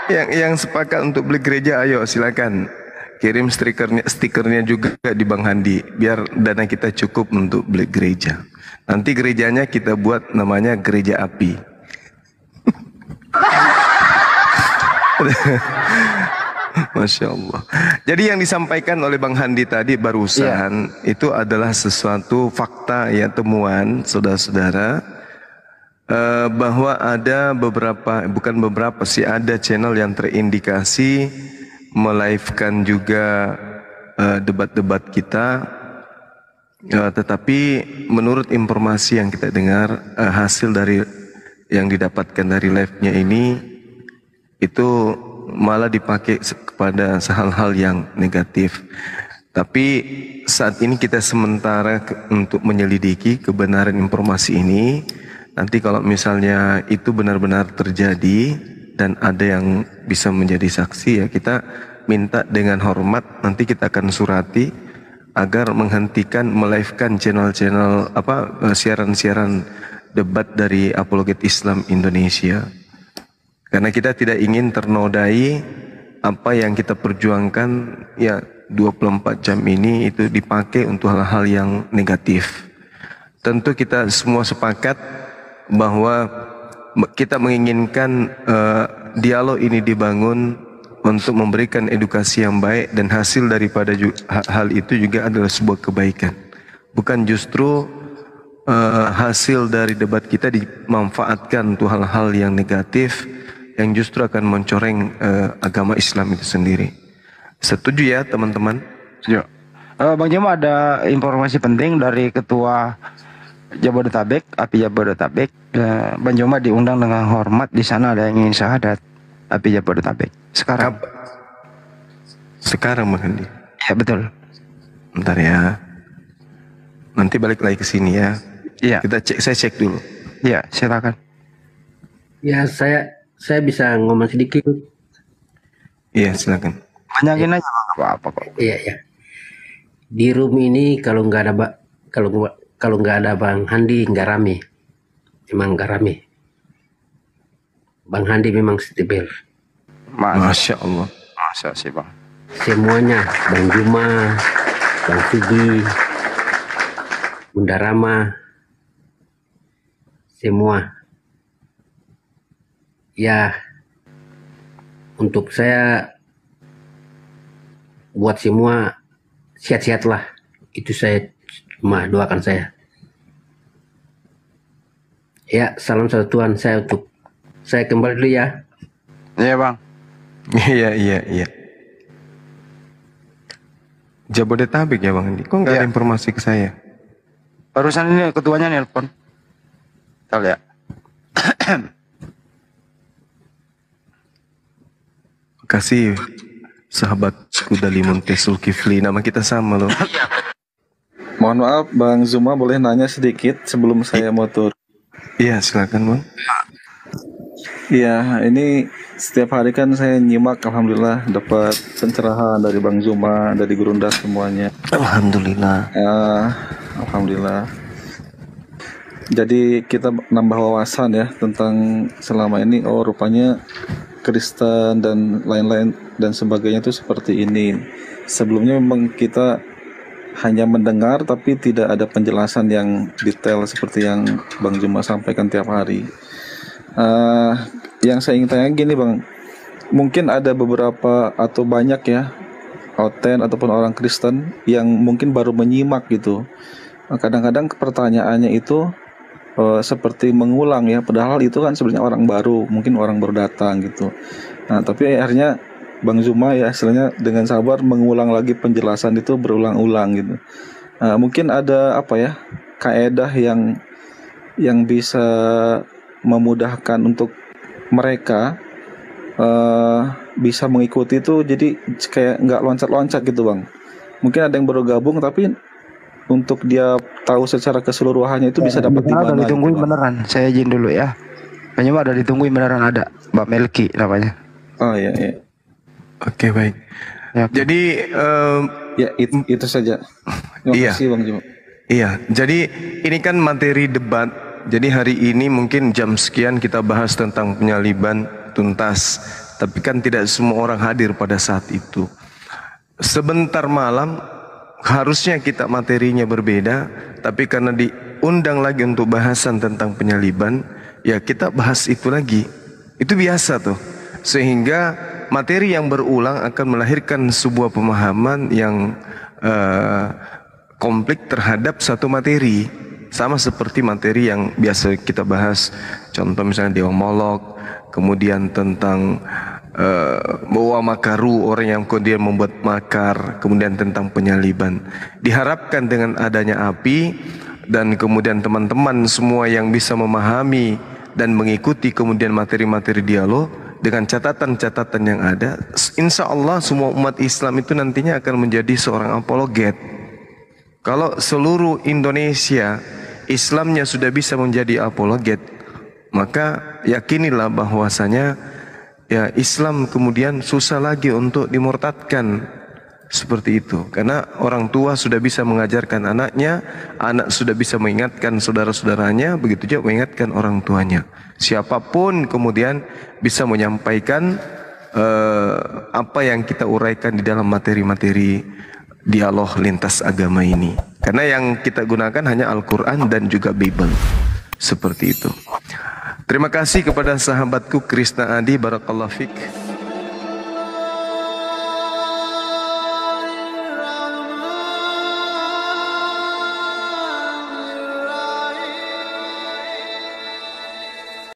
yang sepakat untuk beli gereja, ayo silakan kirim stikernya juga di Bang Handi, biar dana kita cukup untuk beli gereja. Nanti gerejanya kita buat namanya gereja api. Masya Allah. Jadi yang disampaikan oleh Bang Handi tadi barusan itu adalah sesuatu fakta ya, temuan saudara-saudara, bahwa ada ada channel yang terindikasi melive-kan juga debat-debat kita, tetapi menurut informasi yang kita dengar, hasil dari yang didapatkan dari live-nya ini itu malah dipakai kepada hal-hal yang negatif. Tapi saat ini kita sementara untuk menyelidiki kebenaran informasi ini. Nanti kalau misalnya itu benar-benar terjadi dan ada yang bisa menjadi saksi, ya kita minta dengan hormat, nanti kita akan surati agar menghentikan melive-kan channel-channel siaran-siaran debat dari Apologet Islam Indonesia. Karena kita tidak ingin ternodai apa yang kita perjuangkan ya 24 jam ini itu dipakai untuk hal-hal yang negatif. Tentu kita semua sepakat bahwa kita menginginkan dialog ini dibangun untuk memberikan edukasi yang baik, dan hasil daripada hal itu juga adalah sebuah kebaikan. Bukan justru hasil dari debat kita dimanfaatkan untuk hal-hal yang negatif yang justru akan mencoreng agama Islam itu sendiri. Setuju ya teman-teman? Setuju. Bang Juma, ada informasi penting dari Ketua Jabodetabek, API Jabodetabek. Bang Juma diundang dengan hormat, di sana ada yang ingin syahadat API Jabodetabek. Sekarang. Sekarang Bang Handi? Ya betul. Bentar ya. Nanti balik lagi ke sini ya. Iya. Saya cek dulu. Iya, silakan. Ya, saya bisa ngomong sedikit. Iya, silakan. Banyakin aja apa-apa kok. Iya, ya. Di room ini kalau nggak ada Bang Handi nggak rame. Emang nggak rame. Bang Handi memang stabil. Masya Allah. Masa sih Bang. Semuanya, Bang Juma, Bang Sugi, Bunda Rama, semua. Ya, untuk saya buat semua sehat-sehatlah. Itu saya cuma doakan saya. Ya, salam satu Tuhan. Saya kembali dulu ya. Iya Bang. Iya. Jabodetabek ya Bang Andi. Kok nggak ada informasi ke saya? Barusan ini ketuanya nelpon. Tahu ya. Makasih sahabatku Dalimunte Zulkifli, nama kita sama loh. Mohon maaf Bang Zuma, boleh nanya sedikit sebelum saya mau turun? Iya silakan Bang. Iya, ini setiap hari kan saya nyimak, alhamdulillah dapat pencerahan dari Bang Zuma, dari Gurunda semuanya. Alhamdulillah. Alhamdulillah. Jadi kita nambah wawasan ya tentang selama ini, oh rupanya Kristen dan lain-lain dan sebagainya itu seperti ini. Sebelumnya memang kita hanya mendengar tapi tidak ada penjelasan yang detail seperti yang Bang Juma sampaikan tiap hari. Yang saya ingin tanya gini Bang, mungkin ada beberapa atau banyak ya oten ataupun orang Kristen yang mungkin baru menyimak gitu. Kadang-kadang pertanyaannya itu seperti mengulang ya, padahal itu kan sebenarnya orang baru, mungkin orang baru datang gitu. Nah tapi akhirnya Bang Zuma ya istilahnya dengan sabar mengulang lagi penjelasan itu berulang-ulang gitu. Mungkin ada apa ya kaedah yang bisa memudahkan untuk mereka bisa mengikuti itu jadi kayak nggak loncat-loncat gitu bang. Mungkin ada yang baru gabung tapi untuk dia tahu secara keseluruhannya itu bisa dapat di mana? Ada ditungguin gitu, beneran. Saya izin dulu ya. Kayaknya ada ditungguin beneran, ada Mbak Melki namanya. Oh iya. Oke, baik. Ya. Jadi ya itu saja. Terima kasih Bang Jimo. Iya, jadi ini kan materi debat. Jadi hari ini mungkin jam sekian kita bahas tentang penyaliban tuntas. Tapi kan tidak semua orang hadir pada saat itu. Sebentar malam harusnya kita materinya berbeda, tapi karena diundang lagi untuk bahasan tentang penyaliban, ya kita bahas itu lagi. Itu biasa tuh. Sehingga materi yang berulang akan melahirkan sebuah pemahaman yang komplit terhadap satu materi. Sama seperti materi yang biasa kita bahas, contoh misalnya Dewa Molok, kemudian tentang bahwa makaru, orang yang kemudian membuat makar, kemudian tentang penyaliban. Diharapkan dengan adanya api dan kemudian teman-teman semua yang bisa memahami dan mengikuti kemudian materi-materi dialog dengan catatan-catatan yang ada, insya Allah semua umat Islam itu nantinya akan menjadi seorang apologet. Kalau seluruh Indonesia Islamnya sudah bisa menjadi apologet, maka yakinilah bahwasanya ya Islam kemudian susah lagi untuk dimurtadkan seperti itu. Karena orang tua sudah bisa mengajarkan anaknya, anak sudah bisa mengingatkan saudara-saudaranya, begitu juga mengingatkan orang tuanya. Siapapun kemudian bisa menyampaikan apa yang kita uraikan di dalam materi-materi dialog lintas agama ini. Karena yang kita gunakan hanya Al-Quran dan juga Bible. Seperti itu. Terima kasih kepada sahabatku Krisna Adi, barakallahu fiik.